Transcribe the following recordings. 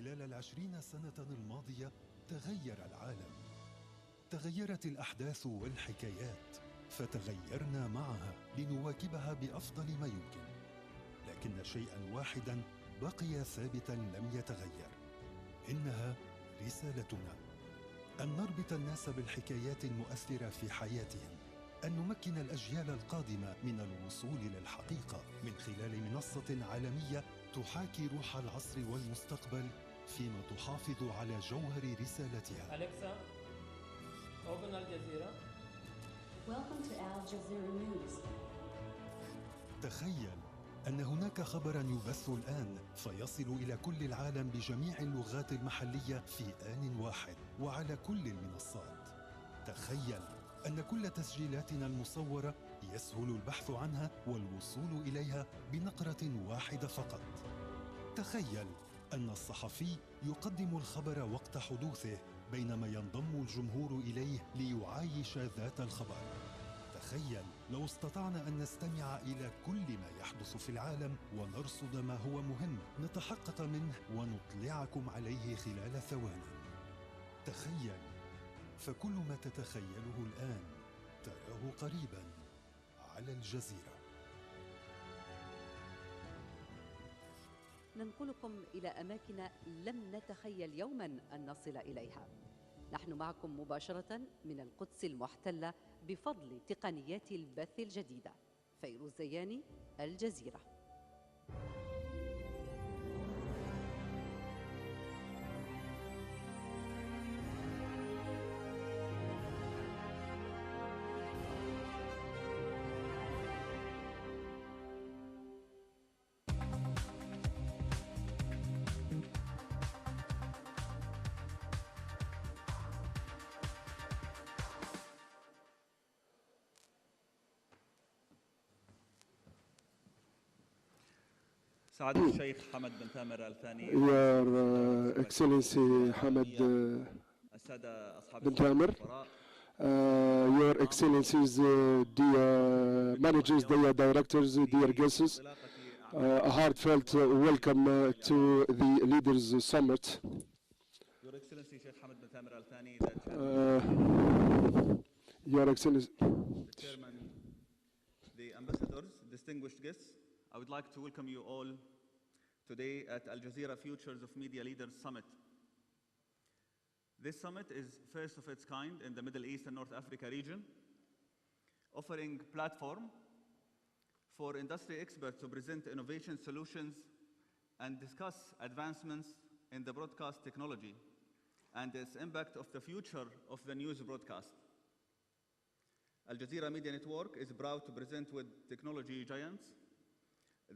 خلال 20 سنة الماضية تغير العالم، تغيرت الأحداث والحكايات، فتغيرنا معها لنواكبها بأفضل ما يمكن. لكن شيئا واحدا بقي ثابتا لم يتغير، إنها رسالتنا: أن نربط الناس بالحكايات المؤثرة في حياتهم، أن نمكن الأجيال القادمة من الوصول للحقيقة من خلال منصة عالمية تحاكي روح العصر والمستقبل، فيما تحافظ على جوهر رسالتها. أليكسا، open الجزيرة. Welcome to Al Jazeera News. تخيل أن هناك خبراً يبث الآن فيصل إلى كل العالم بجميع اللغات المحلية في آن واحد وعلى كل المنصات. تخيل أن كل تسجيلاتنا المصورة يسهل البحث عنها والوصول إليها بنقرة واحدة فقط. تخيل أن الصحفي يقدم الخبر وقت حدوثه بينما ينضم الجمهور إليه ليعايش ذات الخبر. تخيل لو استطعنا أن نستمع إلى كل ما يحدث في العالم ونرصد ما هو مهم، نتحقق منه ونطلعكم عليه خلال ثواني. تخيل، فكل ما تتخيله الآن تراه قريباً على الجزيرة. ننقلكم إلى أماكن لم نتخيل يوماً أن نصل إليها. نحن معكم مباشرة من القدس المحتلة بفضل تقنيات البث الجديدة. فيروز زياني، الجزيرة. سعادة الشيخ حمد بن ثامر الثاني. Your Excellency Hamad السادة أصحاب bin Tamer, Your Excellencies, dear managers, dear directors, dear guests, a heartfelt welcome to the Leaders Summit. Your Excellency Sheikh Hamad bin Thamer al-Thani, Your Excellency, the Chairman, the ambassadors, distinguished guests, I would like to welcome you all today at Al Jazeera Futures of Media Leaders Summit. This summit is first of its kind in the Middle East and North Africa region, offering platform for industry experts to present innovation solutions and discuss advancements in the broadcast technology and its impact of the future of the news broadcast. Al Jazeera Media Network is proud to present with technology giants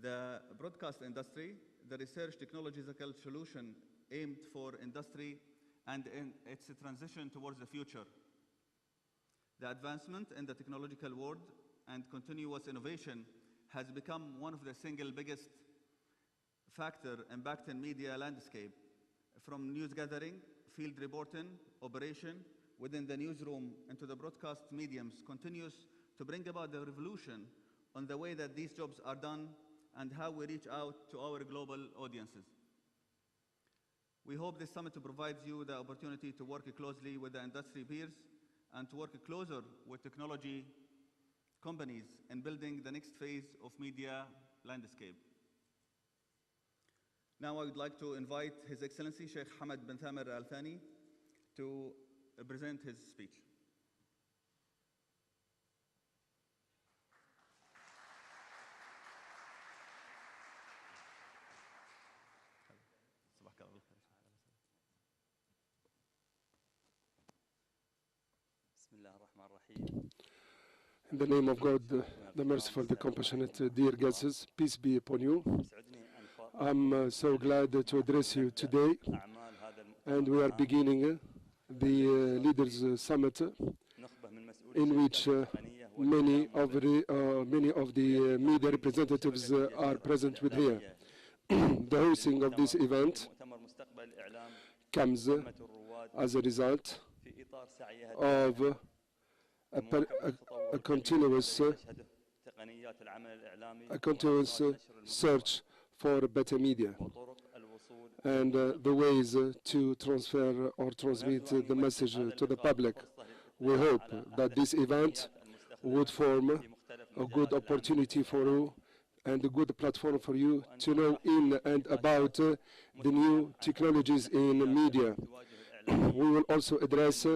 the broadcast industry, the research technological solution aimed for industry and in its transition towards the future. The advancement in the technological world and continuous innovation has become one of the single biggest factor impacting media landscape, from news gathering, field reporting, operation within the newsroom into the broadcast mediums continues to bring about the revolution on the way that these jobs are done and how we reach out to our global audiences. We hope this summit provides you the opportunity to work closely with the industry peers and to work closer with technology companies in building the next phase of media landscape. Now I would like to invite His Excellency Sheikh Hamad bin Thamer al-Thani to present his speech. in the name of God, the merciful, the compassionate, dear guests, peace be upon you. I'm so glad to address you today, and we are beginning the Leaders Summit, in which many of the media representatives are present with here. The hosting of this event comes as a result of a continuous search for better media and the ways to transfer or transmit the message to the public. We hope that this event would form a good opportunity for you and a good platform for you to know in and about the new technologies in media. We will also address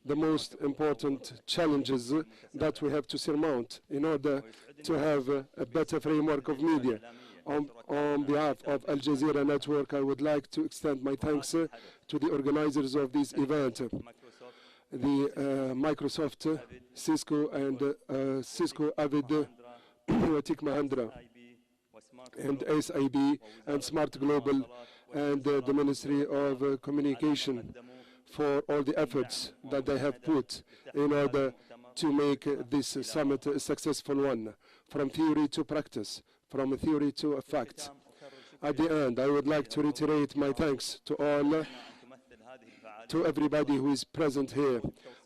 the most important challenges that we have to surmount in order to have a better framework of media. On behalf of Al Jazeera Network, I would like to extend my thanks to the organizers of this event, the Microsoft, Cisco, and Cisco Avid, Tik Mahindra, and SIB, and Smart Global, and the Ministry of Communication for all the efforts that they have put in order to make this summit a successful one, from theory to practice, from theory to fact. At the end, I would like to reiterate my thanks to all, to everybody who is present here.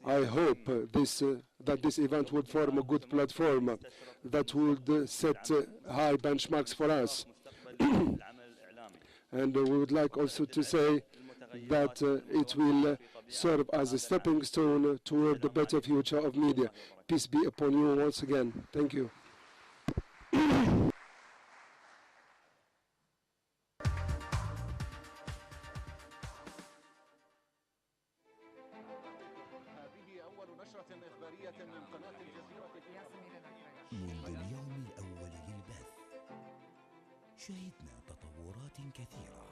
I hope that this event would form a good platform that would set high benchmarks for us. And we would like also to say that it will serve as a stepping stone toward the better future of media. Peace be upon you once again. Thank you. منذ اليوم الأول للبث شهدنا تطورات كثيرة،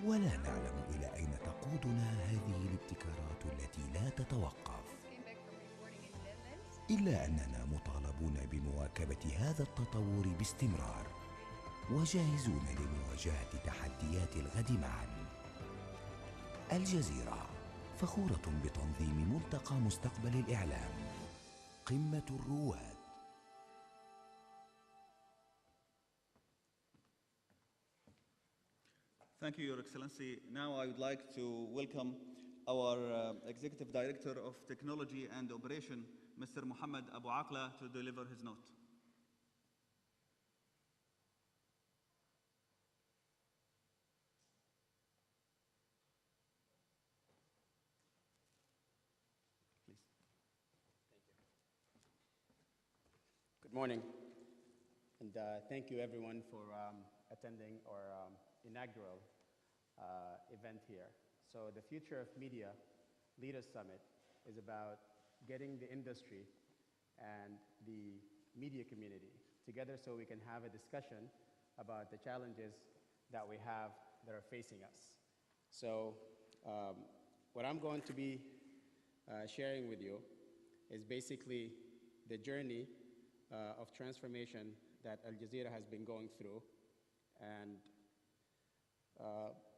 ولا نعلم إلى أين تقودنا هذه الابتكارات التي لا تتوقف، إلا أننا مطالبون بمواكبة هذا التطور باستمرار وجاهزون لمواجهة تحديات الغد معا. الجزيرة فخورة بتنظيم ملتقى مستقبل الإعلام، قمة الرواد. Thank you, Your Excellency. Now I would like to welcome our Executive Director of Technology and Operation, Mr. Mohammed Abu Aqla, to deliver his note. Good morning, and thank you everyone for attending our inaugural event here. So the Future of Media Leaders Summit is about getting the industry and the media community together so we can have a discussion about the challenges that we have that are facing us. So what I'm going to be sharing with you is basically the journey of transformation that Al Jazeera has been going through, and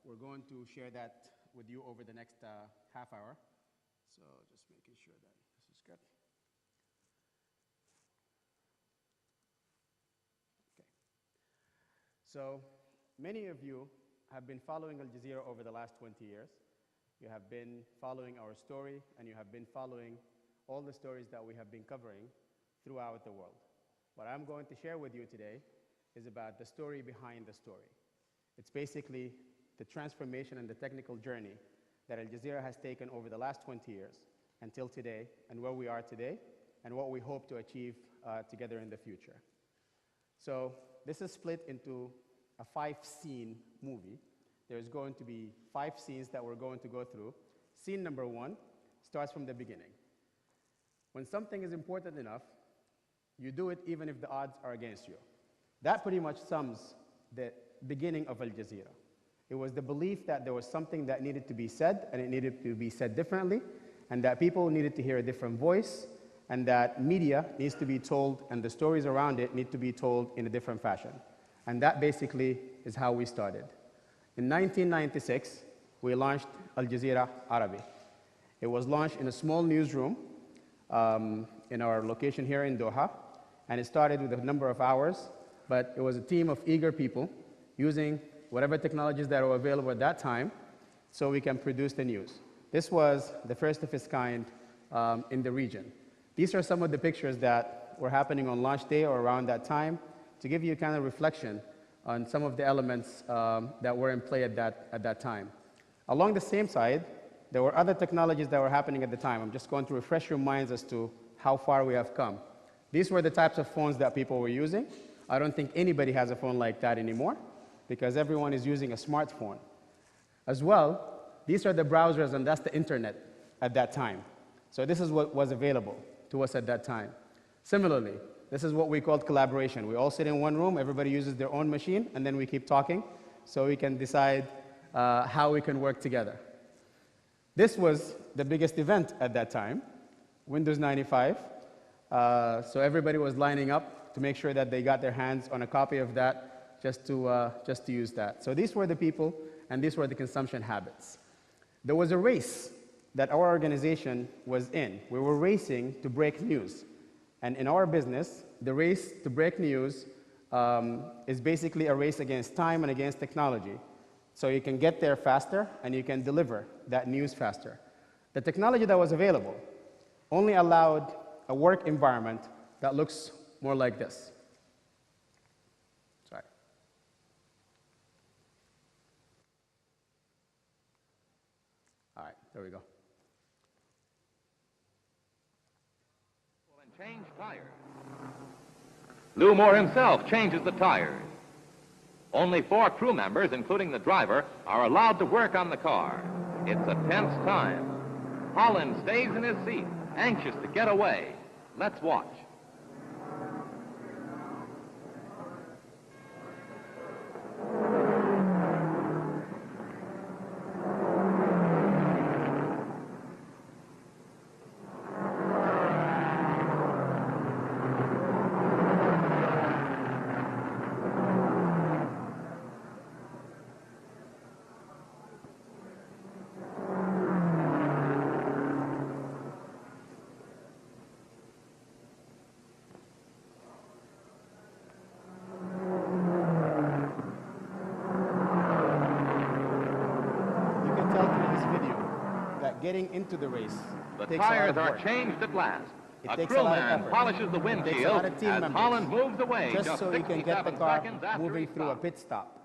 we're going to share that with you over the next half hour. So just making sure that this is good. Okay. So many of you have been following Al Jazeera over the last 20 years. You have been following our story, and you have been following all the stories that we have been covering throughout the world. What I'm going to share with you today is about the story behind the story. It's basically the transformation and the technical journey that Al Jazeera has taken over the last 20 years until today, and where we are today, and what we hope to achieve together in the future. So this is split into a 5-scene movie. There's going to be 5 scenes that we're going to go through. Scene number 1 starts from the beginning. When something is important enough, you do it even if the odds are against you. That pretty much sums the beginning of Al Jazeera. It was the belief that there was something that needed to be said, and it needed to be said differently, and that people needed to hear a different voice, and that media needs to be told, and the stories around it need to be told in a different fashion. And that basically is how we started. In 1996, we launched Al Jazeera Arabi. It was launched in a small newsroom in our location here in Doha, and it started with a number of hours, but it was a team of eager people using whatever technologies that were available at that time so we can produce the news. This was the first of its kind in the region. These are some of the pictures that were happening on launch day or around that time to give you a kind of reflection on some of the elements that were in play at that time. Along the same side, there were other technologies that were happening at the time. I'm just going to refresh your minds as to how far we have come. These were the types of phones that people were using. I don't think anybody has a phone like that anymore because everyone is using a smartphone. As well, these are the browsers and that's the internet at that time. So this is what was available to us at that time. Similarly, this is what we called collaboration. We all sit in one room, everybody uses their own machine, and then we keep talking so we can decide how we can work together. This was the biggest event at that time, Windows 95. So everybody was lining up to make sure that they got their hands on a copy of that just to use that. So these were the people, and these were the consumption habits. There was a race that our organization was in. We were racing to break news. And in our business, the race to break news is basically a race against time and against technology. So you can get there faster and you can deliver that news faster. The technology that was available only allowed a work environment that looks more like this. Sorry. All right, there we go. Change tires. Lou Moore himself changes the tires. Only 4 crew members, including the driver, are allowed to work on the car. It's a tense time. Holland stays in his seat, anxious to get away. Let's watch. Getting into the race. The tires are changed at last. A crewman polishes the windshield as Holland moves away just so he can get the car moving through a pit stop.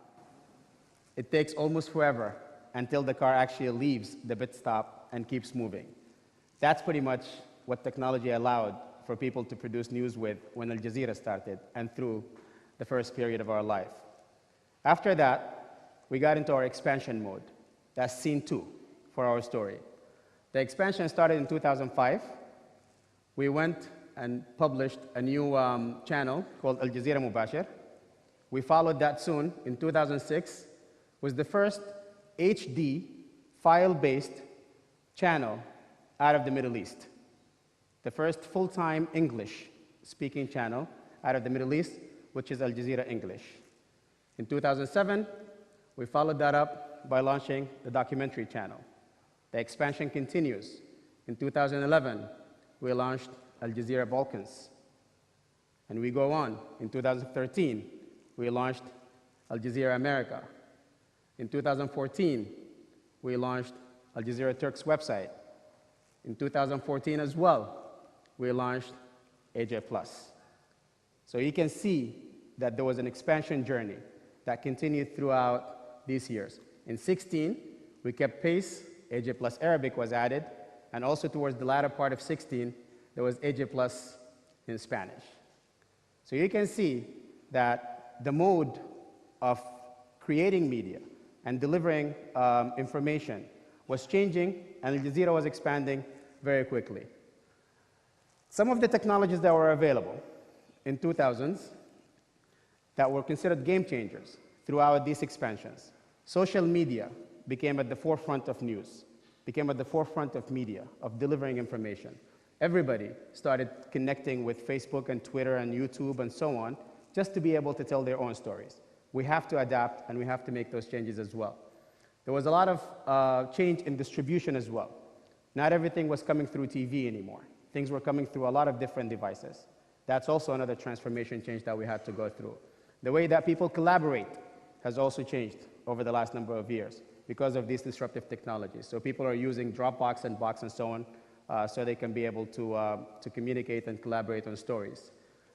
It takes almost forever until the car actually leaves the pit stop and keeps moving. That's pretty much what technology allowed for people to produce news with when Al Jazeera started and through the first period of our life. After that, we got into our expansion mode. That's scene 2 for our story. The expansion started in 2005. We went and published a new channel called Al Jazeera Mubashir. We followed that soon in 2006. Was the first HD file-based channel out of the Middle East. The first full-time English-speaking channel out of the Middle East, which is Al Jazeera English. In 2007, we followed that up by launching the documentary channel. The expansion continues. In 2011, we launched Al Jazeera Balkans. And we go on. In 2013, we launched Al Jazeera America. In 2014, we launched Al Jazeera Turk's website. In 2014 as well, we launched AJ Plus. So you can see that there was an expansion journey that continued throughout these years. In 16, we kept pace. AJ Plus Arabic was added, and also towards the latter part of 16, there was AJ Plus in Spanish. So you can see that the mode of creating media and delivering information was changing, and Al Jazeera was expanding very quickly. Some of the technologies that were available in 2000s that were considered game changers throughout these expansions. Social media became at the forefront of news, became at the forefront of media, of delivering information. Everybody started connecting with Facebook and Twitter and YouTube and so on, just to be able to tell their own stories. We have to adapt, and we have to make those changes as well. There was a lot of change in distribution as well. Not everything was coming through TV anymore. Things were coming through a lot of different devices. That's also another transformation change that we had to go through. The way that people collaborate has also changed over the last number of years because of these disruptive technologies. So people are using Dropbox and Box and so on, so they can be able to communicate and collaborate on stories.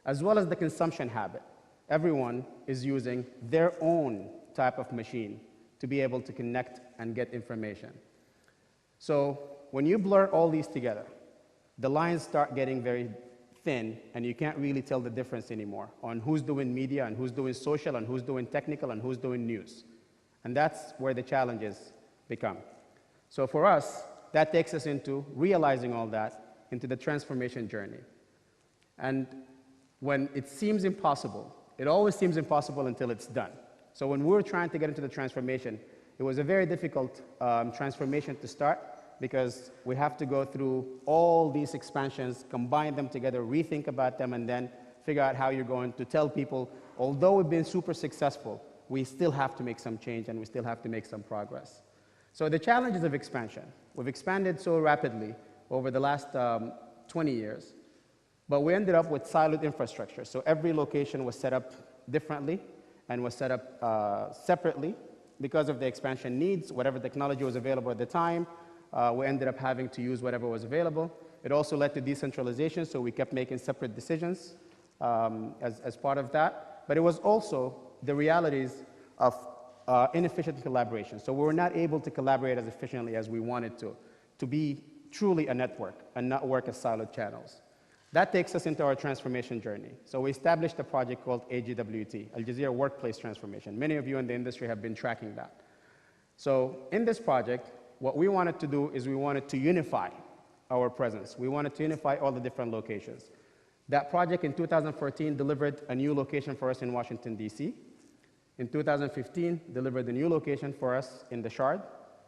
As well as the consumption habit. everyone is using their own type of machine to be able to connect and get information. So when you blur all these together, the lines start getting very thin, and you can't really tell the difference anymore on who's doing media and who's doing social and who's doing technical and who's doing news. And that's where the challenges become. So for us, that takes us into realizing all that into the transformation journey. And when it seems impossible, it always seems impossible until it's done. So when we were trying to get into the transformation, it was a very difficult transformation to start, because we have to go through all these expansions, combine them together, rethink about them, and then figure out how you're going to tell people, although we've been super successful, we still have to make some change and we still have to make some progress. So the challenges of expansion. We've expanded so rapidly over the last 20 years, but we ended up with siloed infrastructure. So every location was set up differently and was set up separately because of the expansion needs. Whatever technology was available at the time, we ended up having to use whatever was available. It also led to decentralization, so we kept making separate decisions as part of that. But it was also the realities of inefficient collaboration. So we were not able to collaborate as efficiently as we wanted to be truly a network and not work as siloed channels. That takes us into our transformation journey. So we established a project called AGWT, Al Jazeera Workplace Transformation. Many of you in the industry have been tracking that. So in this project, what we wanted to do is we wanted to unify our presence. We wanted to unify all the different locations. That project in 2014 delivered a new location for us in Washington, D.C. In 2015, delivered a new location for us in the Shard,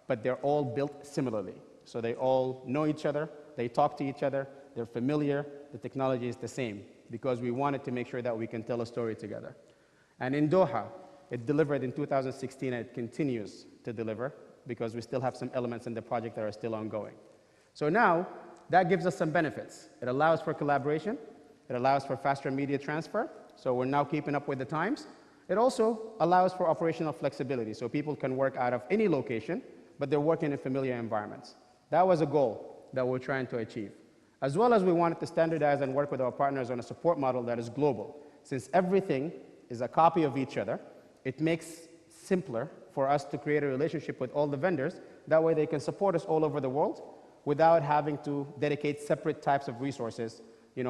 but they're all built similarly. So they all know each other, they talk to each other, they're familiar, the technology is the same, because we wanted to make sure that we can tell a story together. And in Doha, it delivered in 2016, and it continues to deliver, because we still have some elements in the project that are still ongoing. So now, that gives us some benefits. It allows for collaboration, it allows for faster media transfer, so we're now keeping up with the times. It also allows for operational flexibility, so people can work out of any location, but they're working in familiar environments. That was a goal that we're trying to achieve. As well as we wanted to standardize and work with our partners on a support model that is global. Since everything is a copy of each other, it makes simpler for us to create a relationship with all the vendors. That way they can support us all over the world without having to dedicate separate types of resources,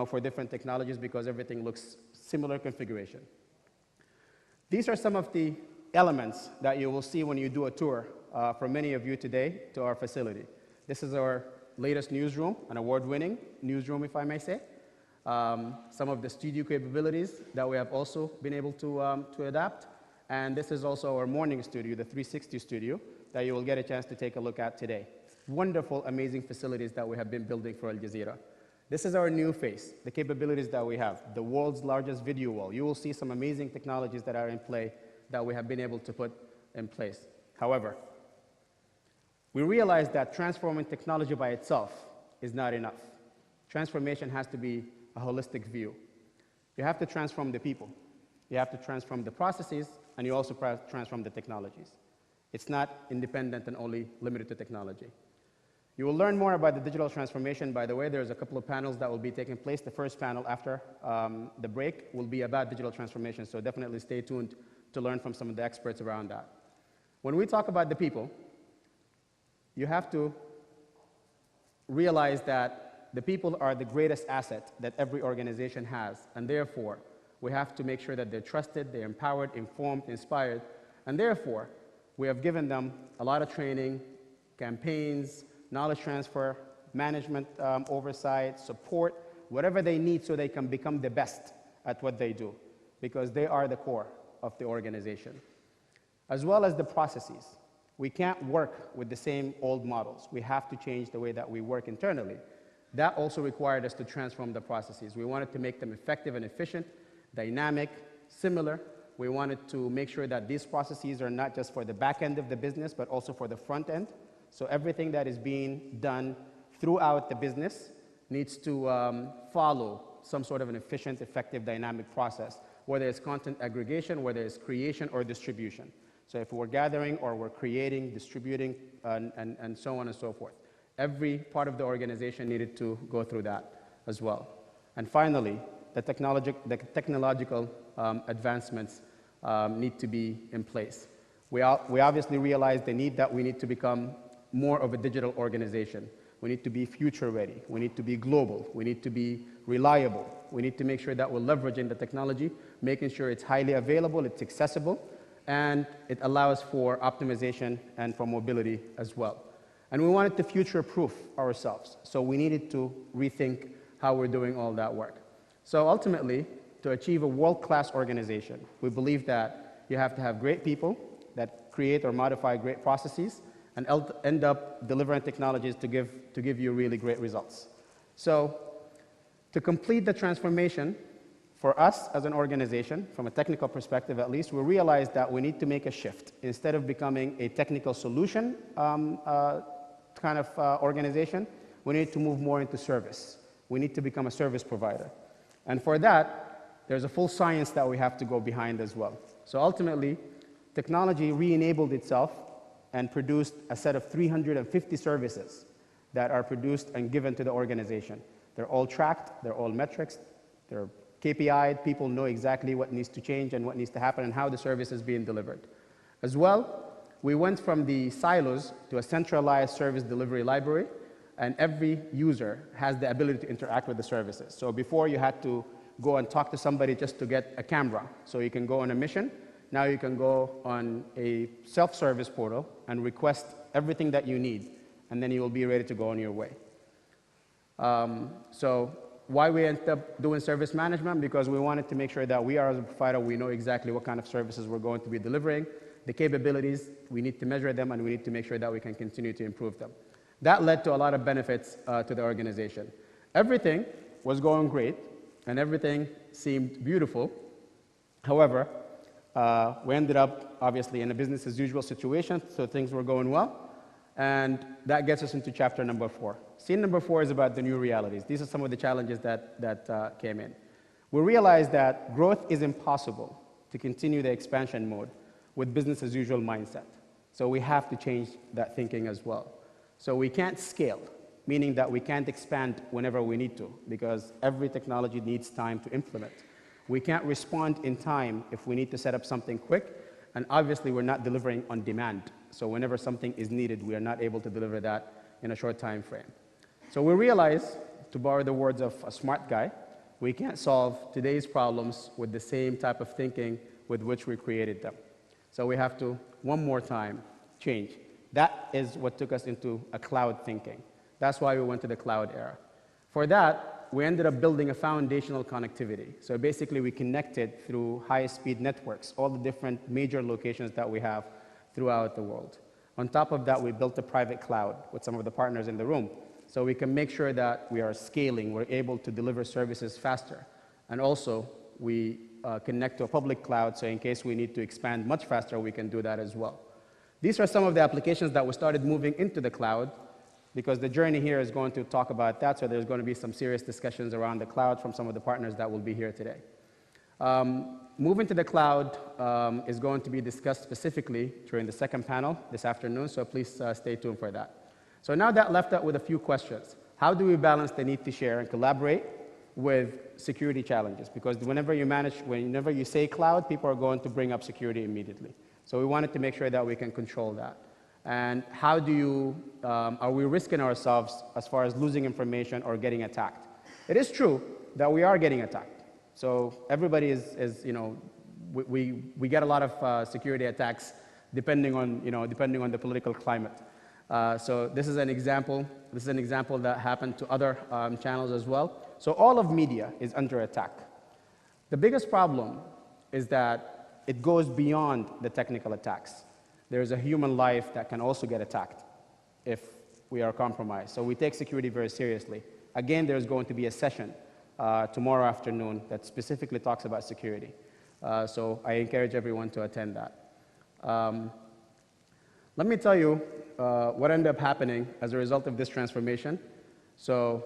for different technologies, because everything looks similar configuration. These are some of the elements that you will see when you do a tour for many of you today to our facility. This is our latest newsroom, an award-winning newsroom, if I may say. Some of the studio capabilities that we have also been able to adapt. And this is also our morning studio, the 360 studio, that you will get a chance to take a look at today. Wonderful, amazing facilities that we have been building for Al Jazeera. This is our new face, the capabilities that we have, the world's largest video wall. You will see some amazing technologies that are in play that we have been able to put in place. However, we realize that transforming technology by itself is not enough. Transformation has to be a holistic view. You have to transform the people. You have to transform the processes, and you also transform the technologies. It's not independent and only limited to technology. You will learn more about the digital transformation. By the way, there's a couple of panels that will be taking place. The first panel after the break will be about digital transformation, so definitely stay tuned to learn from some of the experts around that. When we talk about the people, you have to realize that the people are the greatest asset that every organization has, and therefore, we have to make sure that they're trusted, they're empowered, informed, inspired, and therefore, we have given them a lot of training, campaigns, knowledge transfer, management oversight, support, whatever they need so they can become the best at what they do, because they are the core of the organization. As well as the processes. We can't work with the same old models. We have to change the way that we work internally. That also required us to transform the processes. We wanted to make them effective and efficient, dynamic, similar. We wanted to make sure that these processes are not just for the back end of the business, but also for the front end. So everything that is being done throughout the business needs to follow some sort of an efficient, effective, dynamic process, whether it's content aggregation, whether it's creation or distribution. So if we're gathering or we're creating, distributing, and so on and so forth. Every part of the organization needed to go through that as well. And finally, the technological advancements need to be in place. We obviously realize the need that we need to become more of a digital organization. We need to be future ready. We need to be global. We need to be reliable. We need to make sure that we're leveraging the technology, making sure it's highly available, it's accessible, and it allows for optimization and for mobility as well. And we wanted to future-proof ourselves. So we needed to rethink how we're doing all that work. So ultimately, to achieve a world-class organization, we believe that you have to have great people that create or modify great processes and end up delivering technologies to give you really great results. So to complete the transformation, for us as an organization, from a technical perspective at least, we realized that we need to make a shift. Instead of becoming a technical solution organization, we need to move more into service. We need to become a service provider. And for that, there's a full science that we have to go behind as well. So ultimately, technology re-enabled itself and produced a set of 350 services that are produced and given to the organization. They're all tracked, they're all metrics, they're KPI'd, people know exactly what needs to change and what needs to happen and how the service is being delivered. As well, we went from the silos to a centralized service delivery library, and every user has the ability to interact with the services. So before you had to go and talk to somebody just to get a camera so you can go on a mission. Now you can go on a self-service portal and request everything that you need, and then you will be ready to go on your way. So why we ended up doing service management? Because we wanted to make sure that we are, as a provider, we know exactly what kind of services we're going to be delivering, the capabilities, we need to measure them, and we need to make sure that we can continue to improve them. That led to a lot of benefits to the organization. Everything was going great, and everything seemed beautiful. However, we ended up, obviously, in a business-as-usual situation, so things were going well. And that gets us into chapter number 4. Scene number 4 is about the new realities. These are some of the challenges that came in. We realized that growth is impossible to continue the expansion mode with business-as-usual mindset. So we have to change that thinking as well. So we can't scale, meaning that we can't expand whenever we need to, because every technology needs time to implement. We can't respond in time if we need to set up something quick, and obviously we're not delivering on demand. So whenever something is needed, we are not able to deliver that in a short time frame. So we realize, to borrow the words of a smart guy, we can't solve today's problems with the same type of thinking with which we created them. So we have to, one more time, change. That is what took us into a cloud thinking. That's why we went to the cloud era. For that, we ended up building a foundational connectivity. So basically, we connected through high-speed networks, all the different major locations that we have throughout the world. On top of that, we built a private cloud with some of the partners in the room, so we can make sure that we are scaling, we're able to deliver services faster. And also, we connect to a public cloud, so in case we need to expand much faster, we can do that as well. These are some of the applications that we started moving into the cloud, because the journey here is going to talk about that, so there's going to be some serious discussions around the cloud from some of the partners that will be here today. Moving to the cloud is going to be discussed specifically during the second panel this afternoon, so please stay tuned for that. So now that left us with a few questions. How do we balance the need to share and collaborate with security challenges? Because whenever you say cloud, people are going to bring up security immediately. So we wanted to make sure that we can control that. And how do you, are we risking ourselves as far as losing information or getting attacked? It is true that we are getting attacked. So everybody is we get a lot of security attacks depending on the political climate. So this is an example. This is an example that happened to other channels as well. So all of media is under attack. The biggest problem is that it goes beyond the technical attacks. There's a human life that can also get attacked if we are compromised. So we take security very seriously. Again, there's going to be a session tomorrow afternoon that specifically talks about security. So I encourage everyone to attend that. Let me tell you what ended up happening as a result of this transformation. So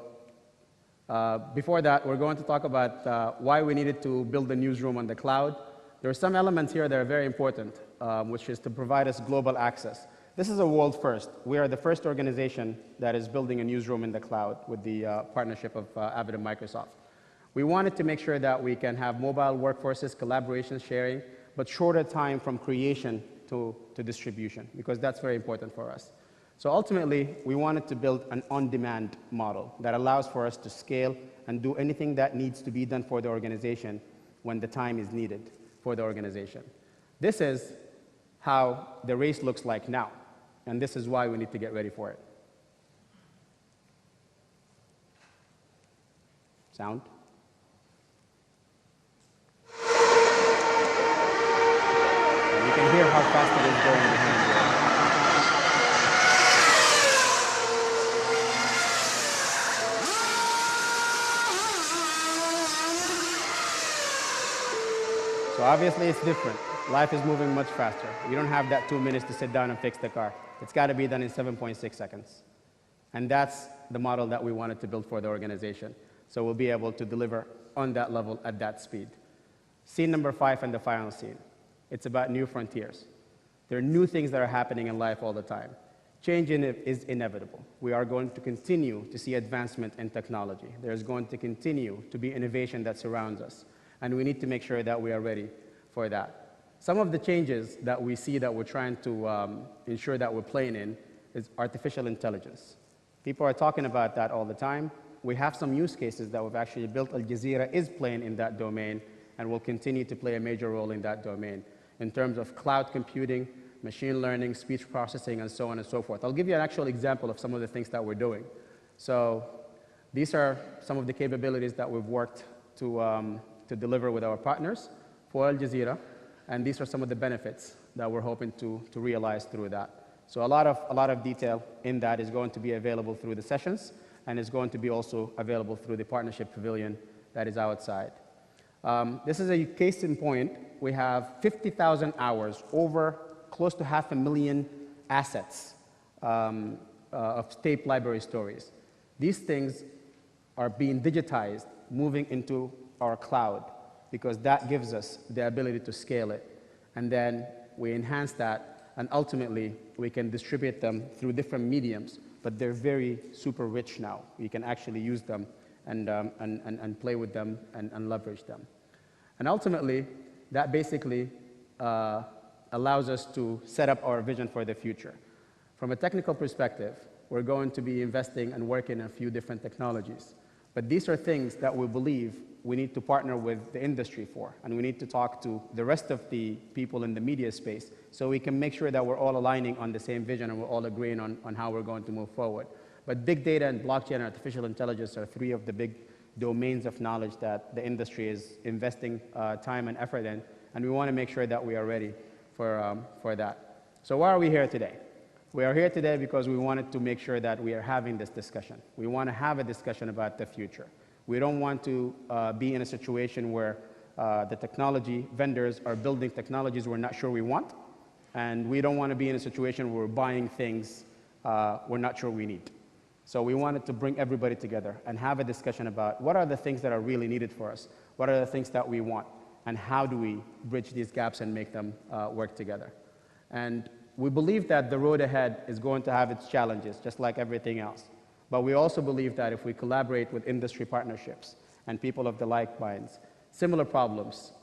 before that, we're going to talk about why we needed to build a newsroom on the cloud. There are some elements here that are very important, which is to provide us global access. This is a world first. We are the first organization that is building a newsroom in the cloud with the partnership of Avid and Microsoft. We wanted to make sure that we can have mobile workforces, collaboration, sharing, but shorter time from creation to distribution, because that's very important for us. So ultimately, we wanted to build an on-demand model that allows for us to scale and do anything that needs to be done for the organization when the time is needed for the organization. This is how the race looks like now, and this is why we need to get ready for it. Sound? And you can hear how fast it is going behind you. So obviously it's different. Life is moving much faster. You don't have that 2 minutes to sit down and fix the car. It's got to be done in 7.6 seconds. And that's the model that we wanted to build for the organization. So we'll be able to deliver on that level at that speed. Scene number 5 and the final scene. It's about new frontiers. There are new things that are happening in life all the time. Change is inevitable. We are going to continue to see advancement in technology. There's going to continue to be innovation that surrounds us. And we need to make sure that we are ready for that. Some of the changes that we see that we're trying to ensure that we're playing in is artificial intelligence. People are talking about that all the time. We have some use cases that we've actually built. Al Jazeera is playing in that domain and will continue to play a major role in that domain in terms of cloud computing, machine learning, speech processing, and so on and so forth. I'll give you an actual example of some of the things that we're doing. So these are some of the capabilities that we've worked to deliver with our partners for Al Jazeera, and these are some of the benefits that we're hoping to realize through that. So a lot of detail in that is going to be available through the sessions, and is going to be also available through the partnership pavilion that is outside. This is a case in point. We have 50,000 hours, over close to 500,000 assets of tape library stories. These things are being digitized, moving into our cloud, because that gives us the ability to scale it. And then we enhance that, and ultimately we can distribute them through different mediums, but they're very super rich now. We can actually use them and play with them and leverage them. And ultimately, that basically allows us to set up our vision for the future. From a technical perspective, we're going to be investing and working in a few different technologies. But these are things that we believe we need to partner with the industry for, and we need to talk to the rest of the people in the media space so we can make sure that we're all aligning on the same vision and we're all agreeing on how we're going to move forward. But big data and blockchain and artificial intelligence are 3 of the big domains of knowledge that the industry is investing time and effort in, and we want to make sure that we are ready for that. So why are we here today? We are here today because we wanted to make sure that we are having this discussion. We want to have a discussion about the future. We don't want to be in a situation where the technology vendors are building technologies we're not sure we want, and we don't want to be in a situation where we're buying things we're not sure we need. So we wanted to bring everybody together and have a discussion about what are the things that are really needed for us, what are the things that we want, and how do we bridge these gaps and make them work together. And we believe that the road ahead is going to have its challenges, just like everything else. But we also believe that if we collaborate with industry partnerships and people of the like minds, similar problems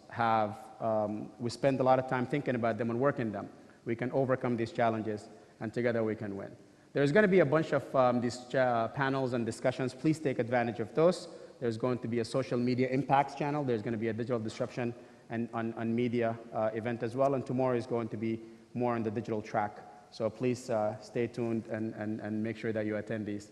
we spend a lot of time thinking about them and working them. We can overcome these challenges, and together we can win. There's going to be a bunch of these panels and discussions. Please take advantage of those. There's going to be a social media impacts channel. There's going to be a digital disruption and on media event as well. And tomorrow is going to be more on the digital track. So please stay tuned and make sure that you attend these.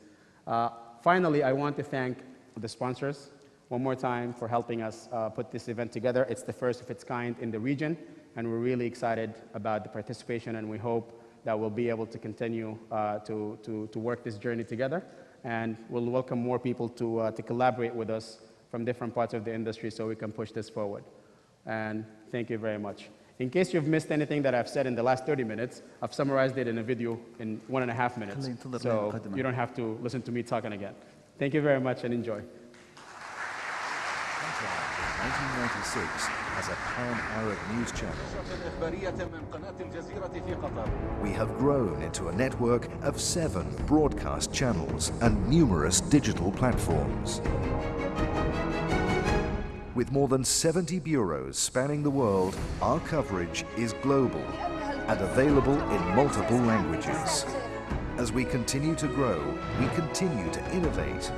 Finally, I want to thank the sponsors one more time for helping us put this event together. It's the first of its kind in the region, and we're really excited about the participation, and we hope that we'll be able to continue to work this journey together, and we'll welcome more people to collaborate with us from different parts of the industry so we can push this forward. And thank you very much. In case you've missed anything that I've said in the last 30 minutes, I've summarized it in a video in 1.5 minutes, so you don't have to listen to me talking again. Thank you very much, and enjoy. 1996 as a pan-Arab news channel. We have grown into a network of 7 broadcast channels and numerous digital platforms. With more than 70 bureaus spanning the world, our coverage is global and available in multiple languages. As we continue to grow, we continue to innovate.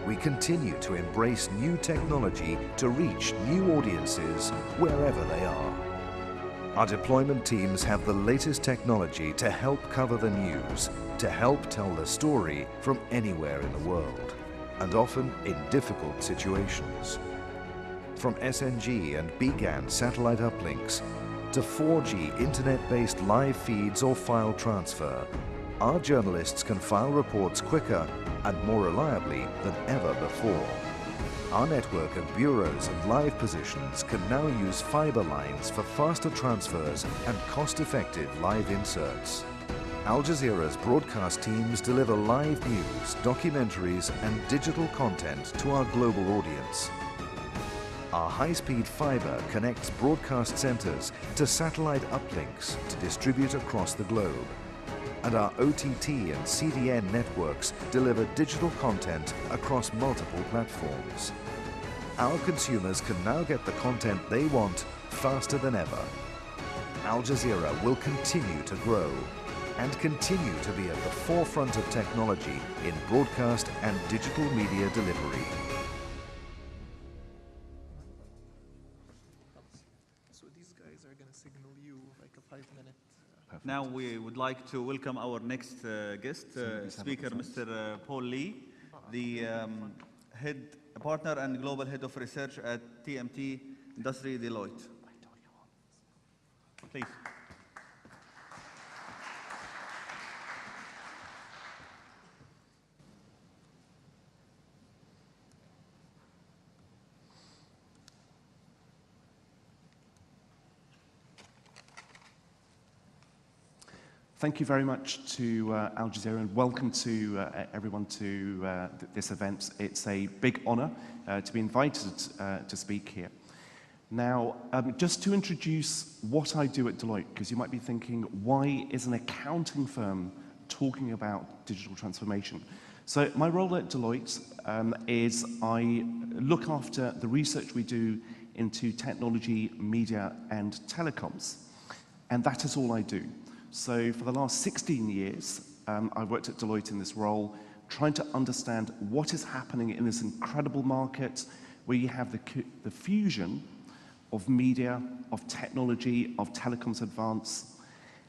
We continue to embrace new technology to reach new audiences wherever they are. Our deployment teams have the latest technology to help cover the news, to help tell the story from anywhere in the world, and often in difficult situations. From SNG and BGAN satellite uplinks to 4G internet-based live feeds or file transfer, our journalists can file reports quicker and more reliably than ever before. Our network of bureaus and live positions can now use fiber lines for faster transfers and cost-effective live inserts. Al Jazeera's broadcast teams deliver live news, documentaries and digital content to our global audience. Our high-speed fiber connects broadcast centers to satellite uplinks to distribute across the globe. And our OTT and CDN networks deliver digital content across multiple platforms. Our consumers can now get the content they want faster than ever. Al Jazeera will continue to grow and continue to be at the forefront of technology in broadcast and digital media delivery. So these guys are going to signal you like a 5-minute. Now we would like to welcome our next guest speaker, Mr. Paul Lee, the partner and global head of research at TMT Industry Deloitte. Please. Thank you very much to Al Jazeera and welcome to everyone to this event. It's a big honor to be invited to speak here. Now, just to introduce what I do at Deloitte, because you might be thinking, why is an accounting firm talking about digital transformation? So my role at Deloitte is I look after the research we do into technology, media, and telecoms. And that is all I do. So for the last 16 years, I've worked at Deloitte in this role, trying to understand what is happening in this incredible market where you have the fusion of media, of technology, of telecoms advance,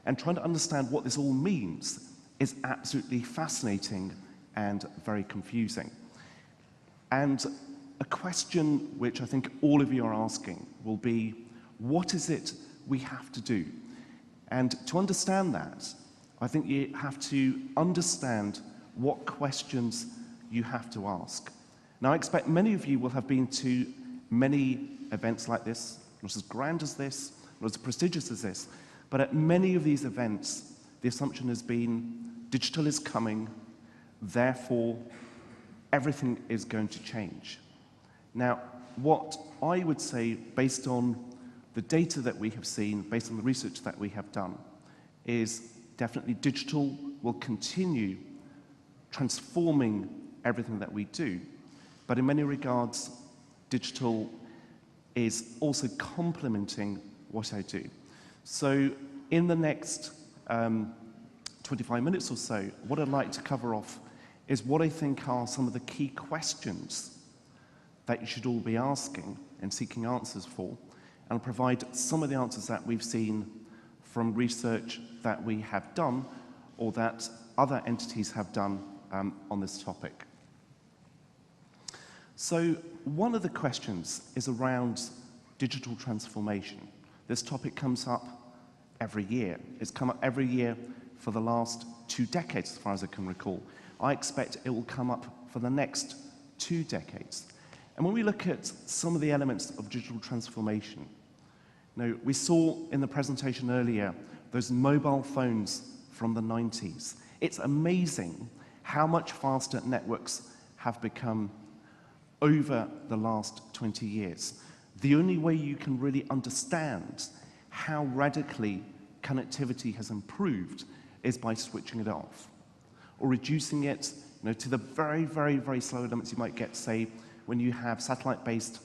and trying to understand what this all means is absolutely fascinating and very confusing. And a question which I think all of you are asking will be, what is it we have to do? And to understand that, I think you have to understand what questions you have to ask. Now, I expect many of you will have been to many events like this, not as grand as this, not as prestigious as this, but at many of these events, the assumption has been digital is coming, therefore everything is going to change. Now, what I would say, based on the data that we have seen, based on the research that we have done, is definitely digital will continue transforming everything that we do. But in many regards, digital is also complementing what I do. So in the next 25 minutes or so, what I'd like to cover off is what I think are some of the key questions that you should all be asking and seeking answers for, and provide some of the answers that we've seen from research that we have done or that other entities have done on this topic. So one of the questions is around digital transformation. This topic comes up every year. It's come up every year for the last 2 decades, as far as I can recall. I expect it will come up for the next 2 decades. And when we look at some of the elements of digital transformation, we saw in the presentation earlier those mobile phones from the 90s. It's amazing how much faster networks have become over the last 20 years. The only way you can really understand how radically connectivity has improved is by switching it off or reducing it to the very, very, very slow elements you might get, say, when you have satellite-based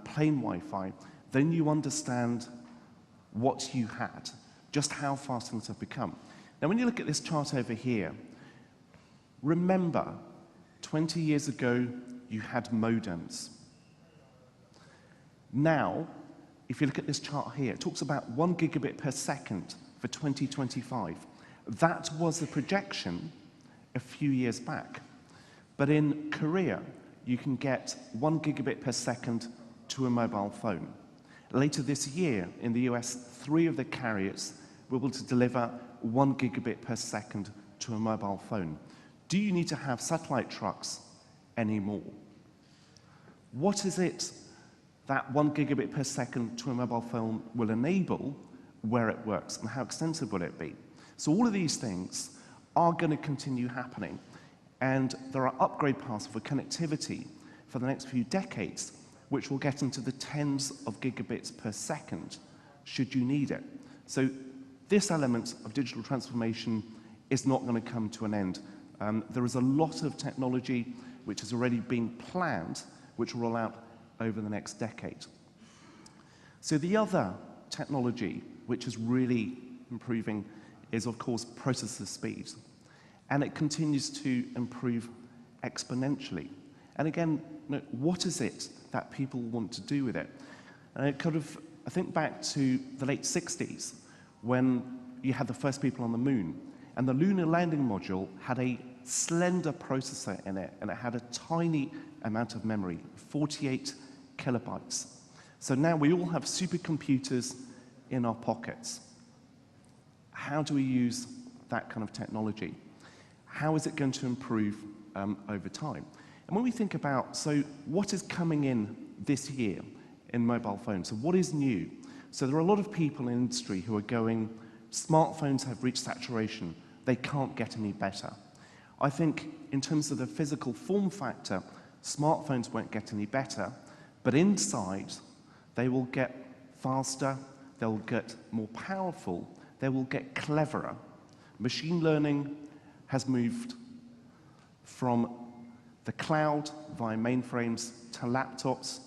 plain Wi-Fi, then you understand what you had, just how fast things have become. Now, when you look at this chart over here, remember, 20 years ago, you had modems. Now, if you look at this chart here, it talks about 1 gigabit per second for 2025. That was the projection a few years back. But in Korea, you can get 1 gigabit per second to a mobile phone. Later this year, in the US, 3 of the carriers will be able to deliver 1 gigabit per second to a mobile phone. Do you need to have satellite trucks anymore? What is it that 1 gigabit per second to a mobile phone will enable, where it works, and how extensive will it be? So all of these things are going to continue happening, and there are upgrade paths for connectivity for the next few decades, which will get into the tens of gigabits per second, should you need it. So this element of digital transformation is not going to come to an end. There is a lot of technology which is already being planned, which will roll out over the next decade. So the other technology which is really improving is, of course, processor speed. And it continues to improve exponentially. And again, what is it that people want to do with it? And I think back to the late 60s, when you had the first people on the moon, and the lunar landing module had a slender processor in it, and it had a tiny amount of memory, 48 kilobytes. So now we all have supercomputers in our pockets. How do we use that kind of technology? How is it going to improve over time? And when we think about, so what is coming in this year in mobile phones? So what is new? So there are a lot of people in industry who are going, smartphones have reached saturation. They can't get any better. I think in terms of the physical form factor, smartphones won't get any better, but inside, they will get faster, they'll get more powerful, they will get cleverer. Machine learning has moved from the cloud via mainframes to laptops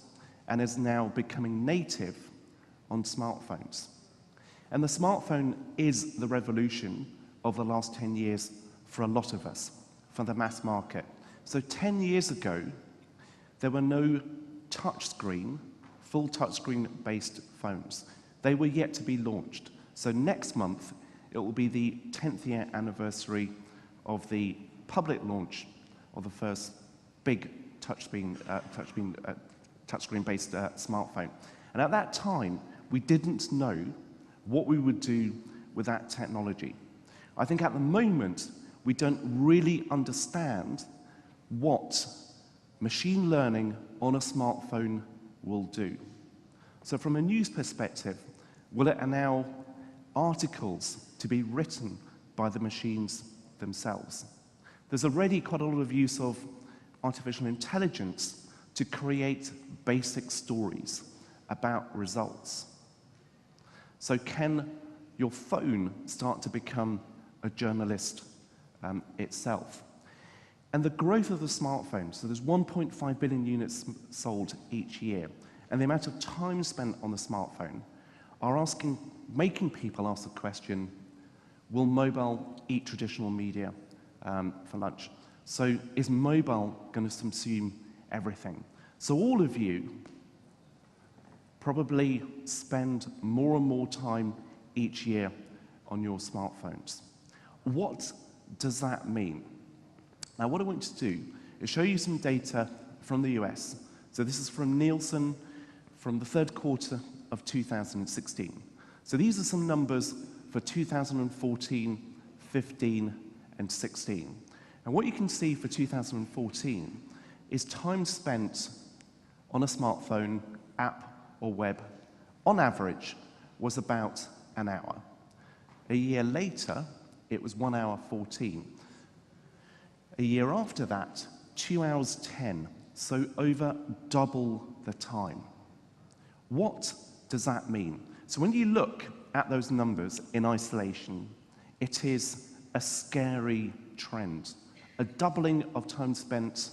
and is now becoming native on smartphones. And the smartphone is the revolution of the last 10 years for a lot of us, for the mass market. So 10 years ago, there were no touchscreen, full touchscreen based phones. They were yet to be launched. So next month, it will be the 10th year anniversary of the public launch of the first big touchscreen-based smartphone. And at that time, we didn't know what we would do with that technology. I think at the moment, we don't really understand what machine learning on a smartphone will do. So from a news perspective, will it allow articles to be written by the machines themselves? There's already quite a lot of use of artificial intelligence to create basic stories about results. So can your phone start to become a journalist itself? And the growth of the smartphone, so there's 1.5 billion units sold each year, and the amount of time spent on the smartphone are making people ask the question, will mobile eat traditional media for lunch? So is mobile going to subsume everything? So all of you probably spend more and more time each year on your smartphones. What does that mean? Now, what I want to do is show you some data from the US. So this is from Nielsen from the third quarter of 2016. So these are some numbers for 2014, 15, and 16. And what you can see for 2014 is time spent on a smartphone, app, or web, on average, was about an hour. A year later, it was 1 hour 14. A year after that, 2 hours 10, so over double the time. What does that mean? So when you look at those numbers in isolation, it is a scary trend, a doubling of time spent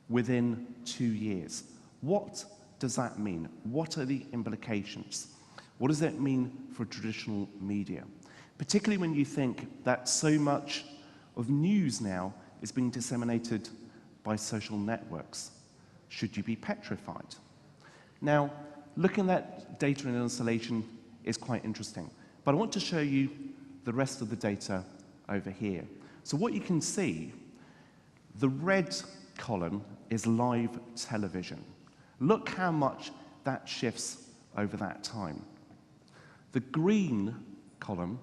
within 2 years. What does that mean? What are the implications? What does that mean for traditional media? Particularly when you think that so much of news now is being disseminated by social networks. Should you be petrified? Now, looking at data and installation is quite interesting, but I want to show you the rest of the data over here. So what you can see, the red column is live television. Look how much that shifts over that time. The green column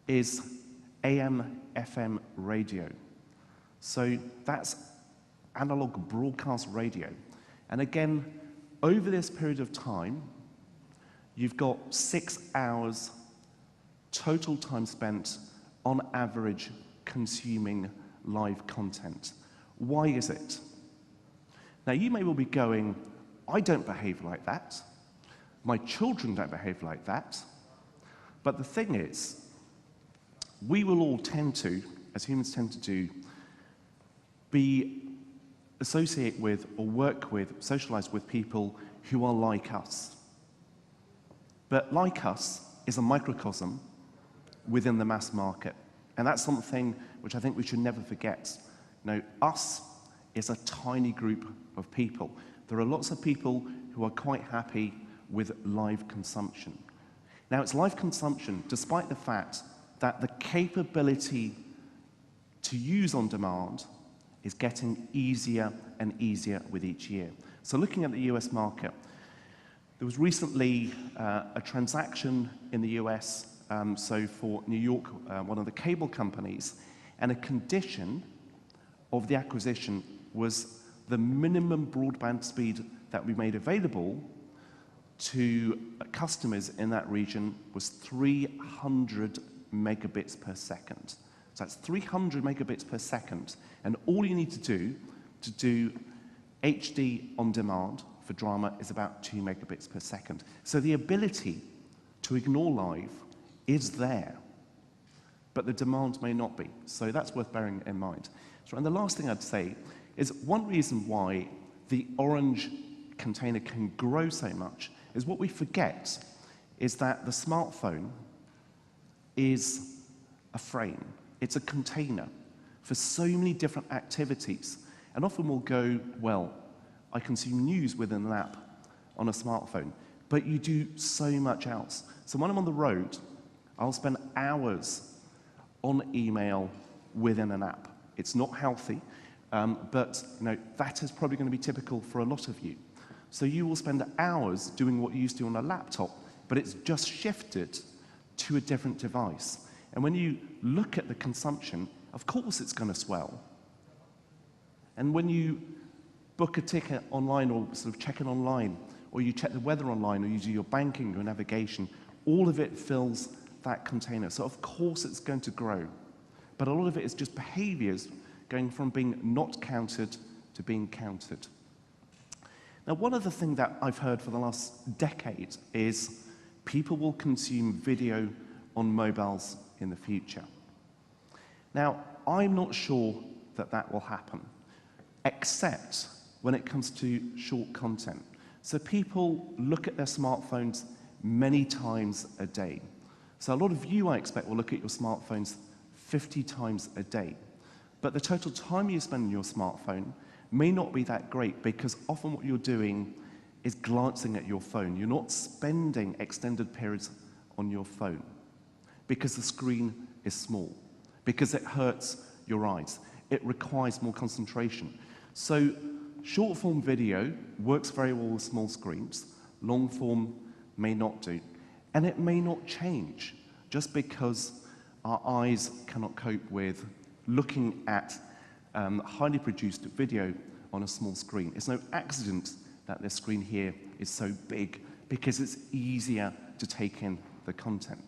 is AM, FM radio. So that's analog broadcast radio. And again, over this period of time, you've got 6 hours total time spent on average consuming live content. Why is it? Now, you may well be going, I don't behave like that. My children don't behave like that. But the thing is, we will all tend to, as humans tend to do, associate with or work with, socialize with people who are like us. But like us is a microcosm within the mass market. And that's something which I think we should never forget. You know, us is a tiny group of people. There are lots of people who are quite happy with live consumption. Now, it's live consumption despite the fact that the capability to use on demand is getting easier and easier with each year. So looking at the US market, there was recently a transaction in the US, so for New York, one of the cable companies, and a condition of the acquisition was the minimum broadband speed that we made available to customers in that region was 300 megabits per second. So that's 300 megabits per second. And all you need to do HD on demand for drama is about 2 megabits per second. So the ability to ignore live is there, but the demand may not be. So that's worth bearing in mind. So, and the last thing I'd say is one reason why the orange container can grow so much is what we forget is that the smartphone is a frame. It's a container for so many different activities. And often we'll go, well, I consume news within an app on a smartphone, but you do so much else. So when I'm on the road, I'll spend hours on email within an app. It's not healthy, but you know, that is probably going to be typical for a lot of you. So you will spend hours doing what you used to do on a laptop, but it's just shifted to a different device. And when you look at the consumption, of course it's going to swell. And when you book a ticket online or sort of check it online, or you check the weather online, or you do your banking or navigation, all of it fills that container. So of course it's going to grow. But a lot of it is just behaviors going from being not counted to being counted. Now, one other thing that I've heard for the last decade is people will consume video on mobiles in the future. Now, I'm not sure that that will happen, except when it comes to short content. So people look at their smartphones many times a day. So a lot of you, I expect, will look at your smartphones 50 times a day. But the total time you spend on your smartphone may not be that great, because often what you're doing is glancing at your phone. You're not spending extended periods on your phone because the screen is small, because it hurts your eyes. It requires more concentration. So short-form video works very well with small screens. Long-form may not do. And it may not change just because our eyes cannot cope with looking at highly produced video on a small screen. It's no accident that this screen here is so big, because it's easier to take in the content.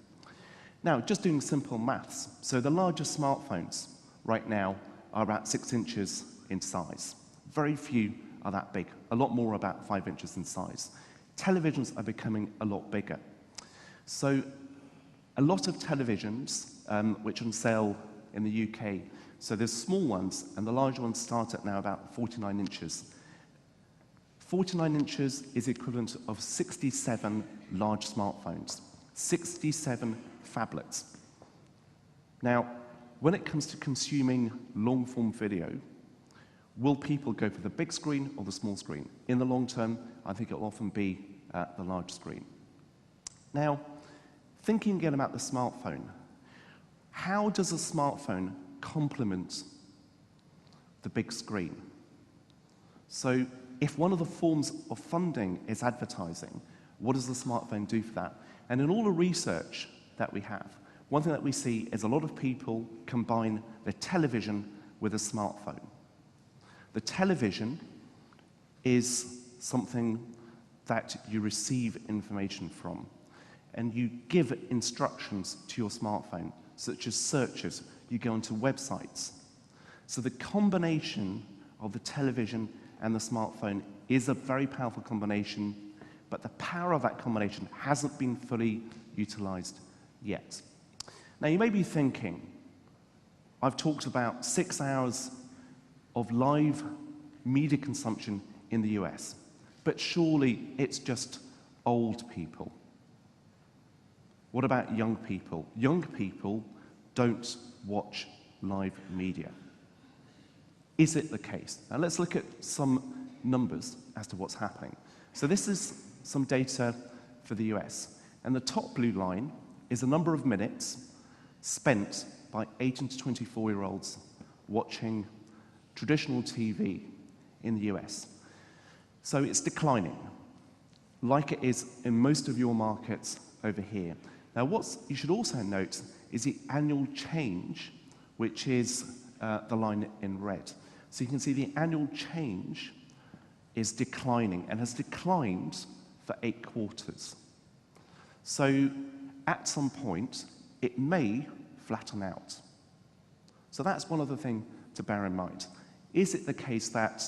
Now, just doing simple maths. So the largest smartphones right now are about 6 inches in size. Very few are that big. A lot more are about 5 inches in size. Televisions are becoming a lot bigger. So a lot of televisions, which are on sale in the UK, so there's small ones, and the larger ones start at now about 49 inches. 49 inches is equivalent of 67 large smartphones, 67 phablets. Now, when it comes to consuming long-form video, will people go for the big screen or the small screen? In the long term, I think it will often be the large screen. Now, thinking again about the smartphone, how does a smartphone complement the big screen? So if one of the forms of funding is advertising, what does the smartphone do for that? And in all the research that we have, one thing that we see is a lot of people combine the television with a smartphone. The television is something that you receive information from, and you give instructions to your smartphone, such as searches. You go onto websites. So the combination of the television and the smartphone is a very powerful combination, but the power of that combination hasn't been fully utilized yet. Now, you may be thinking, I've talked about 6 hours of live media consumption in the US, but surely it's just old people. What about young people? Young people don't watch live media. Is it the case? Now let's look at some numbers as to what's happening. So this is some data for the US, and the top blue line is the number of minutes spent by 18 to 24-year-olds watching traditional TV in the US. So it's declining, like it is in most of your markets over here. Now, what you should also note is the annual change, which is the line in red. So you can see the annual change is declining and has declined for 8 quarters. So at some point, it may flatten out. So that's one other thing to bear in mind. Is it the case that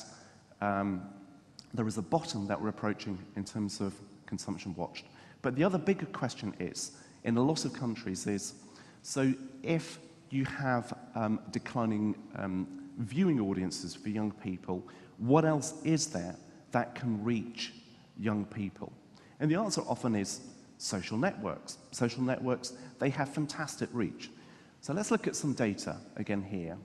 there is a bottom that we're approaching in terms of consumption watched? But the other bigger question is, in a lot of countries is, so if you have declining viewing audiences for young people, what else is there that can reach young people? And the answer often is social networks. Social networks, they have fantastic reach. So let's look at some data again here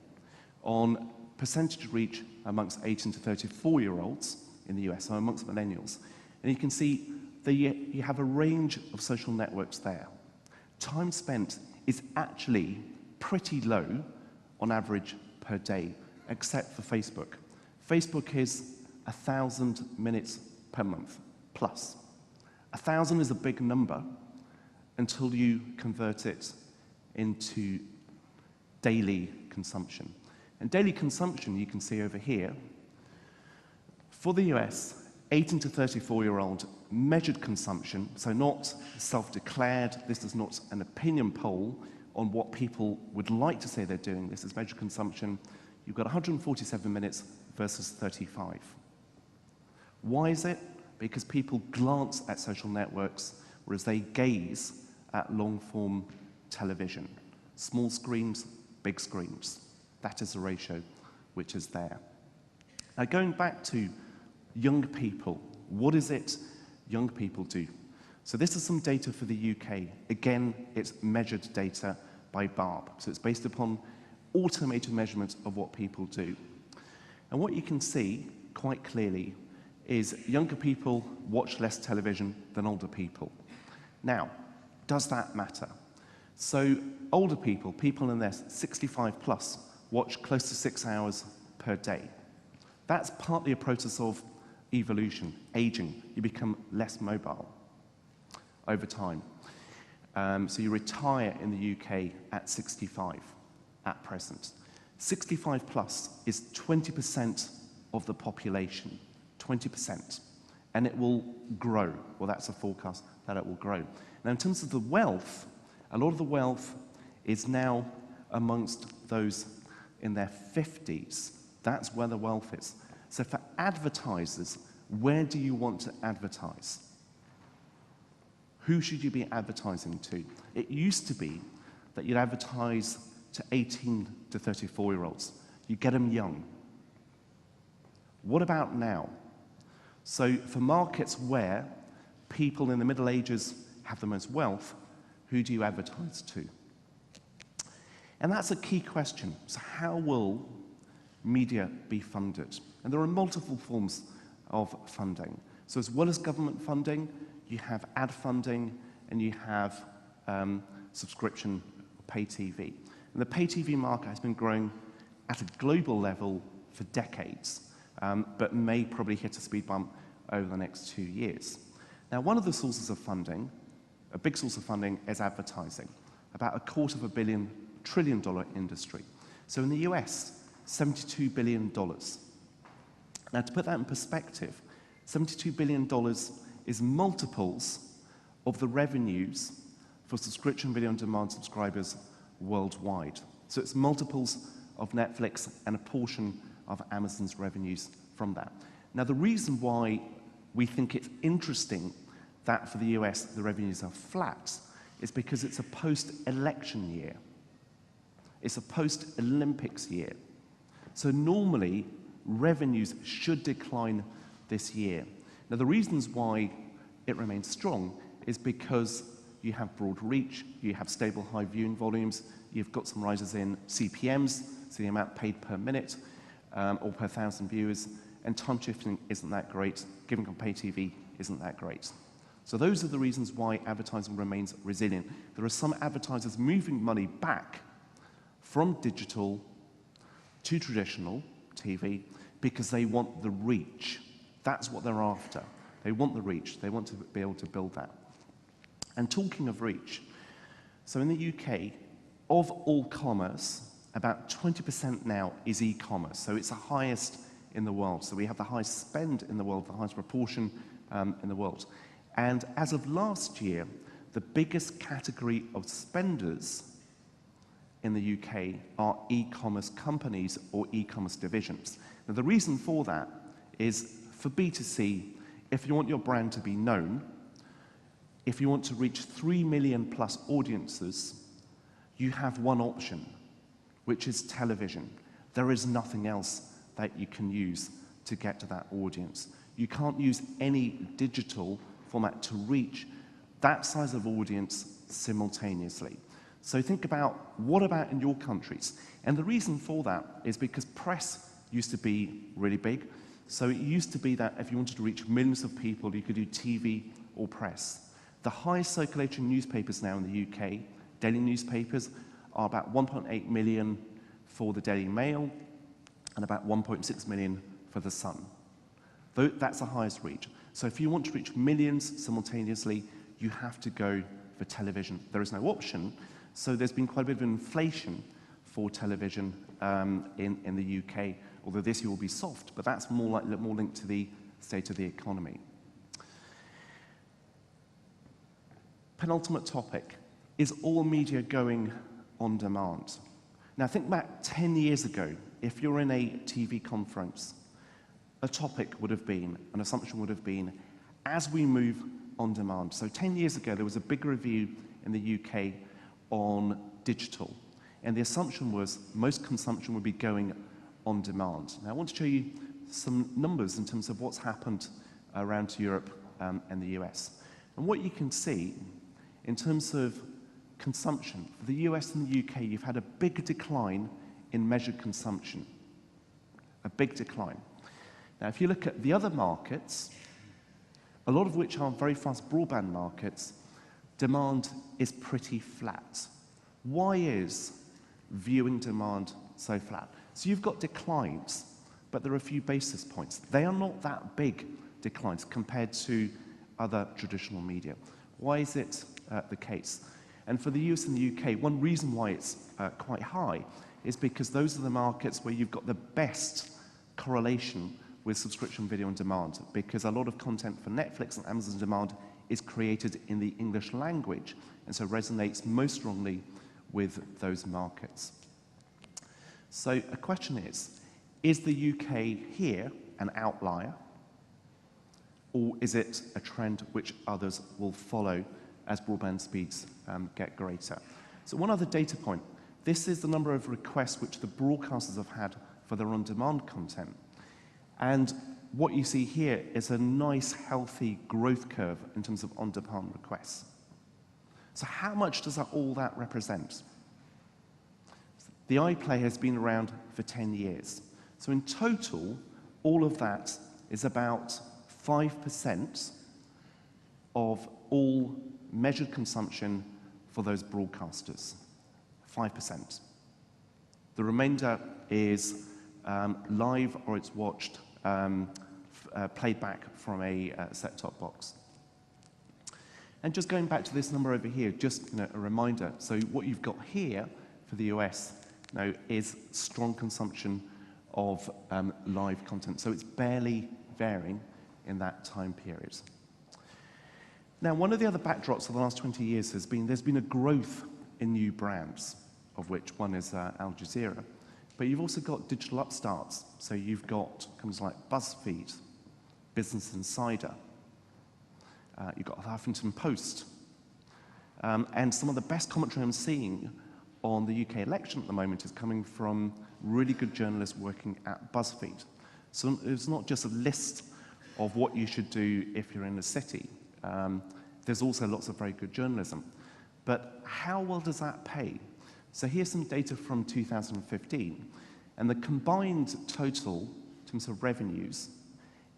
on percentage reach amongst 18 to 34-year-olds in the US, so amongst millennials. And you can see that you have a range of social networks there. Time spent is actually pretty low on average per day, except for Facebook. Facebook is 1,000 minutes per month plus. 1,000 is a big number until you convert it into daily consumption. And daily consumption, you can see over here, for the US, 18 to 34-year-old measured consumption, so not self-declared, this is not an opinion poll on what people would like to say they're doing, this is measured consumption, you've got 147 minutes versus 35. Why is it? Because people glance at social networks, whereas they gaze at long-form television. Small screens, big screens. That is the ratio which is there. Now, going back to young people, what is it young people do? So this is some data for the UK. Again, it's measured data by Barb. So it's based upon automated measurements of what people do. And what you can see quite clearly is younger people watch less television than older people. Now, does that matter? So older people, people in their 65 plus, watch close to 6 hours per day. That's partly a process of evolution, aging. You become less mobile over time. So you retire in the UK at 65 at present. 65 plus is 20% of the population, 20%. And it will grow. Well, that's a forecast that it will grow. Now, in terms of the wealth, a lot of the wealth is now amongst those in their 50s. That's where the wealth is. So for advertisers, where do you want to advertise? Who should you be advertising to? It used to be that you'd advertise to 18 to 34-year-olds. You get them young. What about now? So for markets where people in the Middle Ages have the most wealth, who do you advertise to? And that's a key question. So how will media be funded? And there are multiple forms of funding. So as well as government funding, you have ad funding and you have subscription pay TV. And the pay TV market has been growing at a global level for decades, but may probably hit a speed bump over the next 2 years. Now, one of the sources of funding, a big source of funding, is advertising, about $250 billion industry. So in the US, $72 billion. Now, to put that in perspective, $72 billion is multiples of the revenues for subscription video on demand subscribers worldwide. So it's multiples of Netflix and a portion of Amazon's revenues from that. Now, the reason why we think it's interesting that for the US the revenues are flat is because it's a post-election year. It's a post-Olympics year. So normally, revenues should decline this year. Now, the reasons why it remains strong is because you have broad reach, you have stable high viewing volumes, you've got some rises in CPMs, so the amount paid per minute or per 1,000 viewers, and time shifting isn't that great, giving on pay TV isn't that great. So those are the reasons why advertising remains resilient. There are some advertisers moving money back from digital to traditional TV because they want the reach. That's what they're after. They want the reach. They want to be able to build that. And talking of reach, so in the UK, of all commerce, about 20% now is e-commerce. So it's the highest in the world. So we have the highest spend in the world, the highest proportion in the world. And as of last year, the biggest category of spenders in the UK are e-commerce companies or e-commerce divisions. Now, the reason for that is for B2C, if you want your brand to be known, if you want to reach 3 million plus audiences, you have one option, which is television. There is nothing else that you can use to get to that audience. You can't use any digital format to reach that size of audience simultaneously. So think about, what about in your countries? And the reason for that is because press used to be really big. So it used to be that if you wanted to reach millions of people, you could do TV or press. The highest circulation newspapers now in the UK, daily newspapers, are about 1.8 million for the Daily Mail and about 1.6 million for the Sun. That's the highest reach. So if you want to reach millions simultaneously, you have to go for television. There is no option, so there's been quite a bit of inflation for television in the UK, although this year will be soft, but that's more linked to the state of the economy. Penultimate topic, is all media going on demand? Now think back 10 years ago, if you're in a TV conference, a topic would have been, an assumption would have been, as we move on demand. So 10 years ago, there was a big review in the UK on digital, and the assumption was most consumption would be going on demand. Now I want to show you some numbers in terms of what's happened around Europe and the US. And what you can see in terms of consumption, for the US and the UK, you've had a big decline in measured consumption, a big decline. Now, if you look at the other markets, a lot of which are very fast broadband markets, demand is pretty flat. Why is viewing demand so flat? So you've got declines, but there are a few basis points. They are not that big declines compared to other traditional media. Why is it the case? And for the US and the UK, one reason why it's quite high is because those are the markets where you've got the best correlation with subscription video on demand, because a lot of content for Netflix and Amazon On Demand is created in the English language, and so resonates most strongly with those markets. So a question is the UK here an outlier, or is it a trend which others will follow as broadband speeds get greater? So one other data point, this is the number of requests which the broadcasters have had for their on-demand content. And what you see here is a nice, healthy growth curve in terms of on-demand requests. So how much does all that represent? The iPlayer has been around for 10 years. So in total, all of that is about 5% of all measured consumption for those broadcasters. 5%. The remainder is live, or it's watched, played back from a set-top box. And just going back to this number over here, just a reminder. So what you've got here for the US now is strong consumption of live content. So it's barely varying in that time period. Now, one of the other backdrops of the last 20 years has been there's been a growth in new brands, of which one is Al Jazeera. But you've also got digital upstarts. So you've got companies like BuzzFeed, Business Insider. You've got the Huffington Post. And some of the best commentary I'm seeing on the UK election at the moment is coming from really good journalists working at BuzzFeed. So it's not just a list of what you should do if you're in a city. There's also lots of very good journalism. But how well does that pay? So here's some data from 2015, and the combined total in terms of revenues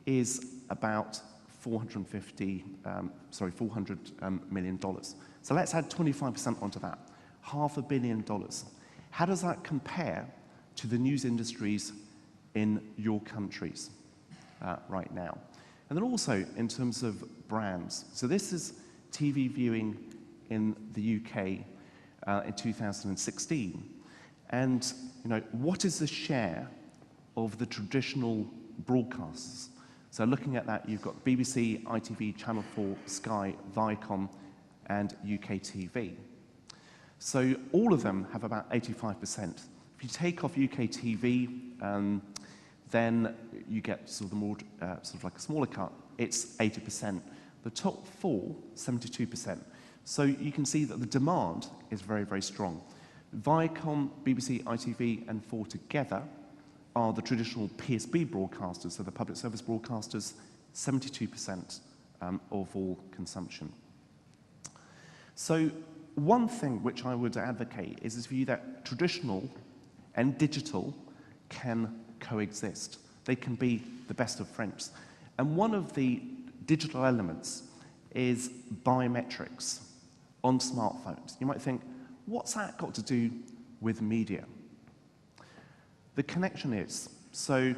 is about $400 million. So let's add 25% onto that, $500 million. How does that compare to the news industries in your countries right now? And then also in terms of brands. So this is TV viewing in the UK in 2016. And what is the share of the traditional broadcasts? So looking at that, you've got BBC, ITV, Channel 4, Sky, Viacom, and UK TV. So all of them have about 85%. If you take off UK TV, then you get sort of the more, sort of like a smaller cut. It's 80%. The top four, 72%. So you can see that the demand is very, very strong. Viacom, BBC, ITV, and 4 together are the traditional PSB broadcasters, so the public service broadcasters, 72% of all consumption. So one thing which I would advocate is this view that traditional and digital can coexist. They can be the best of friends. And one of the digital elements is biometrics on smartphones. You might think, what's that got to do with media? The connection is, so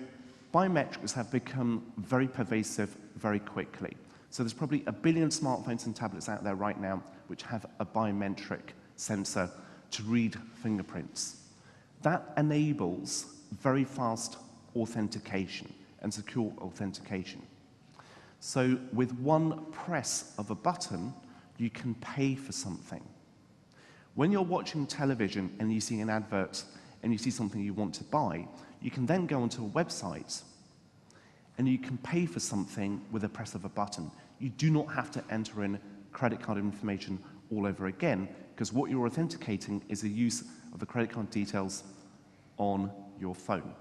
biometrics have become very pervasive very quickly. So there's probably 1 billion smartphones and tablets out there right now which have a biometric sensor to read fingerprints. That enables very fast authentication and secure authentication. So with one press of a button, you can pay for something. When you're watching television and you see an advert and you see something you want to buy, you can then go onto a website and you can pay for something with a press of a button. You do not have to enter in credit card information all over again, because what you're authenticating is the use of the credit card details on your phone.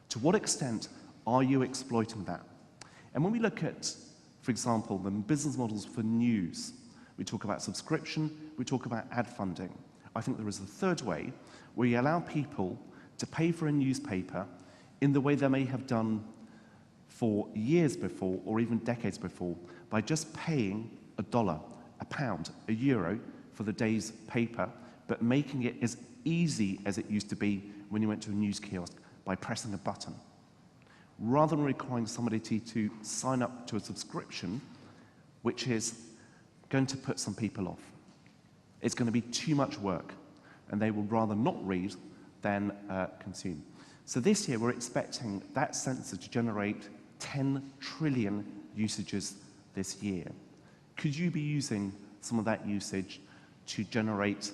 To what extent are you exploiting that? And when we look at, for example, the business models for news, we talk about subscription, we talk about ad funding. I think there is a third way where you allow people to pay for a newspaper in the way they may have done for years before or even decades before by just paying $1, £1, €1 for the day's paper, but making it as easy as it used to be when you went to a news kiosk by pressing a button. Rather than requiring somebody to sign up to a subscription, which is going to put some people off. It's going to be too much work, and they will rather not read than consume. So this year, we're expecting that sensor to generate 10 trillion usages this year. Could you be using some of that usage to generate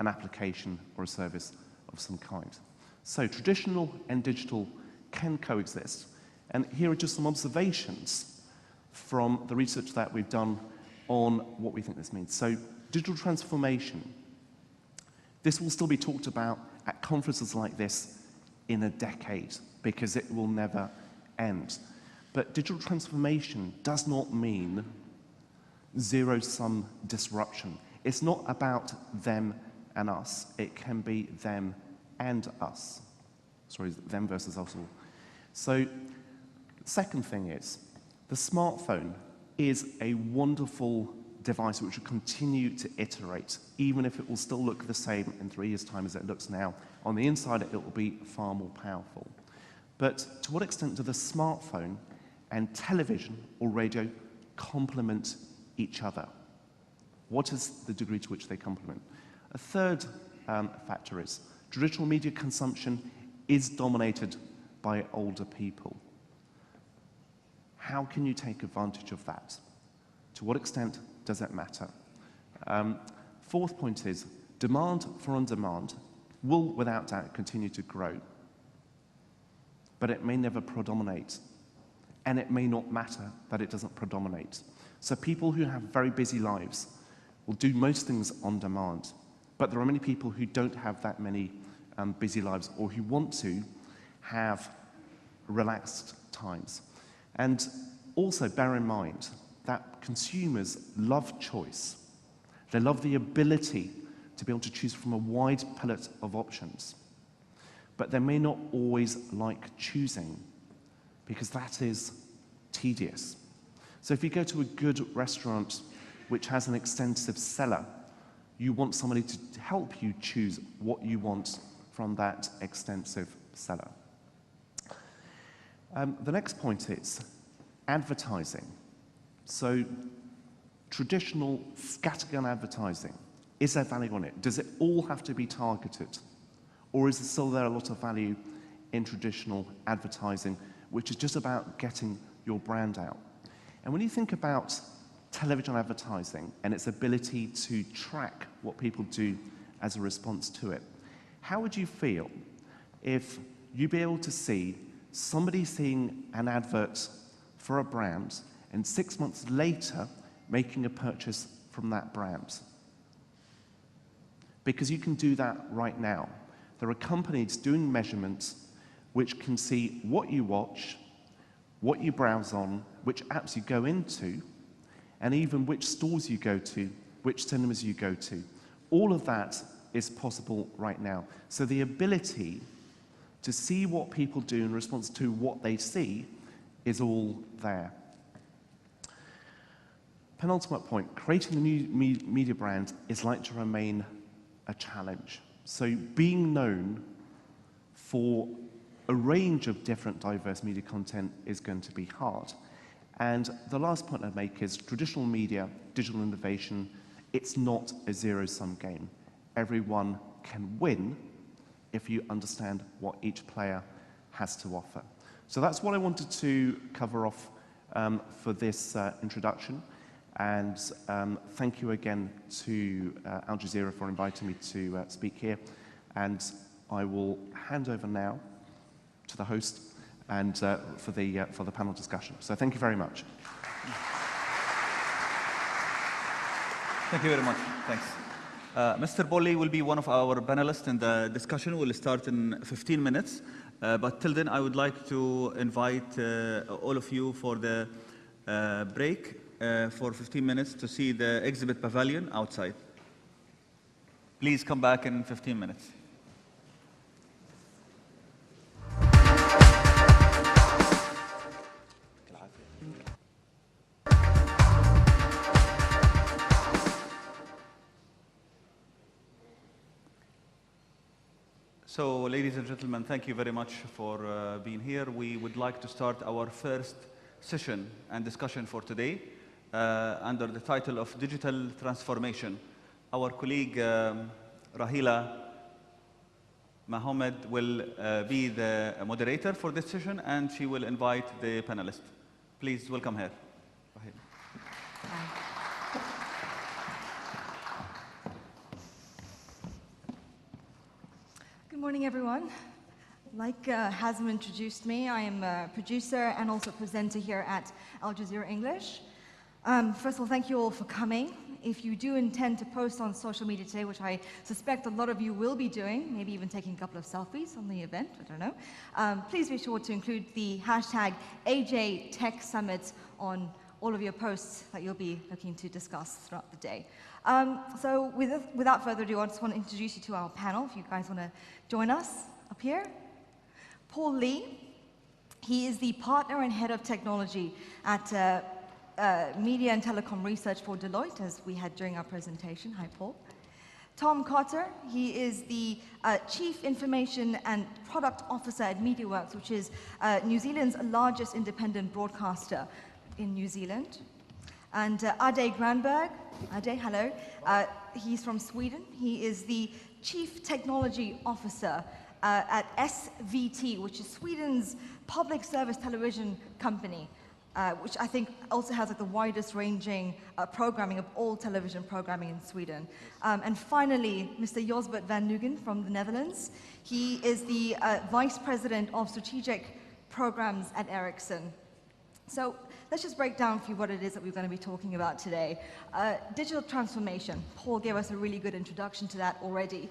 an application or a service of some kind? So traditional and digital can coexist. And here are just some observations from the research that we've done on what we think this means. So digital transformation. This will still be talked about at conferences like this in a decade, because it will never end. But digital transformation does not mean zero-sum disruption. It's not about them and us. It can be them and us. Sorry, them versus us all. So, second thing is, the smartphone is a wonderful device which will continue to iterate, even if it will still look the same in 3 years' time as it looks now. On the inside, it will be far more powerful. But to what extent do the smartphone and television or radio complement each other? What is the degree to which they complement? A third factor is traditional media consumption is dominated by older people. How can you take advantage of that? To what extent does it matter? Fourth point is demand for on-demand will without doubt continue to grow, but it may never predominate, and it may not matter that it doesn't predominate. So people who have very busy lives will do most things on demand, but there are many people who don't have that many busy lives or who want to have relaxed times. And also bear in mind that consumers love choice. They love the ability to be able to choose from a wide palette of options. But they may not always like choosing because that is tedious. So if you go to a good restaurant which has an extensive cellar, you want somebody to help you choose what you want from that extensive cellar. The next point is advertising. So traditional scattergun advertising, is there value on it? Does it all have to be targeted? Or is there still a lot of value in traditional advertising, which is just about getting your brand out? And when you think about television advertising and its ability to track what people do as a response to it, how would you feel if you'd be able to see somebody seeing an advert for a brand and 6 months later making a purchase from that brand? Because you can do that right now. There are companies doing measurements which can see what you watch, what you browse on, which apps you go into, and even which stores you go to, which cinemas you go to. All of that is possible right now. So the ability to see what people do in response to what they see is all there. Penultimate point, creating a new media brand is likely to remain a challenge. So being known for a range of different diverse media content is going to be hard. And the last point I'd make is traditional media, digital innovation, it's not a zero-sum game. Everyone can win if you understand what each player has to offer. So that's what I wanted to cover off for this introduction. And thank you again to Al Jazeera for inviting me to speak here. And I will hand over now to the host and for the panel discussion. So thank you very much. Thank you very much. Thanks. Mr. Bolli will be one of our panelists in the discussion. We'll start in 15 minutes. But till then, I would like to invite all of you for the break for 15 minutes to see the exhibit pavilion outside. Please come back in 15 minutes. So, ladies and gentlemen, thank you very much for being here. We would like to start our first session and discussion for today under the title of Digital Transformation. Our colleague Rahila Mohammed will be the moderator for this session, and she will invite the panelists. Please welcome her. Rahila. Good morning, everyone. Like Hazem introduced me, I am a producer and also presenter here at Al Jazeera English. First of all, thank you all for coming. if you do intend to post on social media today, which I suspect a lot of you will be doing, maybe even taking a couple of selfies on the event, I don't know, please be sure to include the hashtag AJ Tech Summit on all of your posts that you'll be looking to discuss throughout the day. So without further ado, I just want to introduce you to our panel, if you guys want to join us up here. Paul Lee, he is the partner and head of technology at Media and Telecom Research for Deloitte, as we had during our presentation. Hi, Paul. Tom Cotter, he is the Chief Information and Product Officer at MediaWorks, which is New Zealand's largest independent broadcaster in New Zealand. And Ade Granberg, Ade, hello. He's from Sweden. He is the Chief Technology Officer at SVT, which is Sweden's public service television company, which I think also has like the widest ranging programming of all television programming in Sweden. And finally, Mr. Josbert van Nugen from the Netherlands. He is the Vice President of Strategic Programs at Ericsson. So let's just break down for you what it is that we're going to be talking about today. Digital transformation. Paul gave us a really good introduction to that already.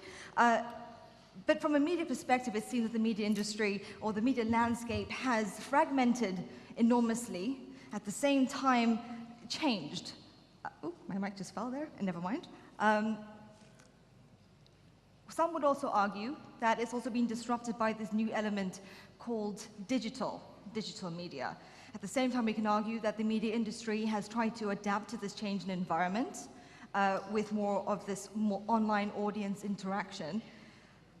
But from a media perspective, it seems that the media industry or the media landscape has fragmented enormously, at the same time changed. Oh, my mic just fell there, and never mind. Some would also argue that it's also been disrupted by this new element called digital media. At the same time, we can argue that the media industry has tried to adapt to this changing environment with more of this online audience interaction.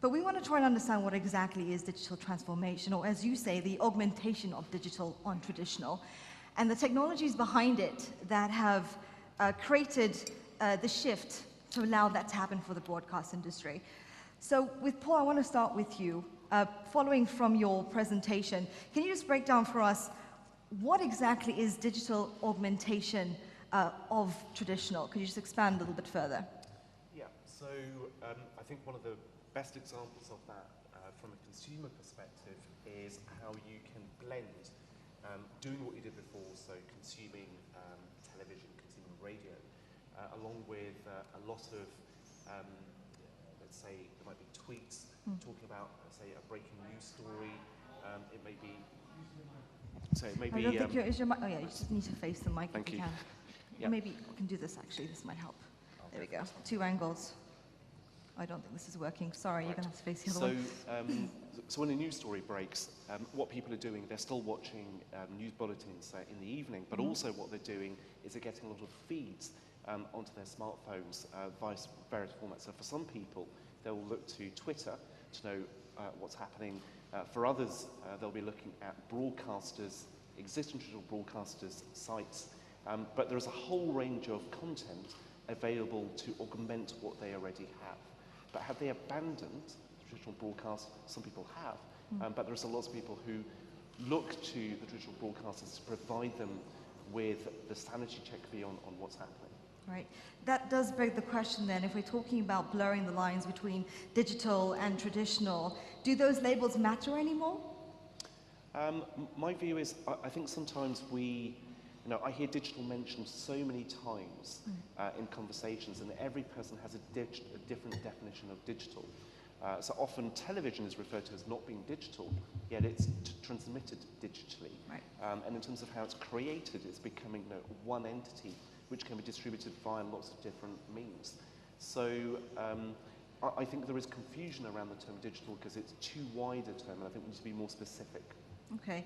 But we want to try and understand what exactly is digital transformation, or as you say, the augmentation of digital on traditional, and the technologies behind it that have created the shift to allow that to happen for the broadcast industry. So with Paul, I want to start with you. Following from your presentation, can you just break down for us what exactly is digital augmentation of traditional? Could you just expand a little bit further? Yeah, so I think one of the best examples of that from a consumer perspective is how you can blend doing what you did before, so consuming television, consuming radio, along with a lot of, let's say, there might be tweets talking about, say, a breaking news story. It may be, so it may be... I don't think is your mic, oh yeah, you just need to face the mic if you can. Yeah. Maybe we can do this actually, this might help. There we go, 2 angles. I don't think this is working. Sorry, you're going to have to face the other one. So when a news story breaks, what people are doing, they're still watching news bulletins in the evening, but also what they're doing is they're getting a lot of feeds onto their smartphones via various formats. So for some people, they'll look to Twitter to know what's happening. For others, they'll be looking at broadcasters, existing traditional broadcasters' sites, but there's a whole range of content available to augment what they already have. But have they abandoned traditional broadcast? Some people have, but there's a lot of people who look to the traditional broadcasters to provide them with the sanity check view on what's happening. Right. That does beg the question then, if we're talking about blurring the lines between digital and traditional, do those labels matter anymore? My view is, I think sometimes I hear digital mentioned so many times in conversations, and every person has a different definition of digital. So often television is referred to as not being digital, yet it's transmitted digitally. Right. And in terms of how it's created, it's becoming one entity which can be distributed via lots of different means. So I think there is confusion around the term digital because it's too wide a term, and I think we need to be more specific. Okay.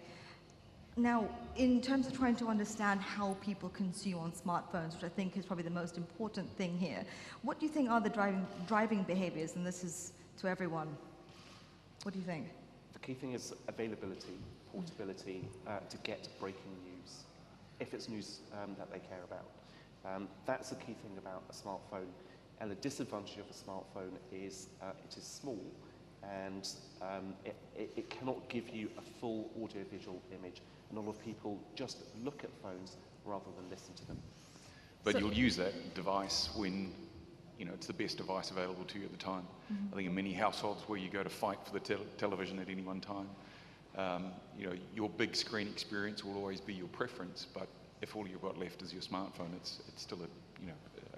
Now, in terms of trying to understand how people consume on smartphones, which I think is probably the most important thing here, what do you think are the driving behaviors? And this is to everyone. What do you think? The key thing is availability, portability, to get breaking news, if it's news that they care about. That's the key thing about a smartphone. And the disadvantage of a smartphone is it is small, and it cannot give you a full audio-visual image. And a lot of people just look at phones rather than listen to them. But you'll use that device when it's the best device available to you at the time. I think in many households where you go to fight for the television at any one time, your big screen experience will always be your preference. But if all you've got left is your smartphone, it's still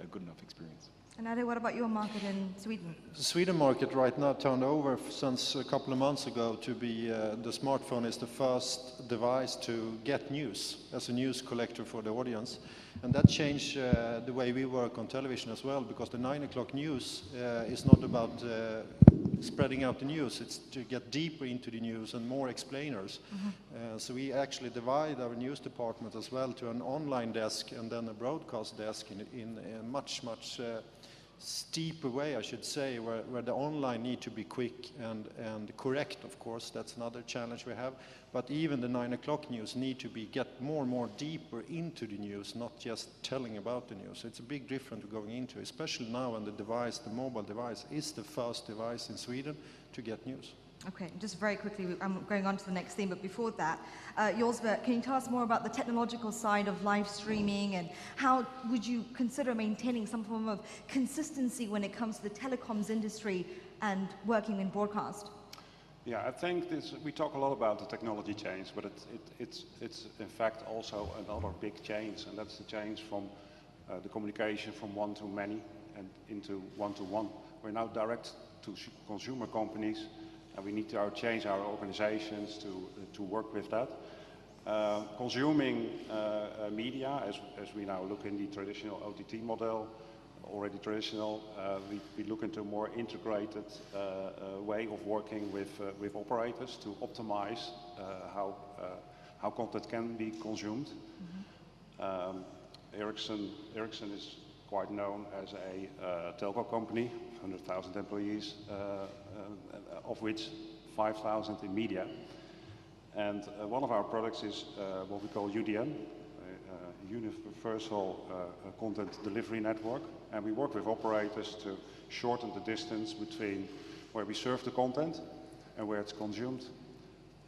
a good enough experience. And Ade, what about your market in Sweden? The Sweden market right now turned over since a couple of months ago to be the smartphone is the first device to get news as a news collector for the audience. And that changed the way we work on television as well, because the 9 o'clock news is not about spreading out the news, it's to get deeper into the news and more explainers. So we actually divide our news department as well to an online desk and then a broadcast desk in a much steeper way, I should say, where the online need to be quick and correct, of course. That's another challenge we have. But even the 9 o'clock news need to get more and more deeper into the news, not just telling about the news. It's a big difference going into, especially now when the mobile device, is the first device in Sweden to get news. Okay, just very quickly, I'm going on to the next theme, but before that, Delbert, can you tell us more about the technological side of live streaming, and how would you consider maintaining some form of consistency when it comes to the telecoms industry and working in broadcast? Yeah, I think we talk a lot about the technology change, but it's in fact also another big change, and that's the change from the communication from one to many and into one-to-one. We're now direct to consumer companies, and we need to change our organizations to work with that. Consuming media, as we now look in the traditional OTT model, already traditional, we look into a more integrated way of working with operators to optimize how content can be consumed. Ericsson is quite known as a telco company, 100,000 employees, of which 5,000 in media. And one of our products is what we call UDN, Universal Content Delivery Network. And we work with operators to shorten the distance between where we serve the content and where it's consumed.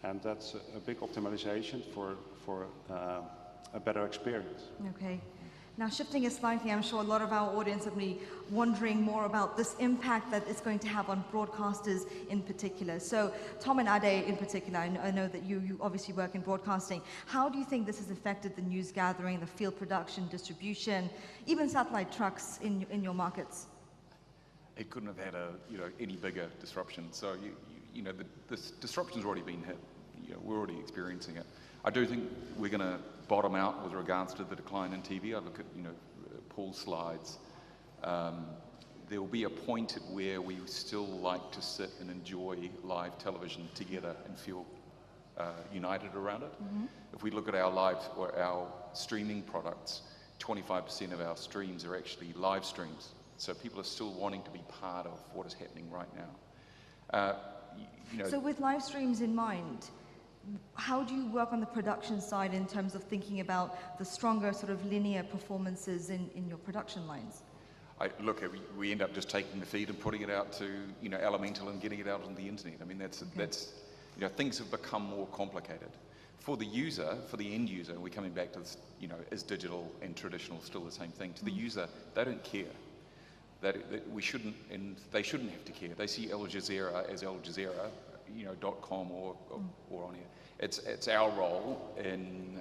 And that's a big optimization for a better experience. Okay. Now, shifting it slightly, I'm sure a lot of our audience will be wondering more about this impact that it's going to have on broadcasters in particular. So, Tom and Ade in particular, I know that you obviously work in broadcasting. How do you think this has affected the news gathering, the field production, distribution, even satellite trucks in your markets? It couldn't have had any bigger disruption. So, the disruption's already been hit. We're already experiencing it. I do think we're going to bottom out with regards to the decline in TV. I look at Paul's slides. There will be a point at where we still like to sit and enjoy live television together and feel united around it. If we look at our streaming products, 25% of our streams are actually live streams. So people are still wanting to be part of what is happening right now. So with live streams in mind, how do you work on the production side in terms of thinking about the stronger sort of linear performances in your production lines? We end up just taking the feed and putting it out to Elemental and getting it out on the internet. I mean, that's things have become more complicated. For the user, for the end user, we're coming back to this, is digital and traditional still the same thing? To the user, they don't care. That we shouldn't, and they shouldn't have to care. They see Al Jazeera as Al Jazeera, .com or on here. It's our role in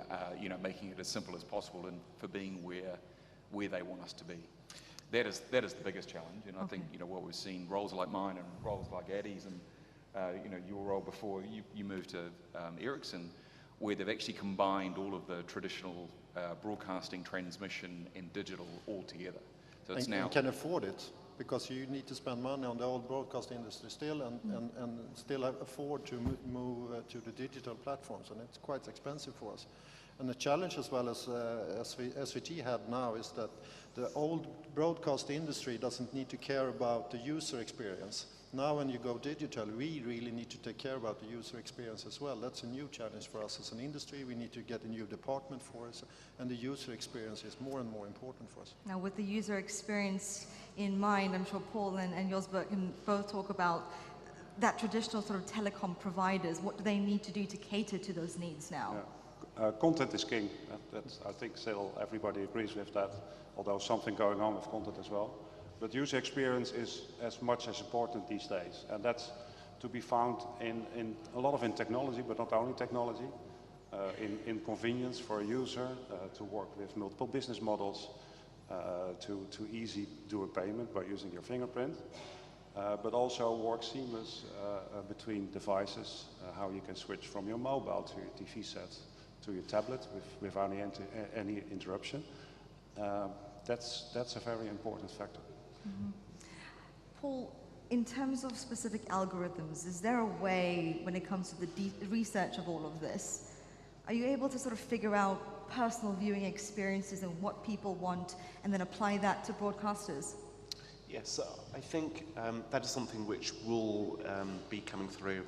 making it as simple as possible and for being where they want us to be. That is the biggest challenge, and I think what we've seen, roles like mine and roles like Addie's and your role before you moved to Ericsson, where they've actually combined all of the traditional broadcasting, transmission and digital all together. So it's now can afford it, because you need to spend money on the old broadcast industry still and still afford to move to the digital platforms, and it's quite expensive for us. And the challenge as well as SVT had now is that the old broadcast industry doesn't need to care about the user experience. Now when you go digital, we really need to take care about the user experience as well. That's a new challenge for us as an industry. We need to get a new department for us, and the user experience is more and more important for us. Now with the user experience in mind, I'm sure Paul and Delbert can both talk about that traditional sort of telecom providers. What do they need to do to cater to those needs now? Yeah. Content is king. I think still everybody agrees with that, although something going on with content as well. But user experience is as much as important these days, and that's to be found in a lot of technology, but not only technology, in convenience for a user to work with multiple business models, to easy do a payment by using your fingerprint, but also work seamless between devices, how you can switch from your mobile to your TV set to your tablet without any interruption. That's a very important factor. Mm-hmm. Paul, in terms of specific algorithms, is there a way, when it comes to the research of all of this, are you able to sort of figure out personal viewing experiences and what people want and then apply that to broadcasters? Yes, I think that is something which will be coming through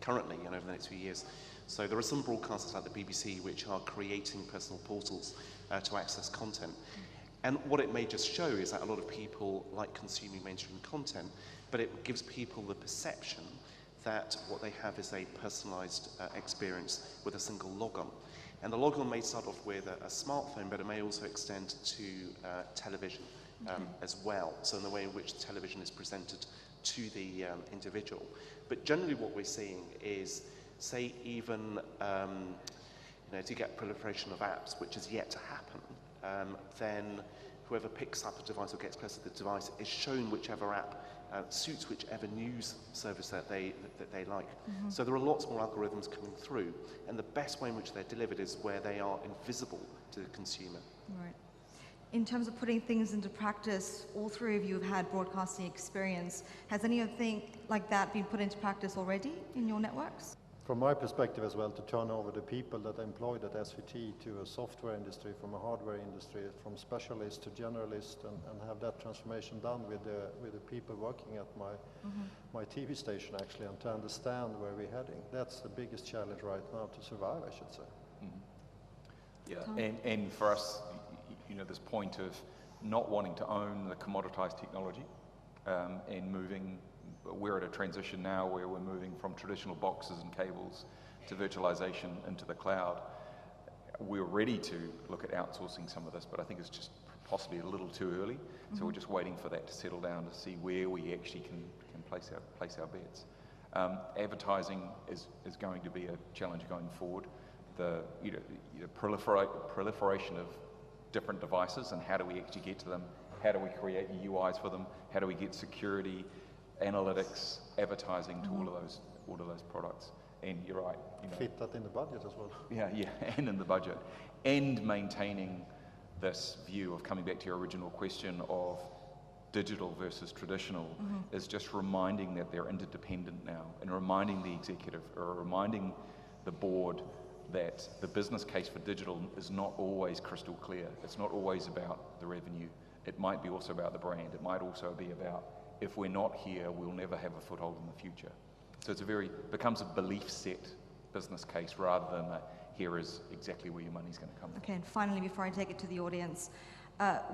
currently and over the next few years. So there are some broadcasters like the BBC which are creating personal portals to access content. And what it may just show is that a lot of people like consuming mainstream content, but it gives people the perception that what they have is a personalized experience with a single logon. And the logon may start off with a smartphone, but it may also extend to television as well. So in the way in which television is presented to the individual. But generally what we're seeing is, say even to get proliferation of apps, which is yet to happen, then whoever picks up a device or gets close to the device is shown whichever app suits whichever news service that they like. Mm-hmm. So there are lots more algorithms coming through, and the best way in which they're delivered is where they are invisible to the consumer. Right. In terms of putting things into practice, all three of you have had broadcasting experience. Has anything like that been put into practice already in your networks? From my perspective as well, to turn over the people that are employed at SVT to a software industry, from a hardware industry, from specialist to generalist, and have that transformation done with the people working at my TV station actually, and to understand where we're heading. That's the biggest challenge right now to survive, I should say. Mm-hmm. Yeah, and for us, this point of not wanting to own the commoditized technology and moving. We're at a transition now where we're moving from traditional boxes and cables to virtualization into the cloud. We're ready to look at outsourcing some of this, but I think it's just possibly a little too early. Mm-hmm. So we're just waiting for that to settle down to see where we actually can place our bets. Advertising is going to be a challenge going forward. The proliferation of different devices and how do we actually get to them? How do we create UIs for them? How do we get security, analytics, advertising to all of those products? And you're right. Fit that in the budget as well. Yeah, and in the budget. And maintaining this view of coming back to your original question of digital versus traditional is just reminding that they're interdependent now, and reminding the executive or reminding the board that the business case for digital is not always crystal clear. It's not always about the revenue. It might be also about the brand. It might also be about, if we're not here, we'll never have a foothold in the future. So it's becomes a belief set business case rather than here is exactly where your money's going to come from. Okay, and finally, before I take it to the audience,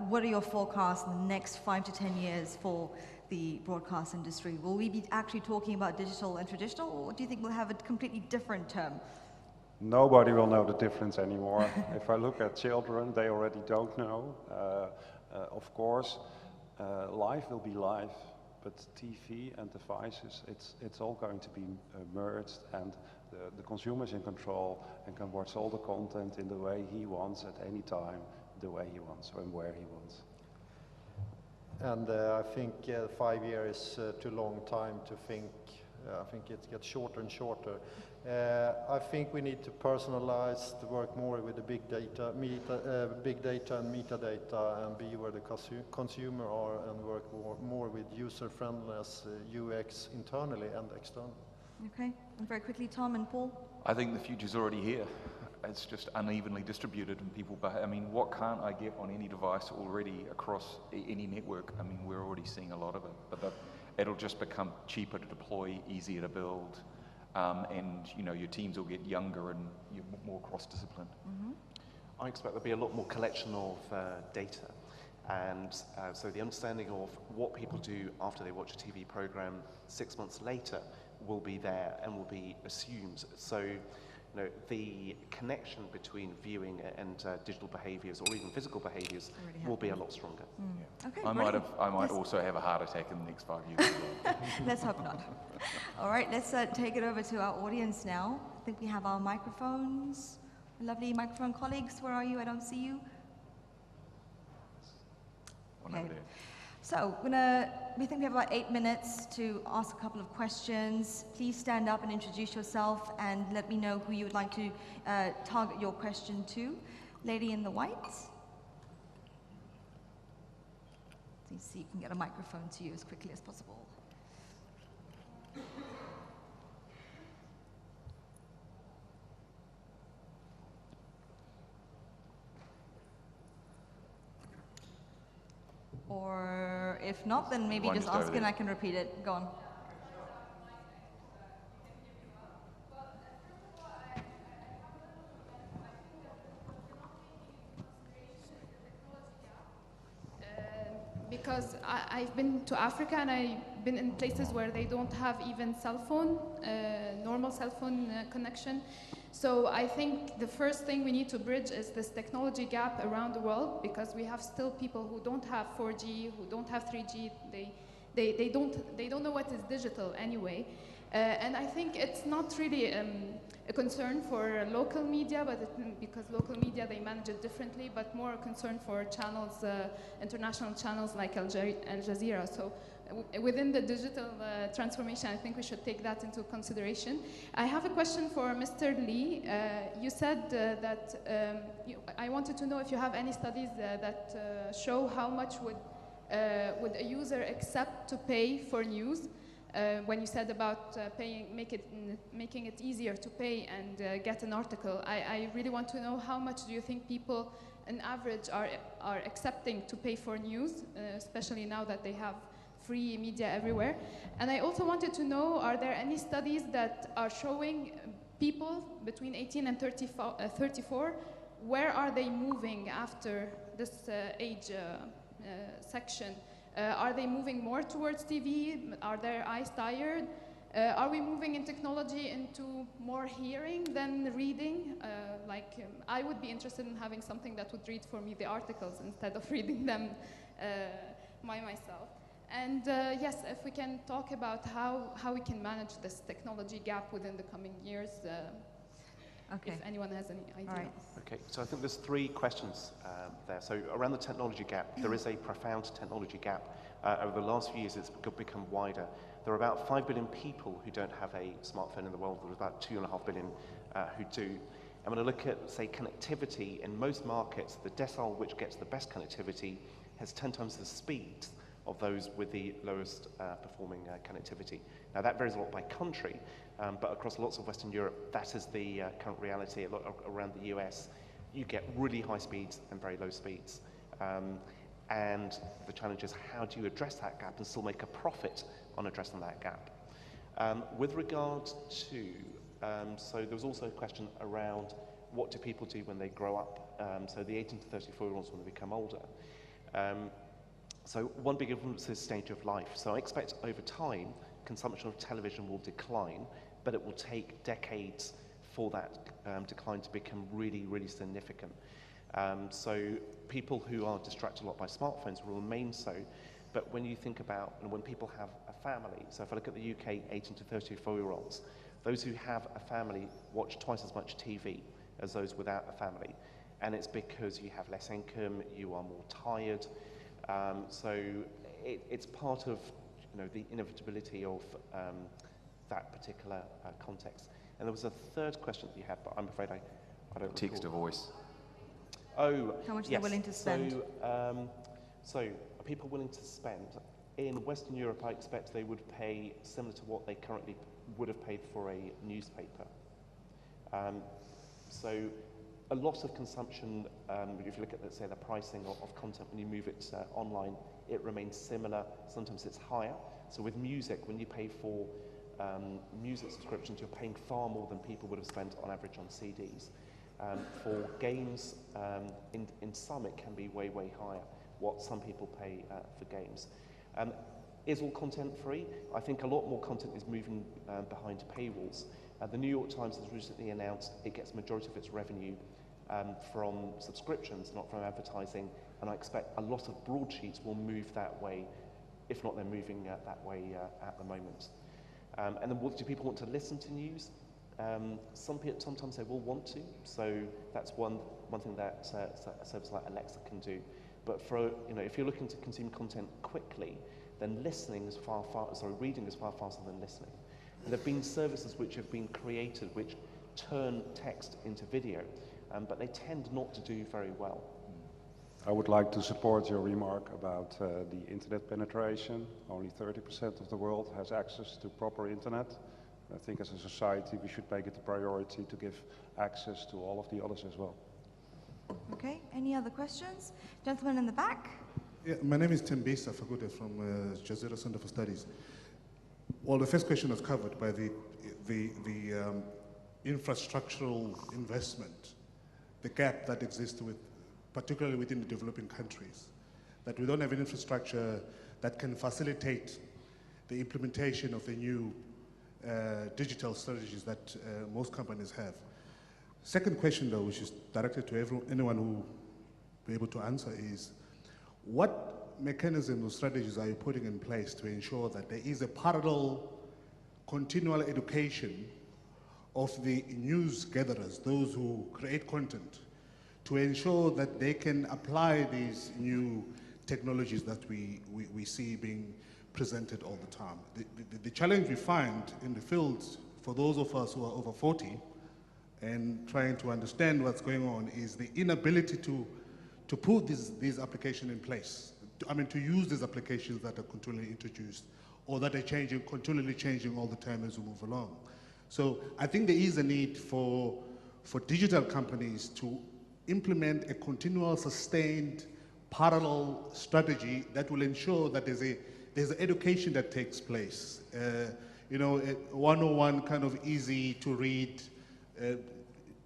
what are your forecasts in the next 5 to 10 years for the broadcast industry? Will we be actually talking about digital and traditional, or do you think we'll have a completely different term? Nobody will know the difference anymore. If I look at children, they already don't know. Of course, live will be live, but TV and devices, it's all going to be merged, and the consumer's in control and can watch all the content in the way he wants at any time, the way he wants and where he wants. And I think 5 years is too long time to think. I think it gets shorter and shorter. I think we need to personalize, to work more with the big data and metadata, and be where the consumer are, and work more with user friendliness, UX internally and externally. Okay, and very quickly, Tom and Paul. I think the future's already here. It's just unevenly distributed, and people. What can't I get on any device already across any network? We're already seeing a lot of it, but it'll just become cheaper to deploy, easier to build, and your teams will get younger and you're more cross-disciplined. I expect there'll be a lot more collection of data, and so the understanding of what people do after they watch a TV program 6 months later will be there and will be assumed. So the connection between viewing and digital behaviours, or even physical behaviours, will be a lot stronger. Yeah. Okay, I might also have a heart attack in the next 5 years. Let's hope not. All right, let's take it over to our audience now. I think we have our microphones. Lovely microphone colleagues, where are you? I don't see you. on over there. So we think we have about 8 minutes to ask a couple of questions. Please stand up and introduce yourself and let me know who you would like to target your question to. Lady in the white. Please see you can get a microphone to you as quickly as possible. Or if not, then maybe just ask and I can repeat it. Go on. Because I've been to Africa and I've been in places where they don't have even cell phone, normal cell phone connection. So I think the first thing we need to bridge is this technology gap around the world, because we have still people who don't have 4G, who don't have 3G. They don't know what is digital anyway. And I think it's not really a concern for local media, but because local media, they manage it differently, but more a concern for channels, international channels like Al Jazeera. So within the digital transformation, I think we should take that into consideration. I have a question for Mr. Lee. You said that I wanted to know if you have any studies that show how much would a user accept to pay for news. When you said about making it easier to pay and get an article, I really want to know how much do you think people, on average, are accepting to pay for news, especially now that they have free media everywhere. And I also wanted to know, are there any studies that are showing people between 18 and 34, where are they moving after this age section? Are they moving more towards TV? Are their eyes tired? Are we moving in technology into more hearing than reading? I would be interested in having something that would read for me the articles instead of reading them myself. And yes, if we can talk about how we can manage this technology gap within the coming years, if anyone has any idea. Right. Okay, so I think there's 3 questions there. So around the technology gap, there is a profound technology gap. Over the last few years, it's become wider. There are about 5 billion people who don't have a smartphone in the world. There's about 2.5 billion who do. And when I look at, say, connectivity, in most markets, the decile which gets the best connectivity has 10 times the speed of those with the lowest performing connectivity. Now that varies a lot by country, but across lots of Western Europe, that is the current reality. A lot around the US, you get really high speeds and very low speeds. And the challenge is, how do you address that gap and still make a profit on addressing that gap? With regard to, so there was also a question around what do people do when they grow up? So the 18 to 34-year-olds when they become older. So one big influence is stage of life. So I expect over time, consumption of television will decline, but it will take decades for that decline to become really, really significant. So people who are distracted a lot by smartphones will remain so, but when you think about, and when people have a family, so if I look at the UK 18 to 34-year-olds, those who have a family watch twice as much TV as those without a family. And it's because you have less income, you are more tired. So it's part of the inevitability of that particular context. And there was a third question that you had, but I'm afraid I don't recall. Text to voice. Oh, how much they're willing to spend. So are people willing to spend? In Western Europe, I expect they would pay similar to what they currently would have paid for a newspaper. So a lot of consumption, if you look at, let's say, the pricing of content when you move it online, it remains similar. Sometimes it's higher. So with music, when you pay for music subscriptions, you're paying far more than people would have spent on average on CDs. For games, in some it can be way, way higher, what some people pay for games. Is all content free? I think a lot more content is moving behind paywalls. The New York Times has recently announced it gets majority of its revenue from subscriptions, not from advertising, and I expect a lot of broadsheets will move that way, if not they're moving that way at the moment. And then do people want to listen to news? Sometimes they will want to, so that's one thing that a service like Alexa can do. But for, if you're looking to consume content quickly, then reading is far faster than listening. And there have been services which have been created which turn text into video, but they tend not to do very well. I would like to support your remark about the internet penetration. Only 30% of the world has access to proper internet. I think as a society we should make it a priority to give access to all of the others as well. Okay, any other questions? Gentleman in the back. Yeah, my name is Tim Bisa Fagude from Jazeera Center for Studies. Well, the first question was covered by the infrastructural investment, the gap that exists particularly within the developing countries, that we don't have an infrastructure that can facilitate the implementation of the new digital strategies that most companies have. Second question, though, which is directed to anyone who will be able to answer, is what mechanisms or strategies are you putting in place to ensure that there is a parallel, continual education of the news gatherers, those who create content, to ensure that they can apply these new technologies that we see being presented all the time? The challenge we find in the field for those of us who are over 40 and trying to understand what's going on is the inability to put these applications in place. I mean, to use these applications that are continually introduced or that are continually changing all the time as we move along. So I think there is a need for digital companies to implement a continual, sustained, parallel strategy that will ensure that there's an education that takes place. A 101 kind of easy to read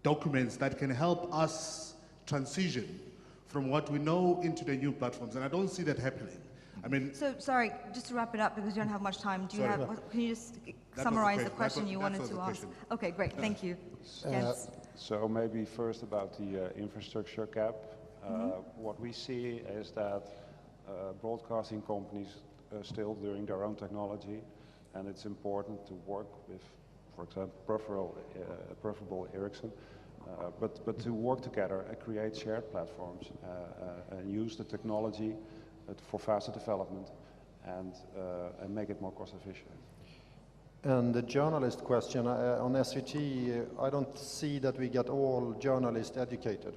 documents that can help us transition from what we know into the new platforms, and I don't see that happening. I mean, so sorry, just to wrap it up because you don't have much time. Can you just summarize the question you wanted to ask? Okay, great, thank you. Yes. So maybe first about the infrastructure gap. What we see is that broadcasting companies are still doing their own technology, and it's important to work with, for example, preferable Ericsson, but to work together and create shared platforms and use the technology for faster development and make it more cost efficient. And the journalist question, on SVT, I don't see that we get all journalists educated.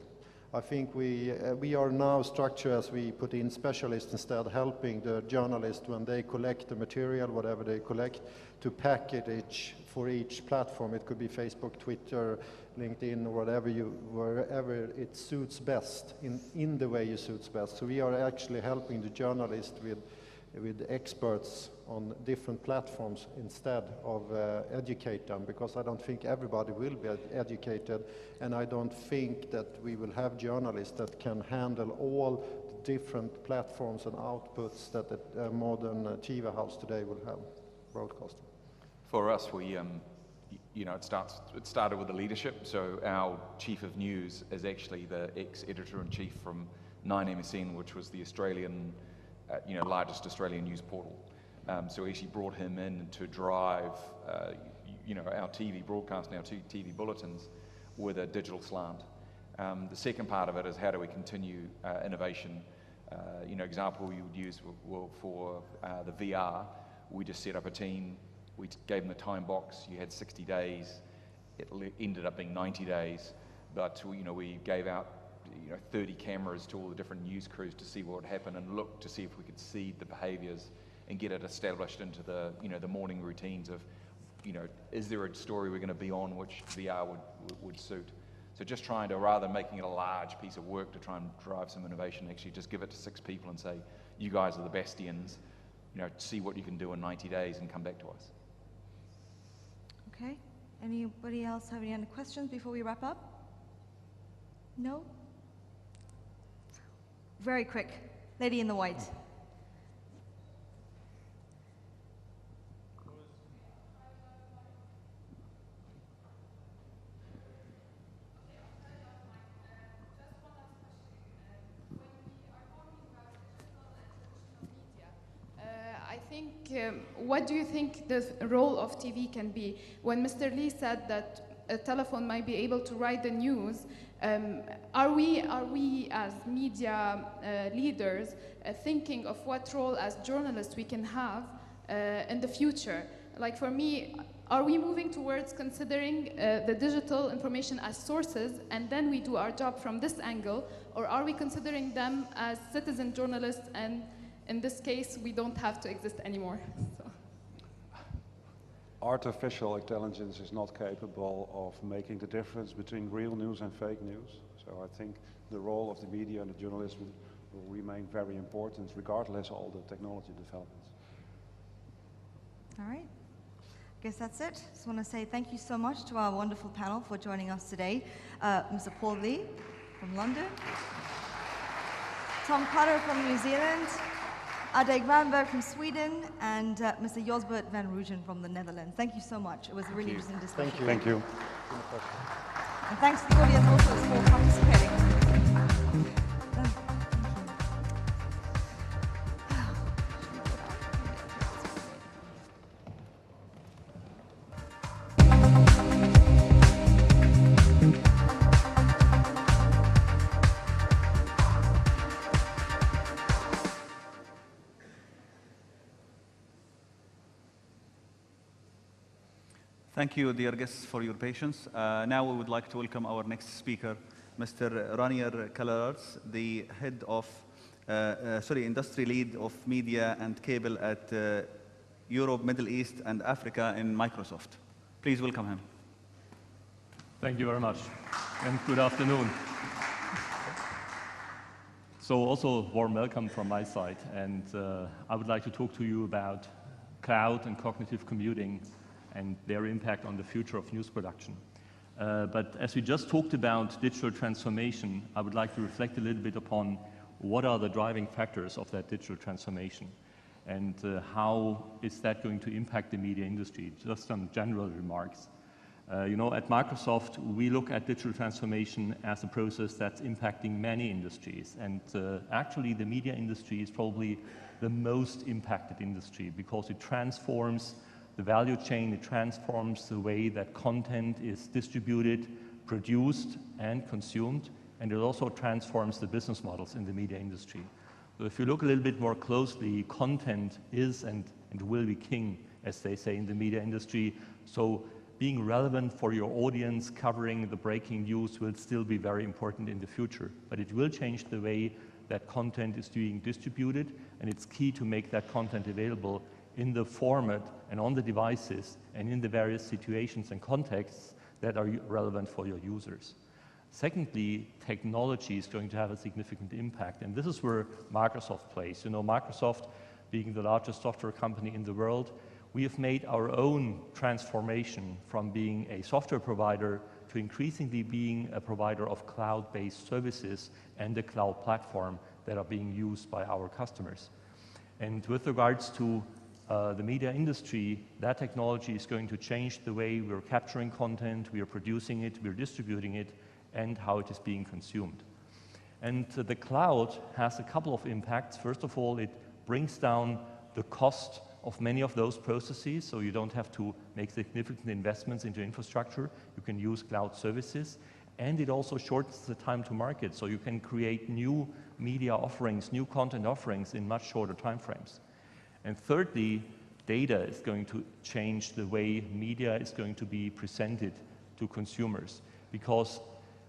I think we are now structured as we put in specialists instead, helping the journalists when they collect the material, whatever they collect, to package for each platform. It could be Facebook, Twitter, LinkedIn, or wherever it suits best, in the way it suits best. So we are actually helping the journalist with experts on different platforms instead of educate them, because I don't think everybody will be educated, and I don't think that we will have journalists that can handle all the different platforms and outputs that a modern TV house today will have broadcasting. For us, it started with the leadership. So our chief of news is actually the ex-editor-in-chief from 9MSN, which was the Australian, largest Australian news portal. So we actually brought him in to drive, our TV broadcast and our TV bulletins with a digital slant. The second part of it is how do we continue innovation? Example we would use for the VR, we just set up a team. We gave them the time box. You had 60 days. It ended up being 90 days. But we gave out 30 cameras to all the different news crews to see what would happen and look to see if we could seed the behaviours and get it established into the the morning routines of is there a story we're going to be on which VR would suit. So just trying to, rather than making it a large piece of work to try and drive some innovation, actually just give it to 6 people and say, you guys are the bastions, see what you can do in 90 days and come back to us. Okay. Anybody else have any other questions before we wrap up? No? Very quick. Lady in the white. What do you think the role of TV can be? When Mr. Lee said that a telephone might be able to write the news, are we as media leaders thinking of what role as journalists we can have in the future? Like for me, are we moving towards considering the digital information as sources and then we do our job from this angle, or are we considering them as citizen journalists and in this case we don't have to exist anymore? So. Artificial intelligence is not capable of making the difference between real news and fake news. So I think the role of the media and the journalism will remain very important regardless of all the technology developments. All right. I guess that's it. Just want to say thank you so much to our wonderful panel for joining us today. Mr. Paul Lee from London, Tom Cutter from New Zealand, Ade Granberg from Sweden, and Mr. Delbert van Rooyen from the Netherlands. Thank you so much. It was a really interesting discussion. Thank you. Thank you. And thanks to the audience also for participating. Thank you, dear guests, for your patience. Now we would like to welcome our next speaker, Mr. Ranier Kallards, the head of, industry lead of media and cable at Europe, Middle East, and Africa in Microsoft. Please welcome him. Thank you very much, and good afternoon. So also warm welcome from my side, and I would like to talk to you about cloud and cognitive computing and their impact on the future of news production. But as we just talked about digital transformation, I would like to reflect a little bit upon what are the driving factors of that digital transformation and how is that going to impact the media industry. Just some general remarks. You know, at Microsoft, we look at digital transformation as a process that's impacting many industries. And actually, the media industry is probably the most impacted industry because it transforms the value chain, it transforms the way that content is distributed, produced, and consumed, and it also transforms the business models in the media industry. So if you look a little bit more closely, content is and will be king, as they say in the media industry. So being relevant for your audience, covering the breaking news will still be very important in the future, but it will change the way that content is being distributed, and it's key to make that content available in the format and on the devices and in the various situations and contexts that are relevant for your users. Secondly, technology is going to have a significant impact, and this is where Microsoft plays. You know, Microsoft, being the largest software company in the world, we have made our own transformation from being a software provider to increasingly being a provider of cloud-based services and a cloud platform that are being used by our customers. And with regards to the media industry, that technology is going to change the way we're capturing content, we are producing it, we're distributing it, and how it is being consumed. And the cloud has a couple of impacts. First of all, it brings down the cost of many of those processes, so you don't have to make significant investments into infrastructure. You can use cloud services. And it also shortens the time to market, so you can create new media offerings, new content offerings in much shorter timeframes. And thirdly, data is going to change the way media is going to be presented to consumers. Because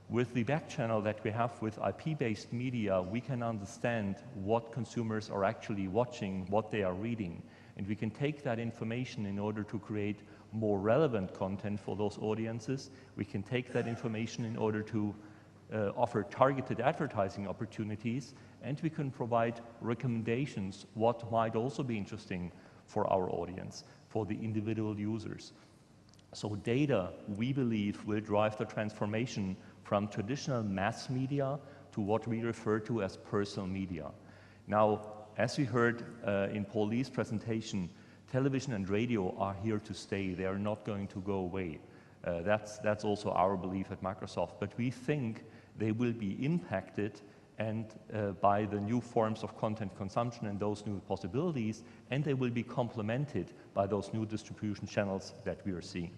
with the back channel that we have with IP-based media, we can understand what consumers are actually watching, what they are reading. And we can take that information in order to create more relevant content for those audiences. We can take that information in order to offer targeted advertising opportunities, and we can provide recommendations what might also be interesting for our audience, for the individual users. So data, we believe, will drive the transformation from traditional mass media to what we refer to as personal media. Now, as we heard in Paul Lee's presentation, television and radio are here to stay. They are not going to go away. That's also our belief at Microsoft. But we think they will be impacted and by the new forms of content consumption and those new possibilities, and they will be complemented by those new distribution channels that we are seeing.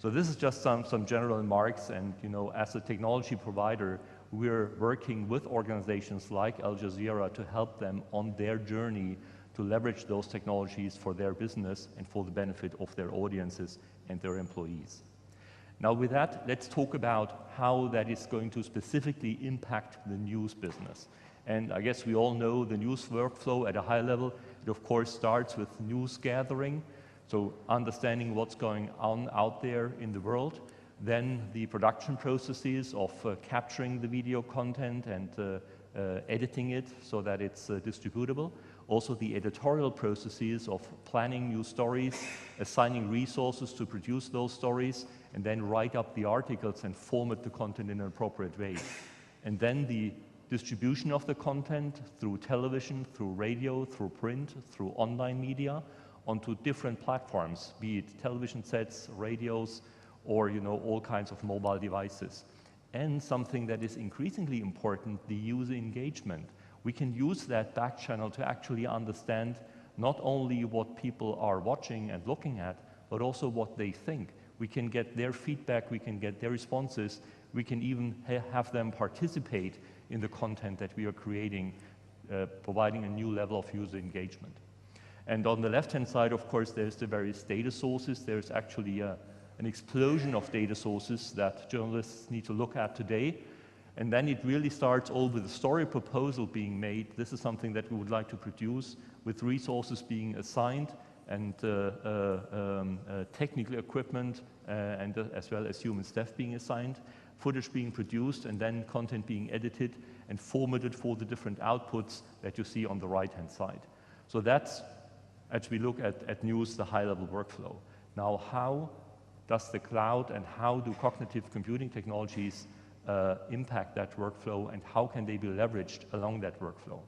So this is just some general remarks, and as a technology provider, we're working with organizations like Al Jazeera to help them on their journey to leverage those technologies for their business and for the benefit of their audiences and their employees. Now with that, let's talk about how that is going to specifically impact the news business. And I guess we all know the news workflow at a high level. It of course starts with news gathering, so understanding what's going on out there in the world. Then the production processes of capturing the video content and editing it so that it's distributable. Also the editorial processes of planning new stories, assigning resources to produce those stories, and then write up the articles and format the content in an appropriate way. And then the distribution of the content through television, through radio, through print, through online media, onto different platforms, be it television sets, radios, or all kinds of mobile devices. And something that is increasingly important, the user engagement. We can use that back channel to actually understand not only what people are watching and looking at, but also what they think. We can get their feedback, we can get their responses, we can even have them participate in the content that we are creating, providing a new level of user engagement. And on the left-hand side, of course, there's the various data sources. There's actually an explosion of data sources that journalists need to look at today. And then it really starts all with a story proposal being made. This is something that we would like to produce with resources being assigned and technical equipment and as well as human staff being assigned, footage being produced, and then content being edited and formatted for the different outputs that you see on the right-hand side. So that's, as we look at news, the high-level workflow. Now, how does the cloud and how do cognitive computing technologies impact that workflow, and how can they be leveraged along that workflow?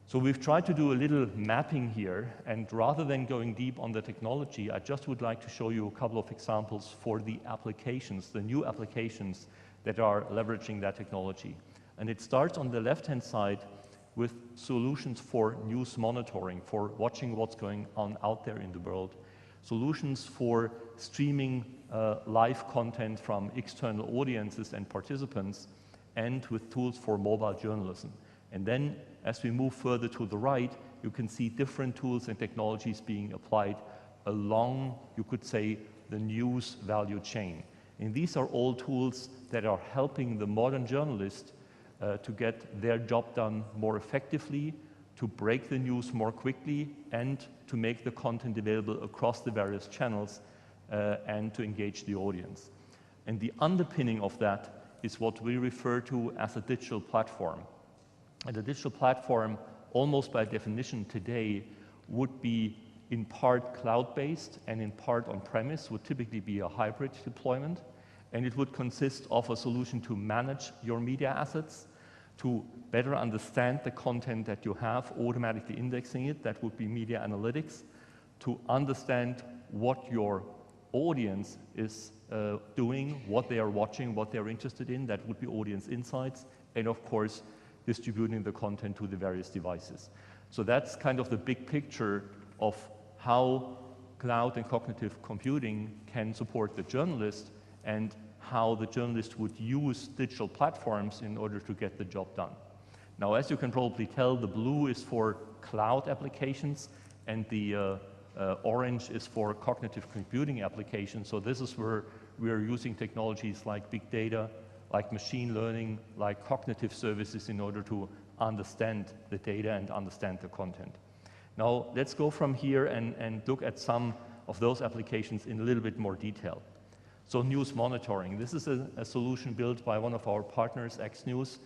So we've tried to do a little mapping here, and rather than going deep on the technology, I just would like to show you a couple of examples for the applications, the new applications that are leveraging that technology. And it starts on the left-hand side with solutions for news monitoring, for watching what's going on out there in the world, solutions for streaming live content from external audiences and participants, and with tools for mobile journalism. And then, as we move further to the right, you can see different tools and technologies being applied along, you could say, the news value chain. And these are all tools that are helping the modern journalist to get their job done more effectively, to break the news more quickly, and to make the content available across the various channels and to engage the audience. And the underpinning of that is what we refer to as a digital platform. And a digital platform, almost by definition today, would be in part cloud-based and in part on-premise, would typically be a hybrid deployment. And it would consist of a solution to manage your media assets, to better understand the content that you have, automatically indexing it, that would be media analytics, to understand what your audience is doing, what they are watching, what they're interested in, that would be audience insights, and of course, distributing the content to the various devices. So that's kind of the big picture of how cloud and cognitive computing can support the journalist and how the journalist would use digital platforms in order to get the job done. Now, as you can probably tell, the blue is for cloud applications and the orange is for cognitive computing applications. So this is where we are using technologies like big data, like machine learning, like cognitive services in order to understand the data and understand the content. Now, let's go from here and look at some of those applications in a little bit more detail. So news monitoring. This is a solution built by one of our partners, XNews,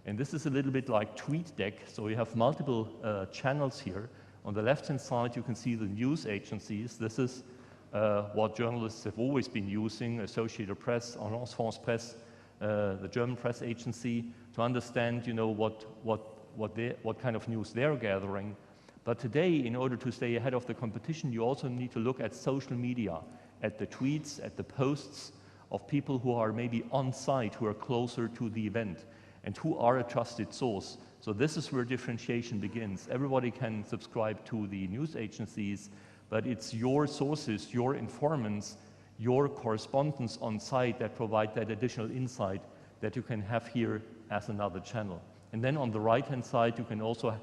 and this is a little bit like TweetDeck. So we have multiple channels here. On the left-hand side, you can see the news agencies. This is what journalists have always been using, Associated Press, Agence France Presse, the German press agency, to understand, what kind of news they're gathering. But today, in order to stay ahead of the competition, you also need to look at social media, at the tweets, at the posts of people who are maybe on site, who are closer to the event, and who are a trusted source. So this is where differentiation begins. Everybody can subscribe to the news agencies, but it's your sources, your informants, your correspondents on site that provide that additional insight that you can have here as another channel. And then on the right-hand side, you can also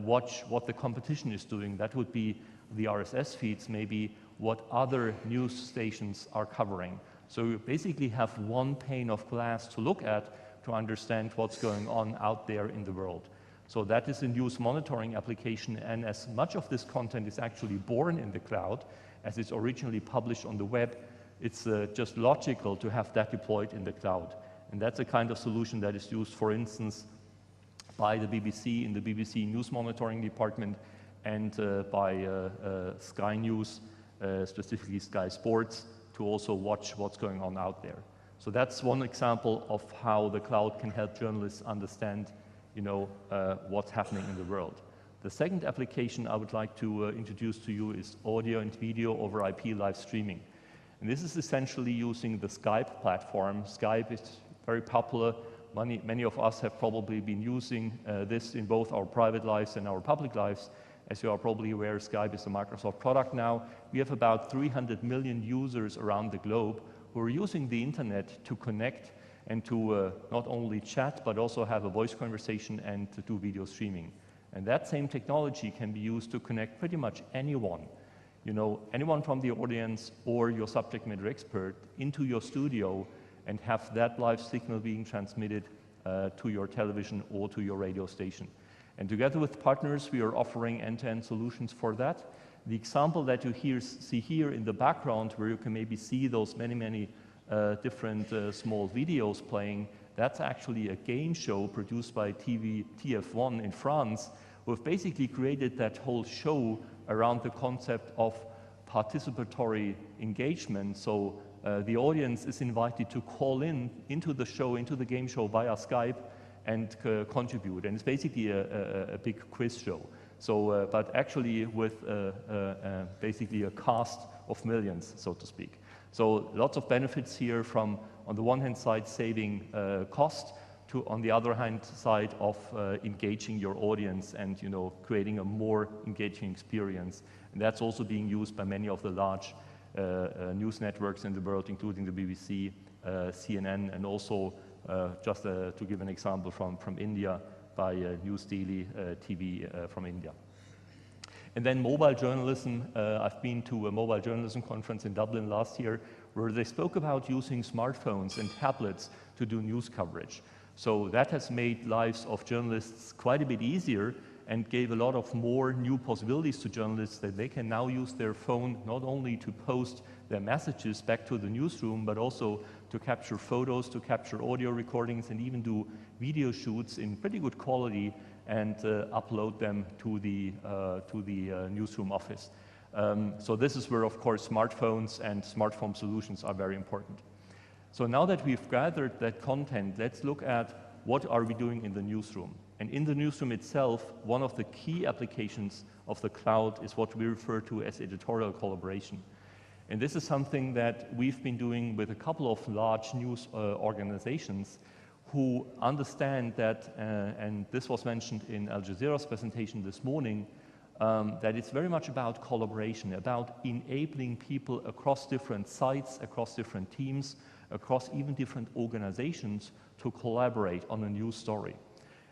watch what the competition is doing. That would be the RSS feeds, maybe what other news stations are covering. So you basically have one pane of glass to look at to understand what's going on out there in the world. So that is a news monitoring application, and as much of this content is actually born in the cloud, as it's originally published on the web, it's just logical to have that deployed in the cloud. And that's a kind of solution that is used, for instance, by the BBC in the BBC News Monitoring Department, and by Sky News, specifically Sky Sports, to also watch what's going on out there. So that's one example of how the cloud can help journalists understand, what's happening in the world. The second application I would like to introduce to you is audio and video over IP live streaming. And this is essentially using the Skype platform. Skype is very popular. Many of us have probably been using this in both our private lives and our public lives. As you are probably aware, Skype is a Microsoft product now. We have about 300 million users around the globe who are using the internet to connect and to not only chat, but also have a voice conversation and to do video streaming. And that same technology can be used to connect pretty much anyone, anyone from the audience or your subject matter expert into your studio, and have that live signal being transmitted to your television or to your radio station. And together with partners, we are offering end-to-end solutions for that. The example that you see here in the background, where you can maybe see those many different small videos playing, that's actually a game show produced by TF1 in France, who have basically created that whole show around the concept of participatory engagement. So the audience is invited to call into the show, into the game show via Skype, and contribute. And it's basically a big quiz show. So, but actually with basically a cast of millions, so to speak. So lots of benefits here from, on the one hand side, saving cost, to, on the other hand side, of engaging your audience and creating a more engaging experience. And that's also being used by many of the large news networks in the world, including the BBC, CNN, and also just to give an example from India, by News Daily TV from India. And then mobile journalism. I've been to a mobile journalism conference in Dublin last year, where they spoke about using smartphones and tablets to do news coverage. So that has made lives of journalists quite a bit easier, and gave a lot of more new possibilities to journalists, that they can now use their phone not only to post their messages back to the newsroom, but also to capture photos, to capture audio recordings, and even do video shoots in pretty good quality, and upload them to the newsroom office. So this is where, of course, smartphones and smartphone solutions are very important. So now that we've gathered that content, let's look at what are we doing in the newsroom. And in the newsroom itself, one of the key applications of the cloud is what we refer to as editorial collaboration. And this is something that we've been doing with a couple of large news organizations who understand that, and this was mentioned in Al Jazeera's presentation this morning, that it's very much about collaboration, about enabling people across different sites, across different teams, across even different organizations to collaborate on a news story.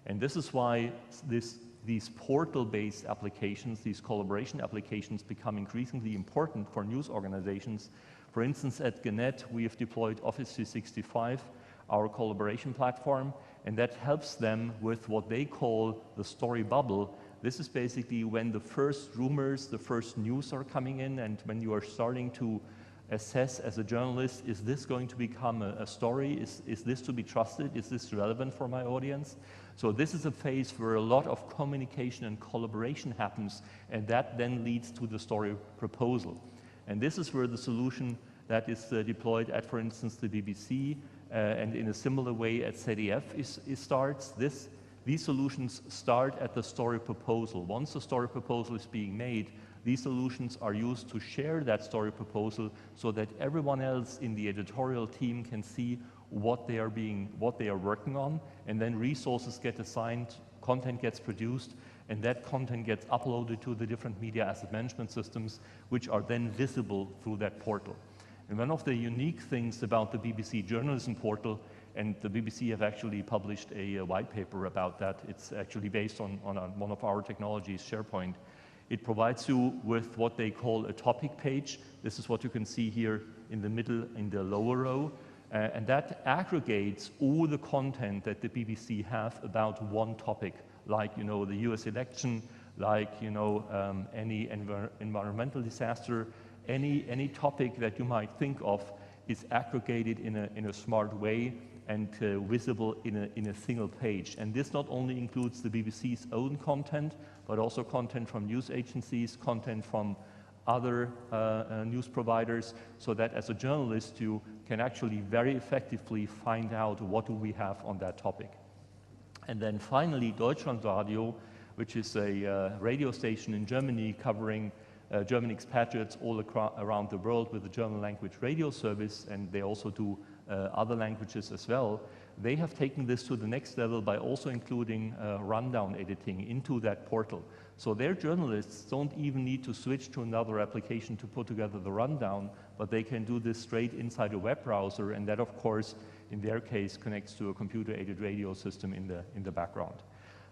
And this is why these portal-based applications, these collaboration applications, become increasingly important for news organizations. For instance, at Gannett, we have deployed Office 365, our collaboration platform, and that helps them with what they call the story bubble. This is basically when the first rumors, the first news are coming in, and when you are starting to assess as a journalist, is this going to become a story? Is this to be trusted? Is this relevant for my audience? So this is a phase where a lot of communication and collaboration happens, and that then leads to the story proposal. And this is where the solution that is deployed at, for instance, the BBC, and in a similar way at ZDF starts. These solutions start at the story proposal. Once the story proposal is being made, these solutions are used to share that story proposal so that everyone else in the editorial team can see what they are working on, and then resources get assigned, content gets produced, and that content gets uploaded to the different media asset management systems, which are then visible through that portal. And one of the unique things about the BBC journalism portal, and the BBC have actually published a white paper about that. It's actually based on one of our technologies, SharePoint. It provides you with what they call a topic page. This is what you can see here in the middle, in the lower row. And that aggregates all the content that the BBC have about one topic, like, you know, the US election, like, you know, any environmental disaster, any topic that you might think of is aggregated in a smart way and visible in a single page. And this not only includes the BBC's own content, but also content from news agencies, content from other news providers, so that as a journalist you can actually very effectively find out what do we have on that topic. And then finally, Deutschlandradio, which is a radio station in Germany covering German expatriates all around the world with a German language radio service, and they also do other languages as well. They have taken this to the next level by also including rundown editing into that portal. So their journalists don't even need to switch to another application to put together the rundown, but they can do this straight inside a web browser, and that, of course, in their case, connects to a computer-aided radio system in the background.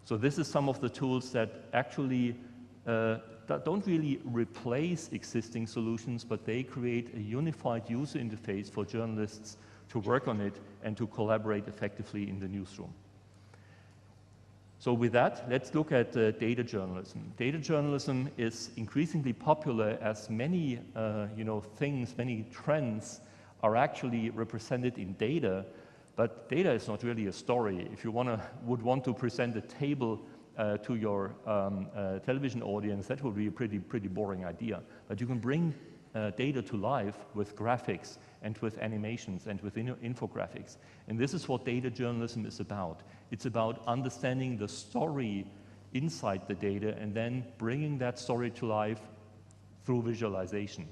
So this is some of the tools that actually that don't really replace existing solutions, but they create a unified user interface for journalists to work on it and to collaborate effectively in the newsroom. So with that, let's look at data journalism. Data journalism is increasingly popular as many things, many trends are actually represented in data, but data is not really a story. If you would want to present a table to your television audience, that would be a pretty boring idea. But you can bring data to life with graphics and with animations and with infographics. And this is what data journalism is about. It's about understanding the story inside the data and then bringing that story to life through visualization.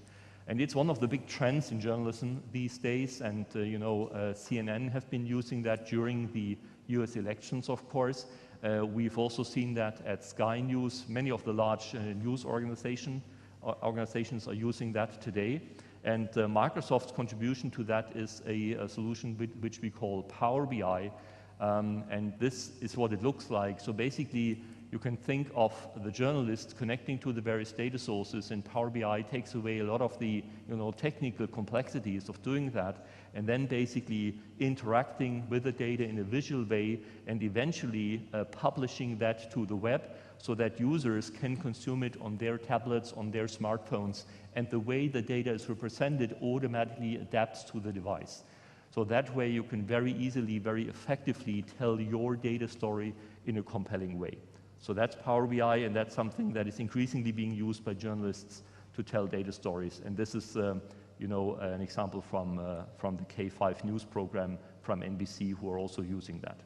And it's one of the big trends in journalism these days, and CNN have been using that during the US elections, of course. We've also seen that at Sky News. Many of the large news organizations are using that today. And Microsoft's contribution to that is a solution which we call Power BI. And this is what it looks like. So basically, you can think of the journalists connecting to the various data sources, and Power BI takes away a lot of the technical complexities of doing that, and then basically interacting with the data in a visual way and eventually publishing that to the web so that users can consume it on their tablets, on their smartphones, and the way the data is represented automatically adapts to the device. So that way you can very easily, very effectively tell your data story in a compelling way. So that's Power BI, and that's something that is increasingly being used by journalists to tell data stories. And this is, an example from the K5 news program from NBC, who are also using that.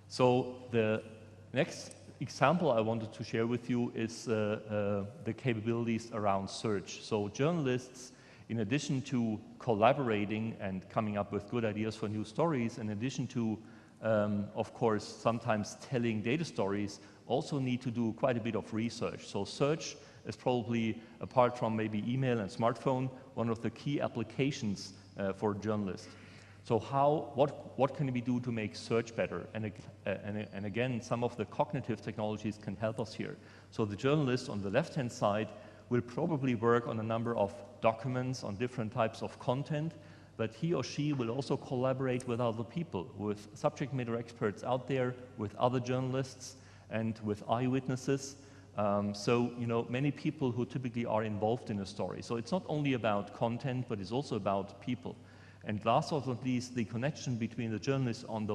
So the next example I wanted to share with you is the capabilities around search. So journalists, in addition to collaborating and coming up with good ideas for new stories, in addition to of course, sometimes telling data stories, also need to do quite a bit of research. So search is probably, apart from maybe email and smartphone, one of the key applications for journalists. So what can we do to make search better? And again, some of the cognitive technologies can help us here. So the journalist on the left-hand side will probably work on a number of documents on different types of content, but he or she will also collaborate with other people, with subject matter experts out there, with other journalists, and with eyewitnesses. So, many people who typically are involved in a story. So it's not only about content, but it's also about people. And last but not least, the connection between the journalists and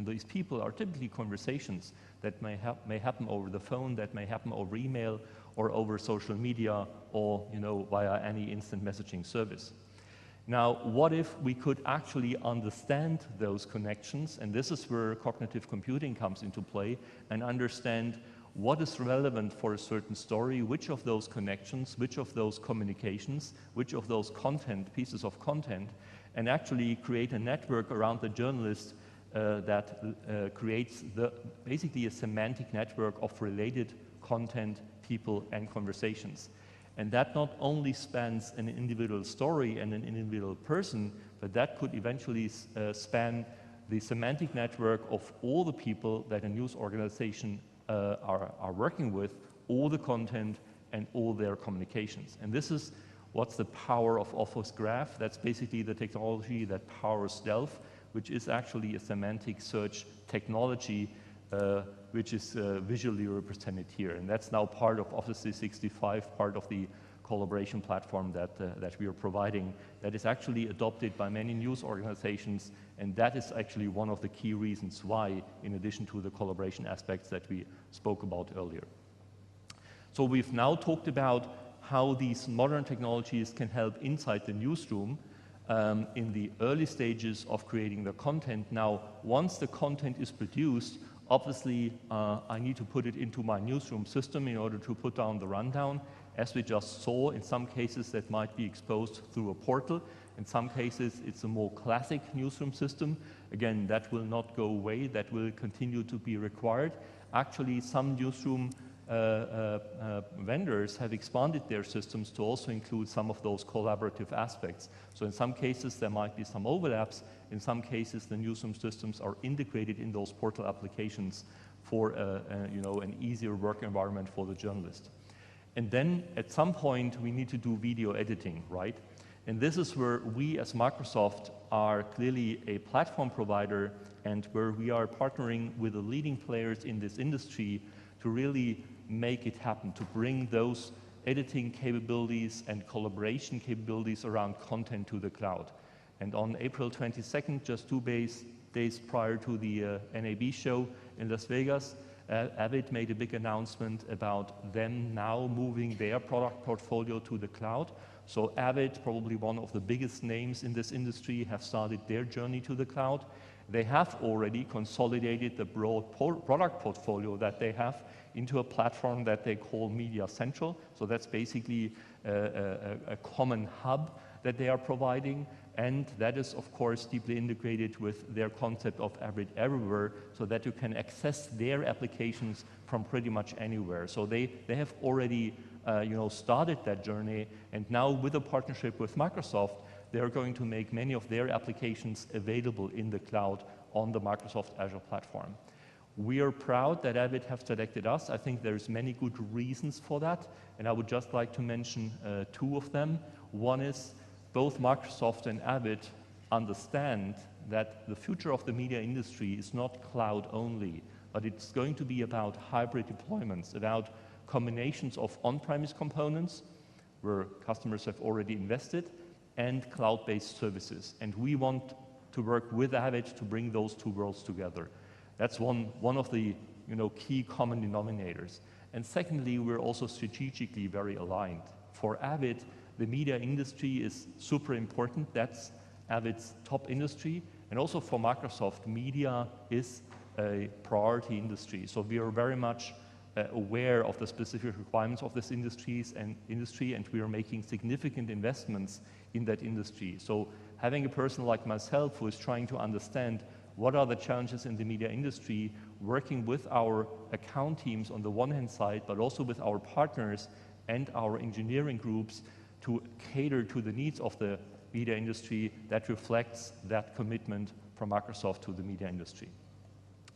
these people are typically conversations that may happen over the phone, that may happen over email, or over social media, or via any instant messaging service. Now, what if we could actually understand those connections? And this is where cognitive computing comes into play, and understand what is relevant for a certain story, which of those connections, which of those communications, which of those pieces of content, and actually create a network around the journalist that creates basically a semantic network of related content, people, and conversations. And that not only spans an individual story and an individual person, but that could eventually span the semantic network of all the people that a news organization are working with, all the content and all their communications. And this is what's the power of Office Graph. That's basically the technology that powers Delph, which is actually a semantic search technology which is visually represented here. And that's now part of Office 365, part of the collaboration platform that we are providing, that is actually adopted by many news organizations, and that is actually one of the key reasons why, in addition to the collaboration aspects that we spoke about earlier. So we've now talked about how these modern technologies can help inside the newsroom in the early stages of creating the content. Now, once the content is produced, obviously I need to put it into my newsroom system in order to put down the rundown. As we just saw, in some cases that might be exposed through a portal. In some cases, it's a more classic newsroom system. Again, that will not go away. That will continue to be required. Actually, some newsroom vendors have expanded their systems to also include some of those collaborative aspects. So in some cases, there might be some overlaps. In some cases, the newsroom systems are integrated in those portal applications for an easier work environment for the journalist. And then at some point, we need to do video editing, right? And this is where we as Microsoft are clearly a platform provider, and where we are partnering with the leading players in this industry to really make it happen, to bring those editing capabilities and collaboration capabilities around content to the cloud. And on April 22nd, just 2 days prior to the NAB show in Las Vegas, Avid made a big announcement about them now moving their product portfolio to the cloud. So Avid, probably one of the biggest names in this industry, have started their journey to the cloud. They have already consolidated the broad product portfolio that they have into a platform that they call Media Central. So that's basically a common hub that they are providing. And that is, of course, deeply integrated with their concept of Avid Everywhere, so that you can access their applications from pretty much anywhere. So they have already started that journey, and now with a partnership with Microsoft, they're going to make many of their applications available in the cloud on the Microsoft Azure platform. We are proud that Avid have selected us. I think there's many good reasons for that, and I would just like to mention 2 of them. One is both Microsoft and Avid understand that the future of the media industry is not cloud only, but it's going to be about hybrid deployments, about combinations of on-premise components, where customers have already invested, and cloud-based services. And we want to work with Avid to bring those 2 worlds together. That's one of the key common denominators. And secondly, we're also strategically very aligned. For Avid, the media industry is super important. That's Avid's top industry. And also for Microsoft, media is a priority industry. So we are very much aware of the specific requirements of this industry, and we are making significant investments in that industry. So having a person like myself who is trying to understand what are the challenges in the media industry, working with our account teams on the one hand side, but also with our partners and our engineering groups to cater to the needs of the media industry, that reflects that commitment from Microsoft to the media industry.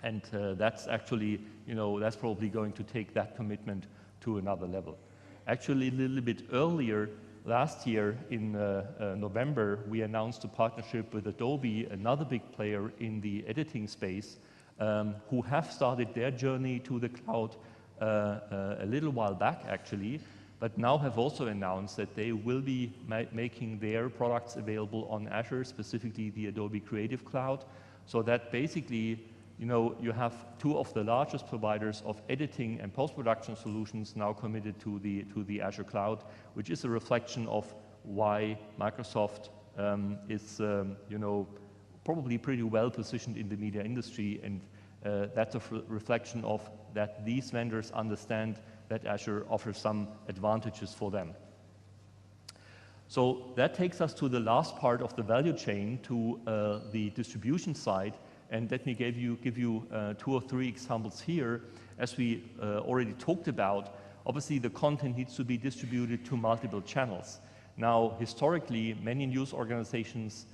And that's actually, that's probably going to take that commitment to another level. Actually, a little bit earlier, last year in November, we announced a partnership with Adobe, another big player in the editing space, who have started their journey to the cloud a little while back, actually, but now have also announced that they will be making their products available on Azure, specifically the Adobe Creative Cloud, so that basically, you have 2 of the largest providers of editing and post-production solutions now committed to the Azure cloud, which is a reflection of why Microsoft is, probably pretty well positioned in the media industry, and that's a reflection of that these vendors understand that Azure offers some advantages for them. So that takes us to the last part of the value chain, to the distribution side. And let me give you 2 or 3 examples here. As we already talked about, obviously the content needs to be distributed to multiple channels. Now, historically, many news organizations,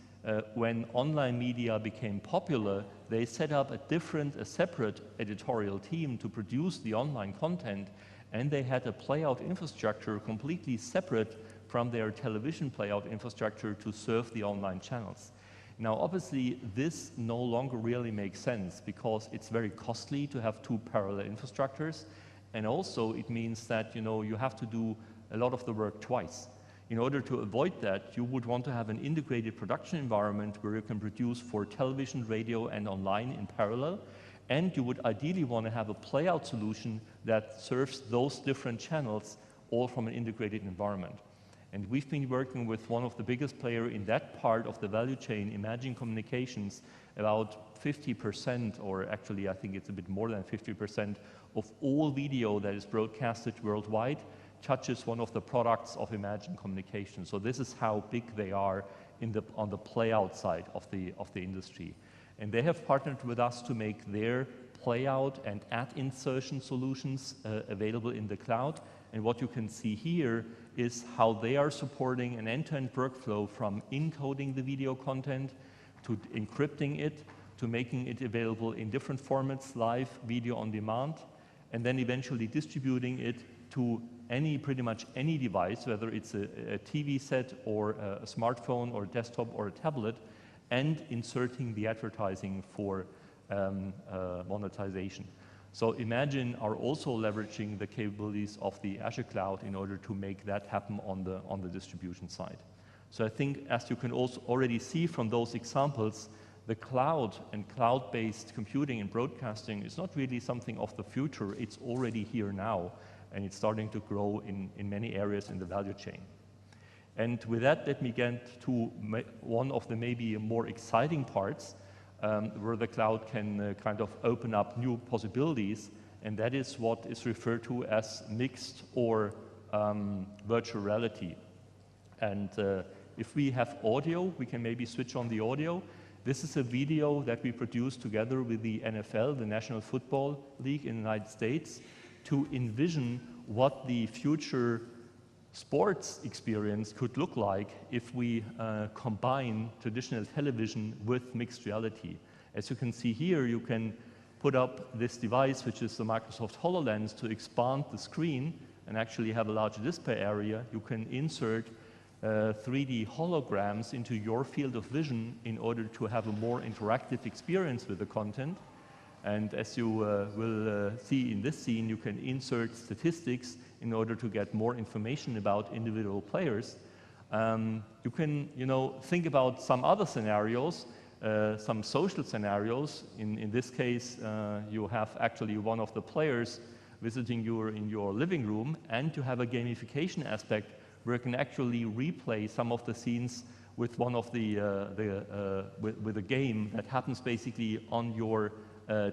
when online media became popular, they set up a separate editorial team to produce the online content, and they had a playout infrastructure completely separate from their television playout infrastructure to serve the online channels. Now, obviously, this no longer really makes sense because it's very costly to have two parallel infrastructures, and also it means that, you know, you have to do a lot of the work twice. In order to avoid that, you would want to have an integrated production environment where you can produce for television, radio, and online in parallel, and you would ideally want to have a playout solution that serves those different channels all from an integrated environment. And we've been working with one of the biggest players in that part of the value chain, Imagine Communications. About 50%, or actually I think it's a bit more than 50%, of all video that is broadcasted worldwide touches one of the products of Imagine Communications. So this is how big they are on the playout side of the industry. And they have partnered with us to make their playout and ad insertion solutions available in the cloud. And what you can see here is how they are supporting an end-to-end workflow from encoding the video content to encrypting it, to making it available in different formats, live, video on demand, and then eventually distributing it to pretty much any device, whether it's a TV set or a smartphone or a desktop or a tablet, and inserting the advertising for monetization. So Imagine are also leveraging the capabilities of the Azure cloud in order to make that happen on the distribution side. So I think, as you can also already see from those examples, the cloud and cloud-based computing and broadcasting is not really something of the future. It's already here now, and it's starting to grow in many areas in the value chain. And with that, let me get to one of the maybe more exciting parts, where the cloud can kind of open up new possibilities, and that is what is referred to as mixed or virtual reality. And if we have audio, we can maybe switch on the audio. This is a video that we produced together with the NFL, the National Football League in the United States, to envision what the future sports experience could look like if we combine traditional television with mixed reality. As you can see here, you can put up this device, which is the Microsoft HoloLens, to expand the screen and actually have a larger display area. You can insert 3D holograms into your field of vision in order to have a more interactive experience with the content. And as you will see in this scene, you can insert statistics in order to get more information about individual players. You can, think about some other scenarios, some social scenarios. In this case, you have actually one of the players visiting you in your living room, and you have a gamification aspect where you can actually replay some of the scenes with one of with a game that happens basically on your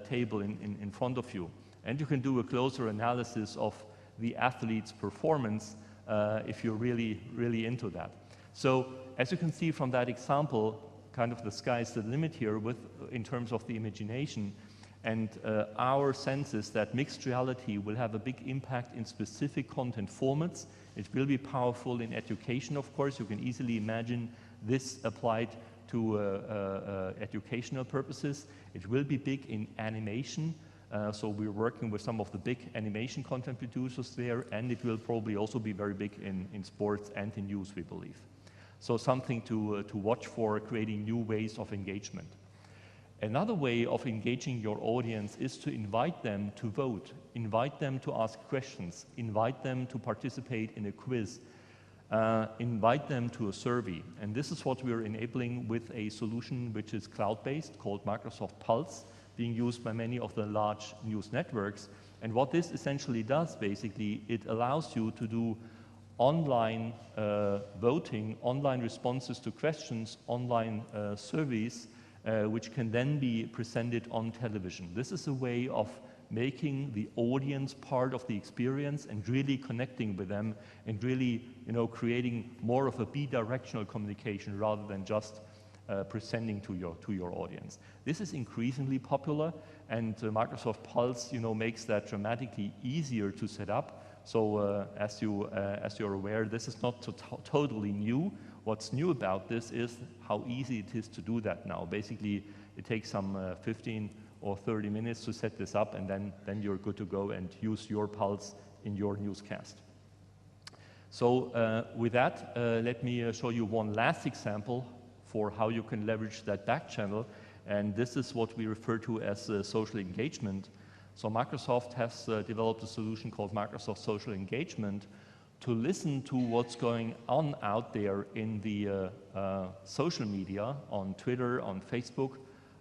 table in front of you. And you can do a closer analysis of the athlete's performance if you're really, really into that. So as you can see from that example, kind of the sky's the limit here in terms of the imagination. And our sense is that mixed reality will have a big impact in specific content formats. It will be powerful in education, of course. You can easily imagine this applied to educational purposes. It will be big in animation. So we're working with some of the big animation content producers there, and it will probably also be very big in sports and in news, we believe. So something to watch for, creating new ways of engagement. Another way of engaging your audience is to invite them to vote, invite them to ask questions, invite them to participate in a quiz, invite them to a survey. And this is what we're enabling with a solution which is cloud-based called Microsoft Pulse, being used by many of the large news networks. And what this essentially does, basically, it allows you to do online voting, online responses to questions, online surveys, which can then be presented on television. This is a way of making the audience part of the experience and really connecting with them and really, creating more of a bidirectional communication rather than just presenting to your audience. This is increasingly popular, and Microsoft Pulse, makes that dramatically easier to set up. So as you're aware, this is not totally new. What's new about this is how easy it is to do that now. Basically, it takes some 15 or 30 minutes to set this up, and then you're good to go and use your pulse in your newscast. So with that, let me show you one last example for how you can leverage that back channel. And this is what we refer to as social engagement. So Microsoft has developed a solution called Microsoft Social Engagement to listen to what's going on out there in the social media, on Twitter, on Facebook,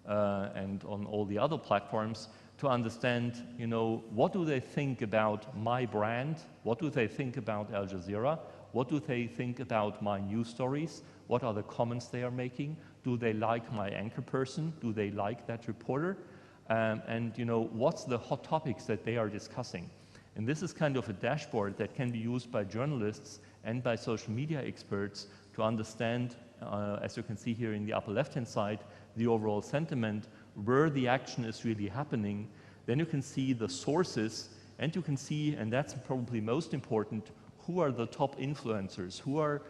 and on all the other platforms, to understand, you know, what do they think about my brand? What do they think about Al Jazeera? What do they think about my news stories? What are the comments they are making? Do they like my anchor person? Do they like that reporter? And you know, what's the hot topics that they are discussing? And this is kind of a dashboard that can be used by journalists and by social media experts to understand, as you can see here in the upper left-hand side, the overall sentiment, where the action is really happening. Then you can see the sources, and you can see, and that's probably most important, who are the top influencers, who are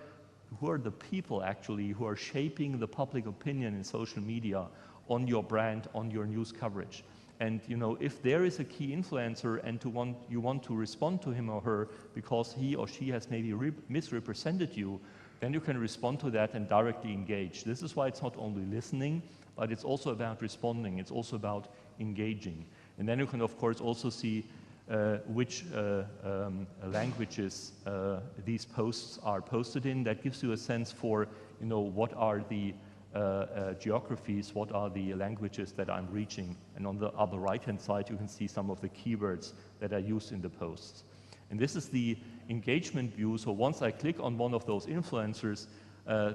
the people actually who are shaping the public opinion in social media on your brand, on your news coverage. And you know, if there is a key influencer and you want to respond to him or her because he or she has maybe misrepresented you, then you can respond to that and directly engage. This is why it's not only listening, but it's also about responding. It's also about engaging. And then you can, of course, also see which languages these posts are posted in. That gives you a sense for, you know, what are the geographies, what are the languages that I'm reaching. And on the upper right-hand side, you can see some of the keywords that are used in the posts. And this is the engagement view. So once I click on one of those influencers,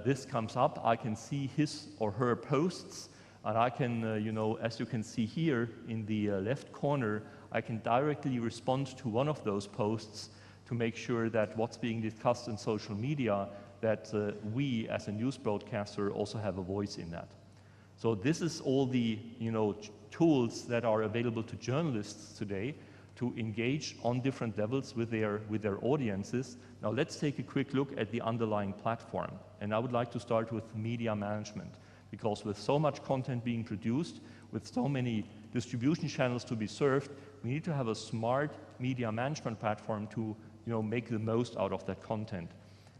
this comes up. I can see his or her posts, and I can, you know, as you can see here in the left corner, I can directly respond to one of those posts to make sure that what's being discussed in social media, that we as a news broadcaster also have a voice in that. So this is all the, you know, tools that are available to journalists today to engage on different levels with their audiences. Now let's take a quick look at the underlying platform. And I would like to start with media management, because with so much content being produced, with so many distribution channels to be served, we need to have a smart media management platform to, you know, make the most out of that content.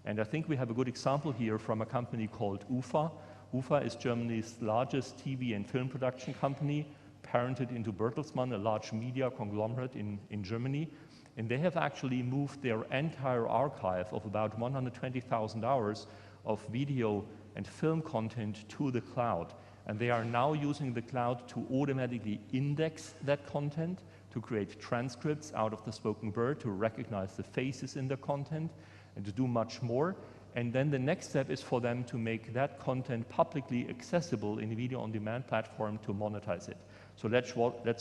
And I think we have a good example here from a company called UFA. UFA is Germany's largest TV and film production company, parented into Bertelsmann, a large media conglomerate in Germany. And they have actually moved their entire archive of about 120,000 hours of video and film content to the cloud. And they are now using the cloud to automatically index that content, to create transcripts out of the spoken word, to recognize the faces in the content, and to do much more. And then the next step is for them to make that content publicly accessible in a video-on-demand platform to monetize it. So let's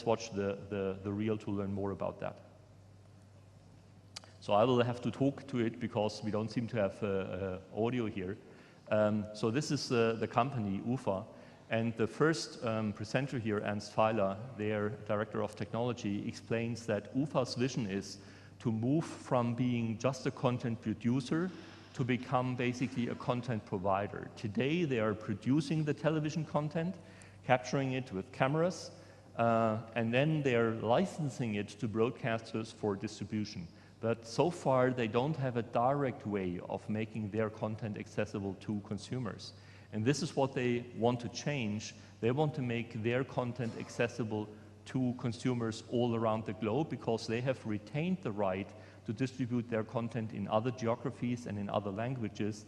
watch the reel to learn more about that. So I will have to talk to it because we don't seem to have audio here. So this is the company, UFA. And the first presenter here, Ernst Feiler, their director of technology, explains that UFA's vision is to move from being just a content producer to become basically a content provider. Today, they are producing the television content, capturing it with cameras, and then they're licensing it to broadcasters for distribution. But so far, they don't have a direct way of making their content accessible to consumers. And this is what they want to change. They want to make their content accessible to consumers all around the globe, because they have retained the right to distribute their content in other geographies and in other languages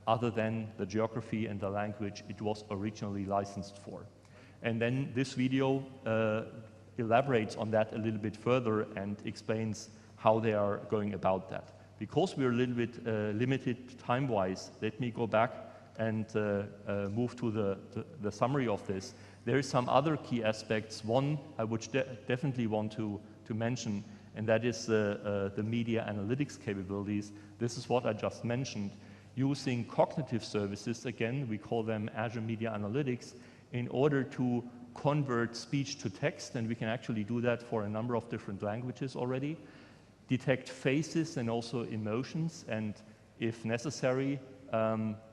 other than the geography and the language it was originally licensed for. And then this video elaborates on that a little bit further and explains how they are going about that. Because we're a little bit limited time-wise, let me go back and move to the summary of this. There is some other key aspects. One I would definitely want to mention, and that is the media analytics capabilities. This is what I just mentioned. Using cognitive services, again, we call them Azure Media Analytics, in order to convert speech to text, and we can actually do that for a number of different languages already. detect faces and also emotions, and if necessary,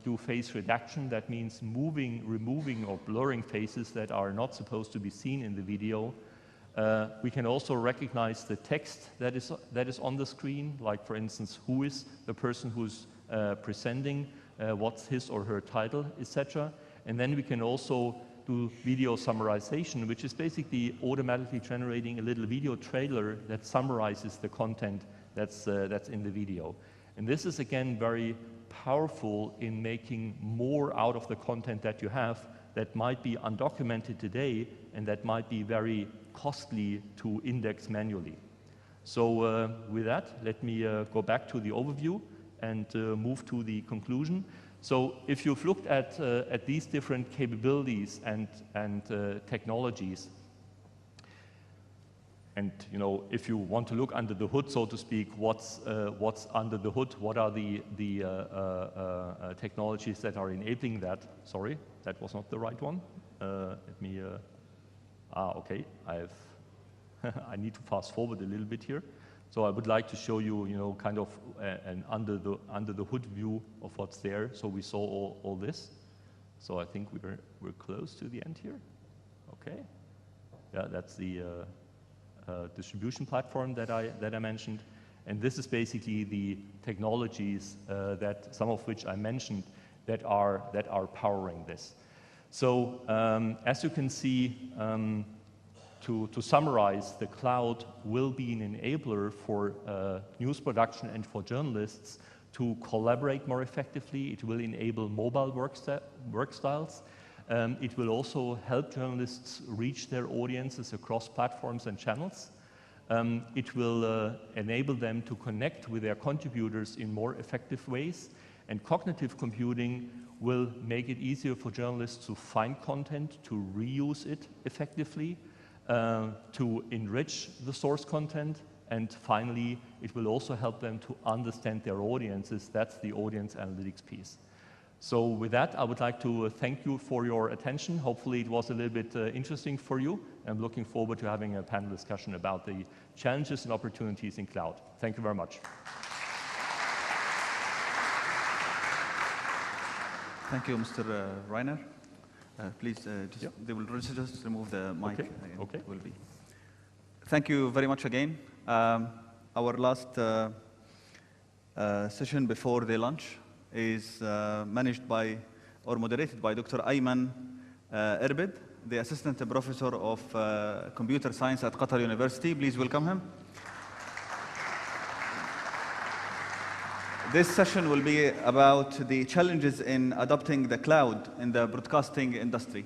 do face reduction. That means removing or blurring faces that are not supposed to be seen in the video. We can also recognize the text that is on the screen, like for instance, who is the person who's presenting, what's his or her title, etc. And then we can also do video summarization, which is basically automatically generating a little video trailer that summarizes the content that's in the video. And this is again very powerful in making more out of the content that you have that might be undocumented today and that might be very costly to index manually. So with that, let me go back to the overview and move to the conclusion. So if you've looked at these different capabilities and technologies, and if you want to look under the hood, so to speak, what's under the hood? What are the technologies that are enabling that? Sorry, that was not the right one. Let me. Okay. I need to fast forward a little bit here. So I would like to show you, kind of an under the hood view of what's there. So we saw all this. So I think we're close to the end here. Okay. Yeah, that's the distribution platform that I mentioned, and this is basically the technologies that some of which I mentioned that are powering this. So as you can see. To summarize, the cloud will be an enabler for news production and for journalists to collaborate more effectively. It will enable mobile work styles. It will also help journalists reach their audiences across platforms and channels. It will enable them to connect with their contributors in more effective ways. And cognitive computing will make it easier for journalists to find content, to reuse it effectively, to enrich the source content, and finally, it will also help them to understand their audiences. That's the audience analytics piece. So with that, I would like to thank you for your attention. Hopefully it was a little bit interesting for you. I'm looking forward to having a panel discussion about the challenges and opportunities in cloud. Thank you very much. Thank you, Mr. Reiner. Please, they will just remove the mic. Okay. Will be. Thank you very much again. Our last session before the lunch is managed by or moderated by Dr. Ayman Erbed, the Assistant Professor of Computer Science at Qatar University. Please welcome him. This session will be about the challenges in adopting the cloud in the broadcasting industry.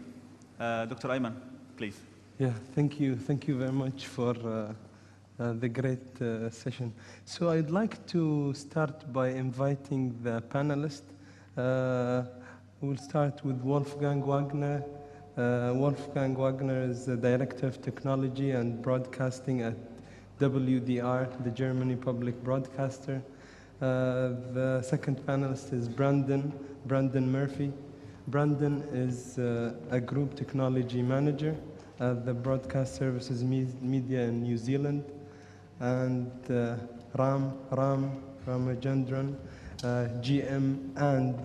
Dr. Ayman, please. Yeah, thank you. Thank you very much for the great session. So I'd like to start by inviting the panelists. We'll start with Wolfgang Wagner. Wolfgang Wagner is the Director of Technology and Broadcasting at WDR, the Germany Public Broadcaster. The second panelist is Brandon Murphy. Brandon is a Group Technology Manager at the Broadcast Services Media in New Zealand. And Ram Ramachandran, GM and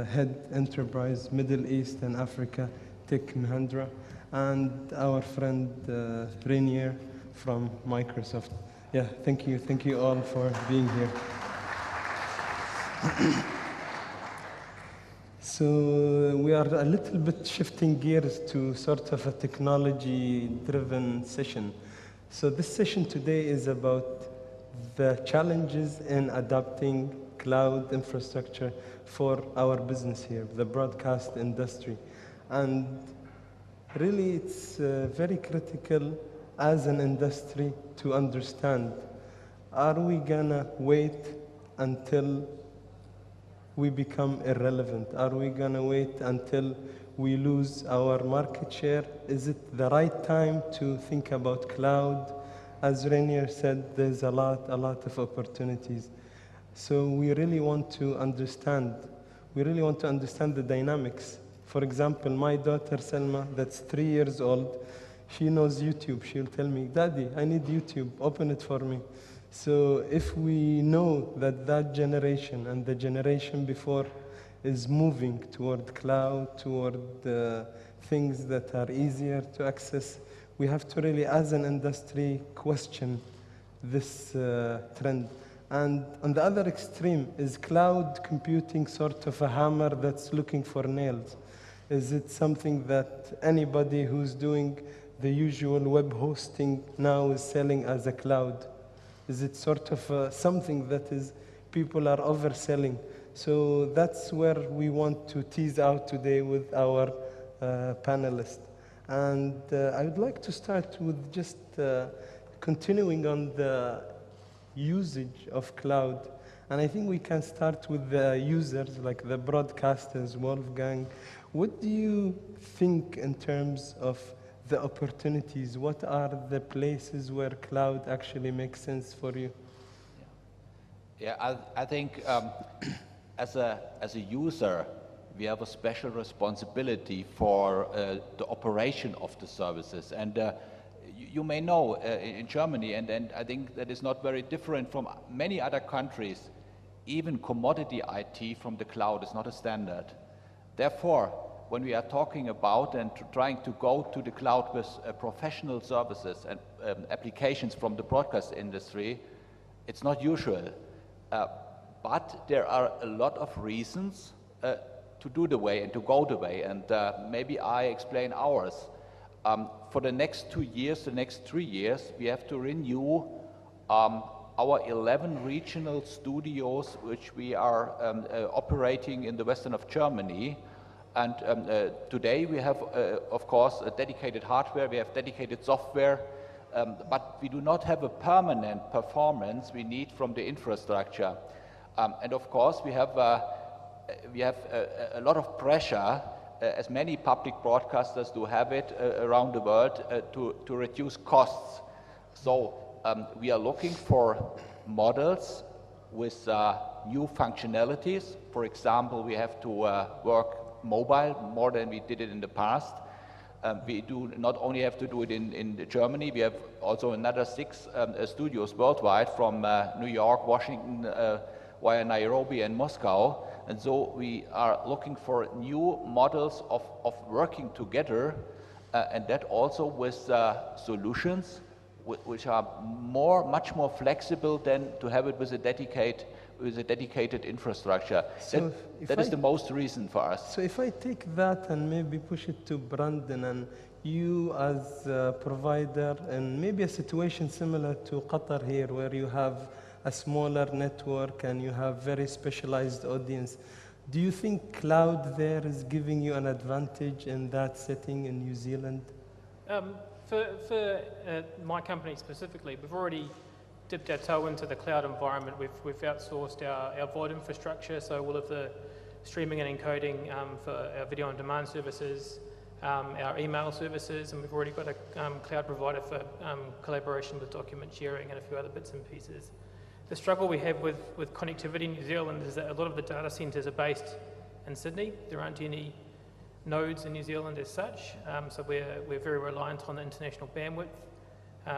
Head Enterprise Middle East and Africa, Tech Mahindra, and our friend Rainier from Microsoft. Yeah, thank you all for being here. So we are a little bit shifting gears to sort of a technology-driven session. So this session today is about the challenges in adopting cloud infrastructure for our business here, the broadcast industry. And really it's very critical as an industry to understand, are we gonna wait until we become irrelevant? Are we gonna wait until we lose our market share? Is it the right time to think about cloud? As Rainier said, there's a lot of opportunities. So we really want to understand the dynamics. For example, my daughter Selma, that's 3 years old, she knows YouTube. She'll tell me, Daddy, I need YouTube, open it for me. So if we know that that generation and the generation before is moving toward cloud, toward things that are easier to access, we have to really, as an industry, question this trend. And on the other extreme, is cloud computing sort of a hammer that's looking for nails? Is it something that anybody who's doing the usual web hosting now is selling as a cloud? Is it sort of something that is people are overselling? So that's where we want to tease out today with our panelists. And I would like to start with just continuing on the usage of cloud. And I think we can start with the users, like the broadcasters, Wolfgang. What do you think in terms of the opportunities? What are the places where cloud actually makes sense for you? Yeah, I think as a user, we have a special responsibility for the operation of the services. And you may know in Germany, and I think that is not very different from many other countries, even commodity IT from the cloud is not a standard. Therefore, when we are talking about and trying to go to the cloud with professional services and applications from the broadcast industry, it's not usual. But there are a lot of reasons to do the way and to go the way, and maybe I explain ours. For the next 2 years, the next 3 years, we have to renew our 11 regional studios, which we are operating in the western of Germany. And today we have, of course, a dedicated hardware, we have dedicated software, but we do not have a permanent performance we need from the infrastructure. And of course, we have a lot of pressure, as many public broadcasters do have it around the world, to reduce costs. So we are looking for models with new functionalities. For example, we have to work mobile more than we did it in the past. We do not only have to do it in Germany, we have also another 6 studios worldwide from New York, Washington, via Nairobi and Moscow. And so we are looking for new models of working together, and that also with solutions which are much more flexible than to have it with a dedicated infrastructure. So that is the most reason for us. So if I take that and maybe push it to Brandon, and you as a provider, and maybe a situation similar to Qatar here, where you have a smaller network and you have very specialized audience, do you think cloud there is giving you an advantage in that setting in New Zealand? For my company specifically, we've already dipped our toe into the cloud environment. We've outsourced our VOD infrastructure, so all of the streaming and encoding for our video on demand services, our email services, and we've already got a cloud provider for collaboration with document sharing and a few other bits and pieces. The struggle we have with connectivity in New Zealand is that a lot of the data centres are based in Sydney. There aren't any nodes in New Zealand as such, so we're very reliant on the international bandwidth,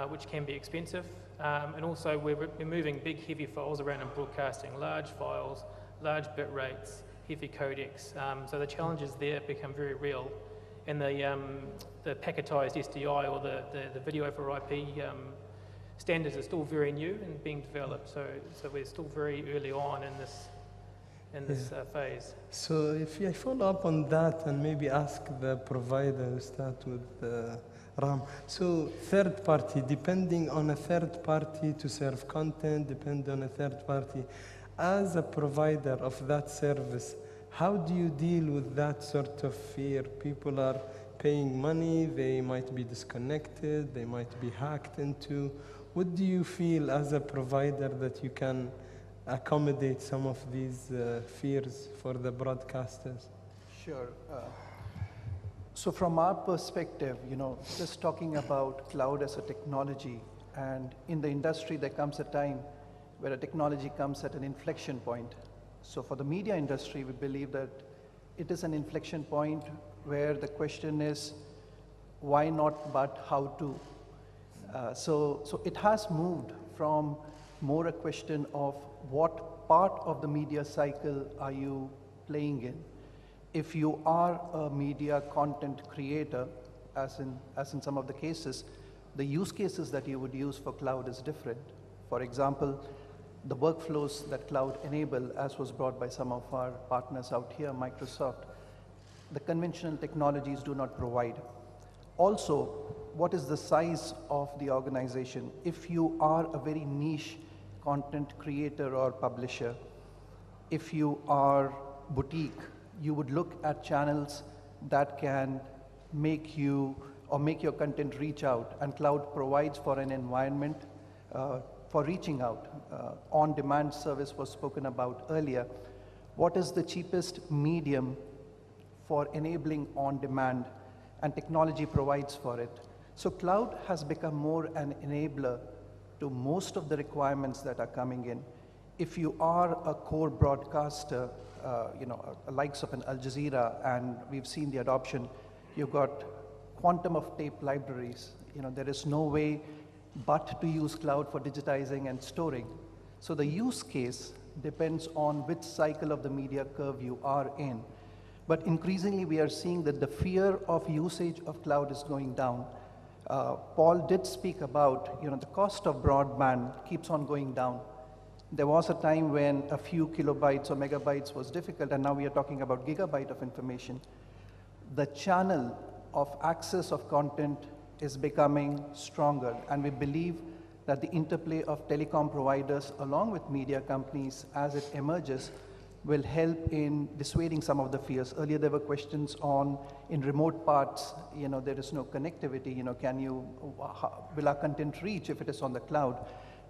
which can be expensive. And also we're moving big heavy files around in broadcasting, large files, large bit rates, heavy codecs. So the challenges there become very real. And the packetized SDI or the video over IP standards are still very new and being developed. So we're still very early on in this phase. So if I follow up on that and maybe ask the provider, start with Ram. So third party, depending on a third party to serve content, depend on a third party. As a provider of that service, how do you deal with that sort of fear? People are paying money, they might be disconnected, they might be hacked into. What do you feel as a provider that you can accommodate some of these fears for the broadcasters? Sure. So from our perspective, just talking about cloud as a technology, and in the industry there comes a time where a technology comes at an inflection point. So for the media industry, we believe that it is an inflection point where the question is, why not, but how to? So it has moved from more a question of what part of the media cycle are you playing in. If you are a media content creator, as in some of the cases, the use cases that you would use for cloud is different. For example, the workflows that cloud enable, as was brought by some of our partners out here, Microsoft, the conventional technologies do not provide. Also, what is the size of the organization? If you are a very niche content creator or publisher, if you are boutique, you would look at channels that can make you or make your content reach out, and cloud provides for an environment for reaching out. On-demand service was spoken about earlier. What is the cheapest medium for enabling on-demand, and technology provides for it. So cloud has become more an enabler to most of the requirements that are coming in. If you are a core broadcaster, likes of an Al Jazeera, and we've seen the adoption, you've got quantum of tape libraries. There is no way but to use cloud for digitizing and storing. So the use case depends on which cycle of the media curve you are in. But increasingly, we are seeing that the fear of usage of cloud is going down. Paul did speak about, the cost of broadband keeps on going down. There was a time when a few kilobytes or megabytes was difficult, and now we are talking about gigabyte of information. The channel of access of content is becoming stronger, and we believe that the interplay of telecom providers along with media companies as it emerges will help in dissuading some of the fears. Earlier there were questions on, in remote parts, there is no connectivity, will our content reach if it is on the cloud?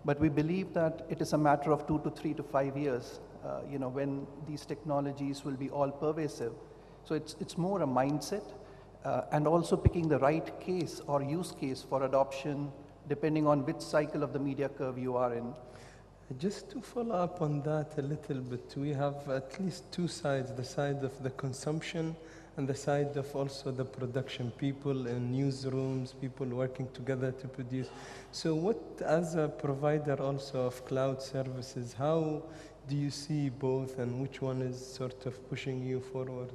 But we believe that it is a matter of 2 to 3 to 5 years, when these technologies will be all pervasive. So it's more a mindset, and also picking the right case or use case for adoption, depending on which cycle of the media curve you are in. Just to follow up on that a little bit, we have at least two sides, the side of the consumption and the side of also the production, people in newsrooms, people working together to produce. So what, as a provider also of cloud services, how do you see both, and which one is sort of pushing you forward?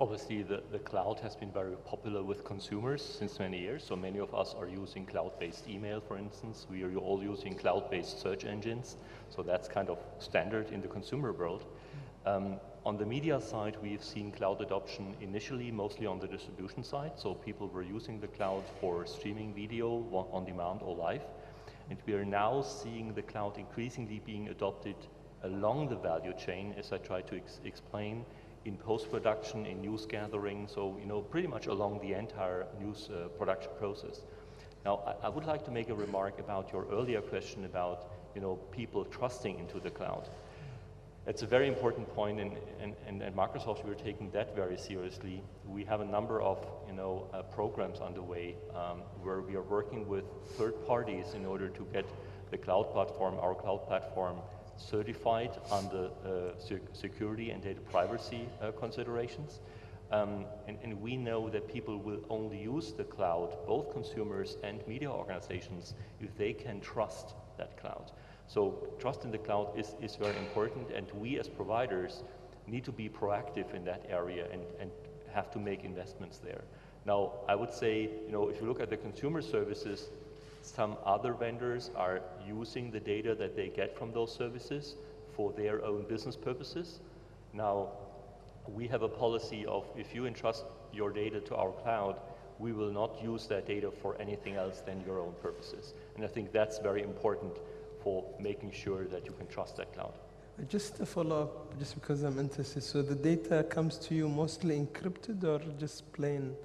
Obviously, the cloud has been very popular with consumers since many years. So many of us are using cloud-based email, for instance. We are all using cloud-based search engines. So that's kind of standard in the consumer world. On the media side, we've seen cloud adoption initially mostly on the distribution side. So people were using the cloud for streaming video on demand or live. And we are now seeing the cloud increasingly being adopted along the value chain, as I tried to explain, in post-production, in news gathering, so pretty much along the entire news production process. Now, I would like to make a remark about your earlier question about people trusting into the cloud. It's a very important point, and at Microsoft we're taking that very seriously. We have a number of programs underway where we are working with third parties in order to get the cloud platform, our cloud platform, certified under security and data privacy considerations. And we know that people will only use the cloud, both consumers and media organizations, if they can trust that cloud. So trust in the cloud is very important, and we as providers need to be proactive in that area and have to make investments there. Now, I would say, if you look at the consumer services, some other vendors are using the data that they get from those services for their own business purposes. Now, we have a policy of, if you entrust your data to our cloud, we will not use that data for anything else than your own purposes. And I think that's very important for making sure that you can trust that cloud. Just to follow up, just because I'm interested, so the data comes to you mostly encrypted or just plain?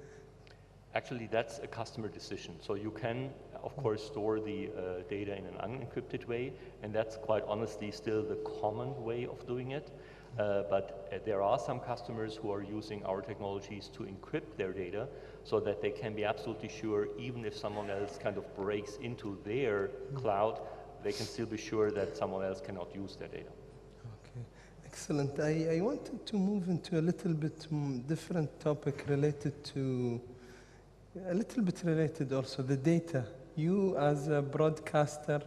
Actually, that's a customer decision. So you can, of course, store the data in an unencrypted way, and that's quite honestly still the common way of doing it. But there are some customers who are using our technologies to encrypt their data so that they can be absolutely sure, even if someone else kind of breaks into their cloud, they can still be sure that someone else cannot use their data. Okay, excellent. I wanted to move into a little bit different topic related to, also the data. You as a broadcaster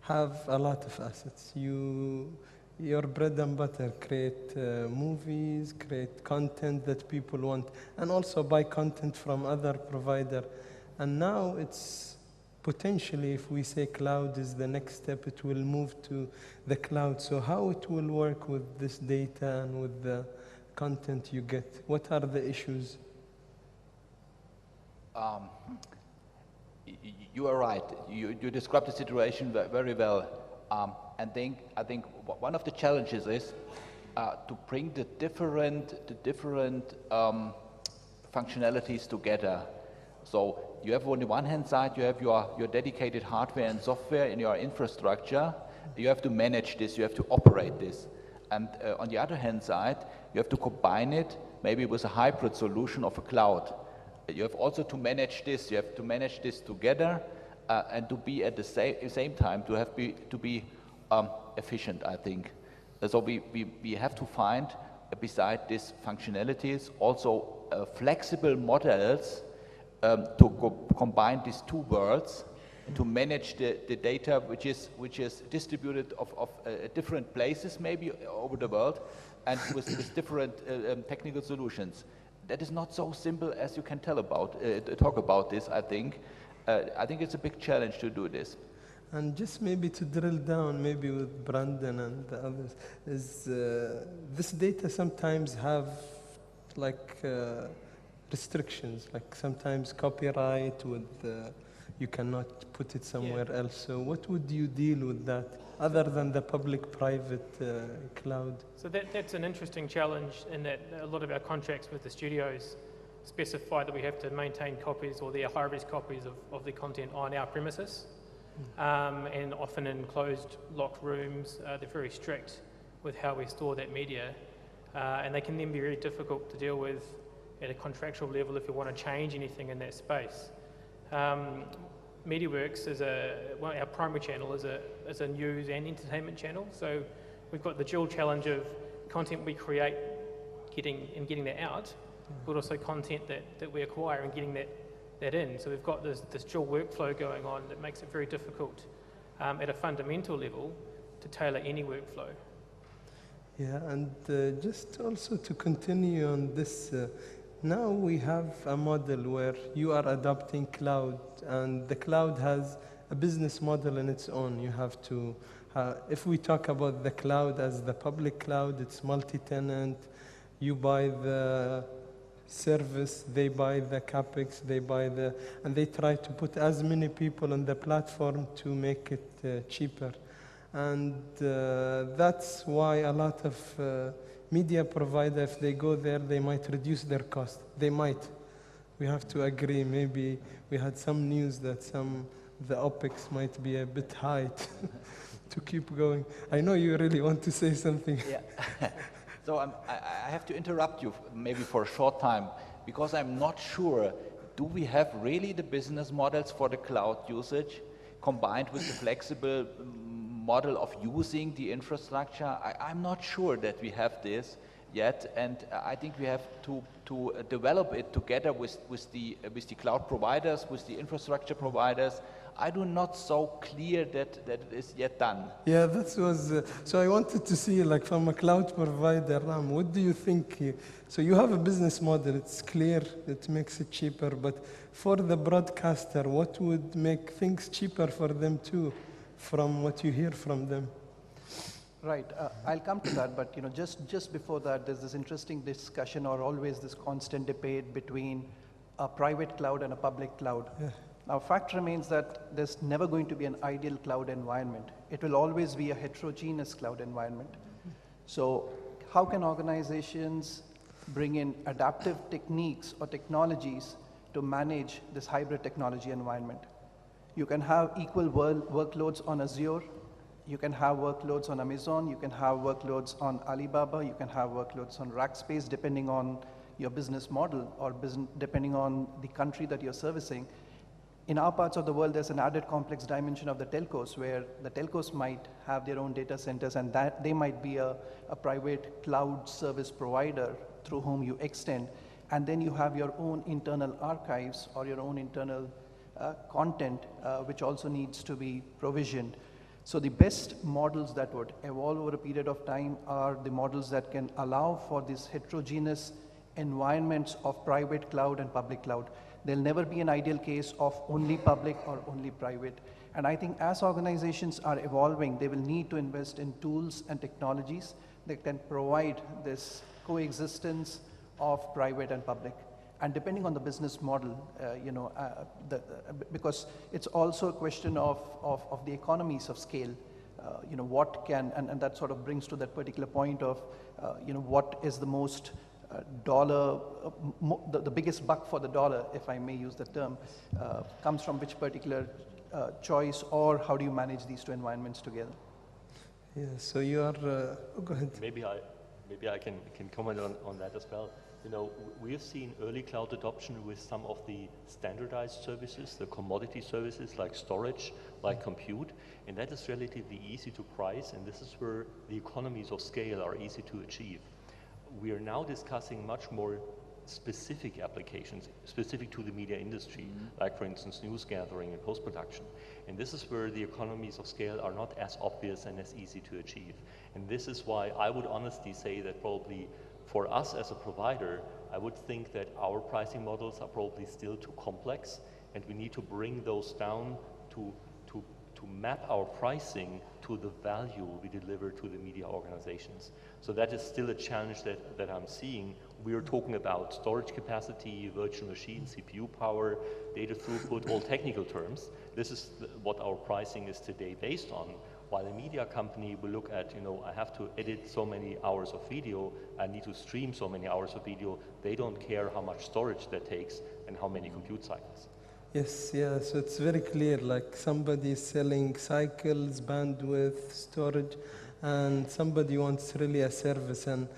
have a lot of assets. Your bread and butter, create movies, create content that people want, and also buy content from other provider. And now it's potentially, if we say cloud is the next step, it will move to the cloud. So how it will work with this data and with the content you get? What are the issues? You are right. You described the situation very well. I think one of the challenges is to bring the different functionalities together. So you have on the one hand side, you have your dedicated hardware and software in your infrastructure. You have to manage this, you have to operate this. And on the other hand side, you have to combine it maybe with a hybrid solution of a cloud. You have also to manage this, you have to manage this together and to be at the same time, to be efficient, I think. So we have to find, beside these functionalities, also flexible models to combine these two worlds, to manage the data which is distributed of different places maybe over the world, and with different technical solutions. That is not so simple as you can talk about this, I think. I think it's a big challenge to do this. And just maybe to drill down, maybe with Brandon and the others, is this data sometimes have like restrictions, like sometimes copyright with you cannot put it somewhere else. So what would you deal with that, other than the public-private cloud? So that's an interesting challenge in that a lot of our contracts with the studios specify that we have to maintain copies or their high-res copies of the content on our premises. And often in closed, locked rooms, they're very strict with how we store that media. And they can then be very difficult to deal with at a contractual level if you want to change anything in that space. MediaWorks is our primary channel is a news and entertainment channel. So we've got the dual challenge of content we create, getting that out, but also content that we acquire and getting that in. So we've got this dual workflow going on that makes it very difficult at a fundamental level to tailor any workflow. Yeah, and just also to continue on this, now we have a model where you are adopting cloud, and the cloud has a business model in its own. You have to, if we talk about the cloud as the public cloud, it's multi-tenant. You buy the service, they buy the capex, and they try to put as many people on the platform to make it cheaper. And that's why a lot of media providers, if they go there, they might reduce their cost. They might. We have to agree. Maybe we had some news that the OPEX might be a bit high to keep going. I know you really want to say something. Yeah. So I have to interrupt you maybe for a short time, because I'm not sure, do we have really the business models for the cloud usage combined with the flexible model of using the infrastructure? I'm not sure that we have this yet, and I think we have to develop it together with the cloud providers, with the infrastructure providers. I do not so clear that it is yet done. Yeah, that was, so I wanted to see, like, from a cloud provider, Ram, what do you think? So you have a business model, it's clear, it makes it cheaper, but for the broadcaster, what would make things cheaper for them too, from what you hear from them? Right, I'll come to that, but just before that, there's this interesting discussion, or always this constant debate between a private cloud and a public cloud. Yeah. Now, fact remains that there's never going to be an ideal cloud environment. It will always be a heterogeneous cloud environment. So how can organizations bring in adaptive techniques or technologies to manage this hybrid technology environment? You can have equal workloads on Azure. You can have workloads on Amazon. You can have workloads on Alibaba. You can have workloads on Rackspace, depending on your business model or depending on the country that you're servicing. In our parts of the world, there's an added complex dimension of the telcos, where the telcos might have their own data centers, and that they might be a private cloud service provider through whom you extend. And then you have your own internal archives or your own internal content, which also needs to be provisioned. So the best models that would evolve over a period of time are the models that can allow for this heterogeneous environments of private cloud and public cloud. There'll never be an ideal case of only public or only private. And I think as organizations are evolving, they will need to invest in tools and technologies that can provide this coexistence of private and public. And depending on the business model, because it's also a question of the economies of scale, what can, and that sort of brings to that particular point of, what is the most dollar, the biggest buck for the dollar, if I may use the term, comes from which particular choice, or how do you manage these two environments together? Yeah, so you are, go ahead. Maybe I can comment on that as well. We have seen early cloud adoption with some of the standardized services, the commodity services like storage, like compute, and that is relatively easy to price, and this is where the economies of scale are easy to achieve. We are now discussing much more specific applications, specific to the media industry, like for instance news gathering and post-production. And this is where the economies of scale are not as obvious and as easy to achieve. And this is why I would honestly say that probably for us as a provider, I would think that our pricing models are probably still too complex, and we need to bring those down to map our pricing to the value we deliver to the media organizations. So that is still a challenge that I'm seeing. We are talking about storage capacity, virtual machine, CPU power, data throughput, all technical terms. This is what our pricing is today based on. While a media company will look at, I have to edit so many hours of video, I need to stream so many hours of video, they don't care how much storage that takes and how many compute cycles. Yes, yeah, so it's very clear, like somebody is selling cycles, bandwidth, storage, and somebody wants really a service and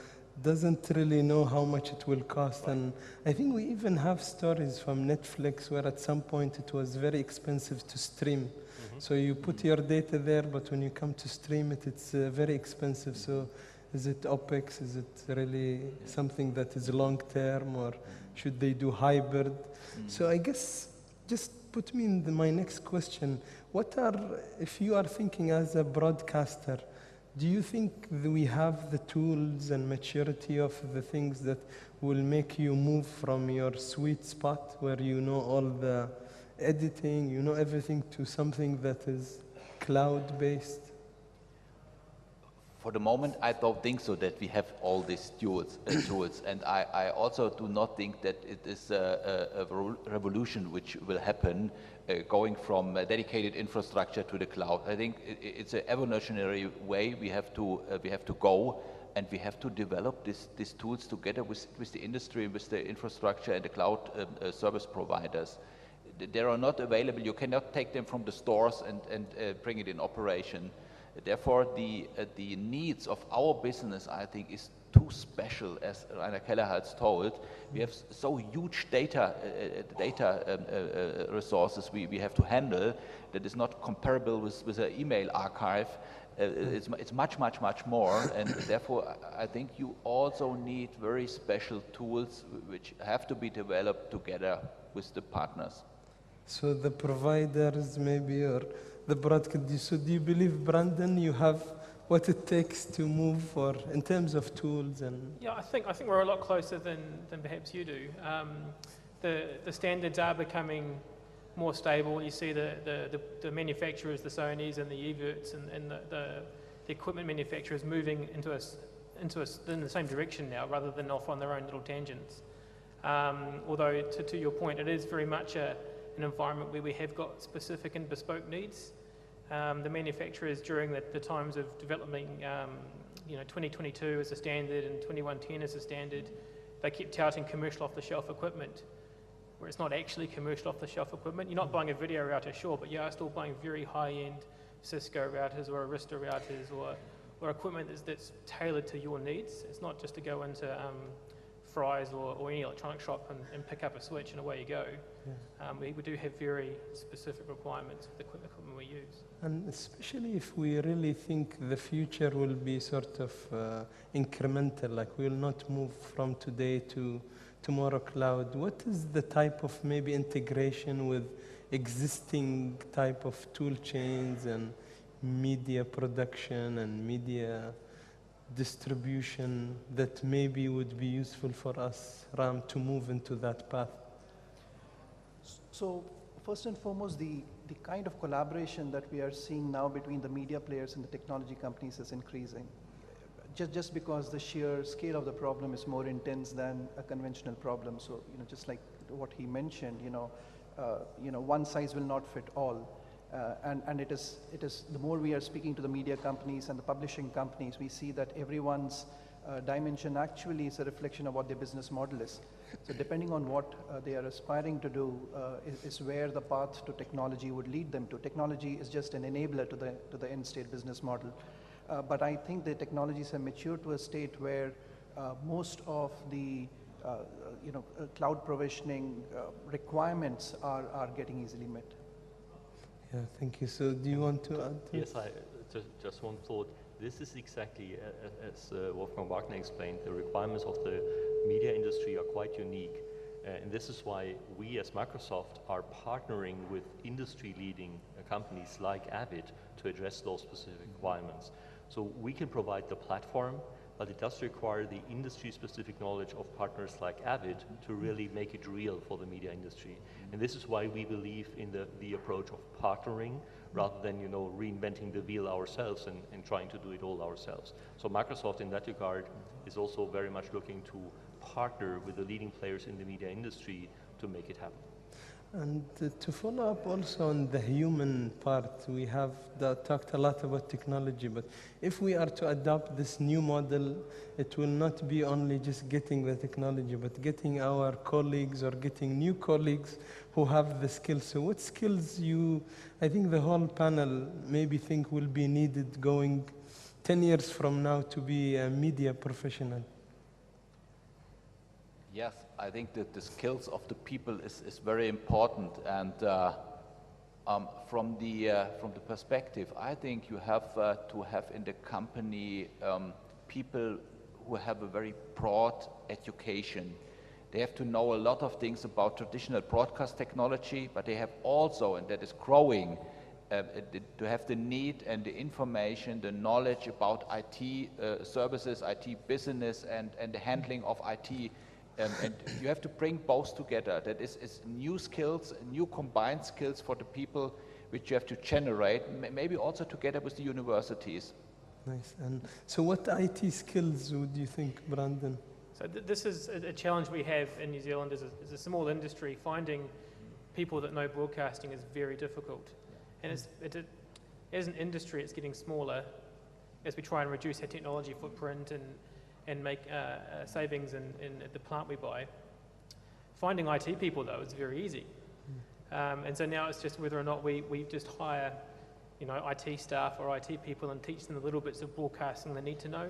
doesn't really know how much it will cost. And I think we even have stories from Netflix where at some point it was very expensive to stream. So you put your data there, but when you come to stream it, it's very expensive. So is it OpEx? Is it really something that is long term, or should they do hybrid? So I guess just put me in my next question. If you are thinking as a broadcaster, do you think that we have the tools and maturity of the things that will make you move from your sweet spot where you know all the editing, you know everything, to something that is cloud-based? For the moment, I don't think so that we have all these tools, and I also do not think that it is a revolution which will happen going from dedicated infrastructure to the cloud. I think it's an evolutionary way we have to go, and we have to develop these tools together with the industry, with the infrastructure and the cloud service providers. They are not available. You cannot take them from the stores and bring it in operation. Therefore, the needs of our business, I think, is too special, as Rainer Keller has told. We have so huge data resources we have to handle that is not comparable with an email archive. It's much more, and therefore I think you also need very special tools which have to be developed together with the partners. So the providers maybe, or the broadcast. So do you believe, Brandon, you have what it takes to move for in terms of tools? And yeah, I think we're a lot closer than perhaps you do. The standards are becoming more stable. You see the manufacturers, the Sonys and the Everts and the equipment manufacturers moving in the same direction now, rather than off on their own little tangents. Although to your point, it is very much an environment where we have got specific and bespoke needs. The manufacturers, during the times of developing 2022 as a standard and 2110 as a standard, they kept touting commercial off-the-shelf equipment, where it's not actually commercial off-the-shelf equipment. You're not buying a video router, sure, but you are still buying very high-end Cisco routers or Arista routers or equipment that's tailored to your needs. It's not just to go into Fry's or any electronic shop and pick up a switch and away you go. Yeah. We do have very specific requirements for the equipment we use. And especially if we really think the future will be sort of incremental, like we will not move from today to tomorrow cloud, what is the type of maybe integration with existing type of tool chains and media production and media distribution that maybe would be useful for us, Ram, to move into that path? So first and foremost, the kind of collaboration that we are seeing now between the media players and the technology companies is increasing. Just because the sheer scale of the problem is more intense than a conventional problem. So, just like what he mentioned, one size will not fit all. And it is the more we are speaking to the media companies and the publishing companies, we see that everyone's dimension actually is a reflection of what their business model is. So depending on what they are aspiring to do is where the path to technology would lead them to. Technology is just an enabler to the end state business model. But I think the technologies have matured to a state where most of the cloud provisioning requirements are getting easily met. Yeah, thank you. So do you want to add to Yes, just one thought. This is exactly, as Wolfgang Wagner explained, the requirements of the media industry are quite unique. And this is why we as Microsoft are partnering with industry-leading companies like Avid to address those specific requirements. So we can provide the platform, but it does require the industry-specific knowledge of partners like Avid to really make it real for the media industry. And this is why we believe in the approach of partnering rather than reinventing the wheel ourselves and trying to do it all ourselves. So Microsoft in that regard is also very much looking to partner with the leading players in the media industry to make it happen. And to follow up also on the human part, we have talked a lot about technology, but if we are to adopt this new model, it will not be only just getting the technology, but getting our colleagues or getting new colleagues who have the skills. So what skills I think the whole panel maybe think will be needed going 10 years from now to be a media professional? Yes, I think that the skills of the people is very important, and from the perspective, I think you have to have in the company people who have a very broad education. They have to know a lot of things about traditional broadcast technology, but they have also, and that is growing, to have the need and the information, the knowledge about IT services, IT business, and the handling of IT. And you have to bring both together. That is new skills, new combined skills for the people which you have to generate, maybe also together with the universities. Nice. And so what IT skills would you think, Brandon? So this is a challenge we have in New Zealand as a small industry. Finding people that know broadcasting is very difficult. And as an industry, it's getting smaller as we try and reduce our technology footprint and make savings in the plant we buy. Finding IT people, though, is very easy. And so now it's just whether or not we just hire IT staff or IT people and teach them the little bits of broadcasting they need to know.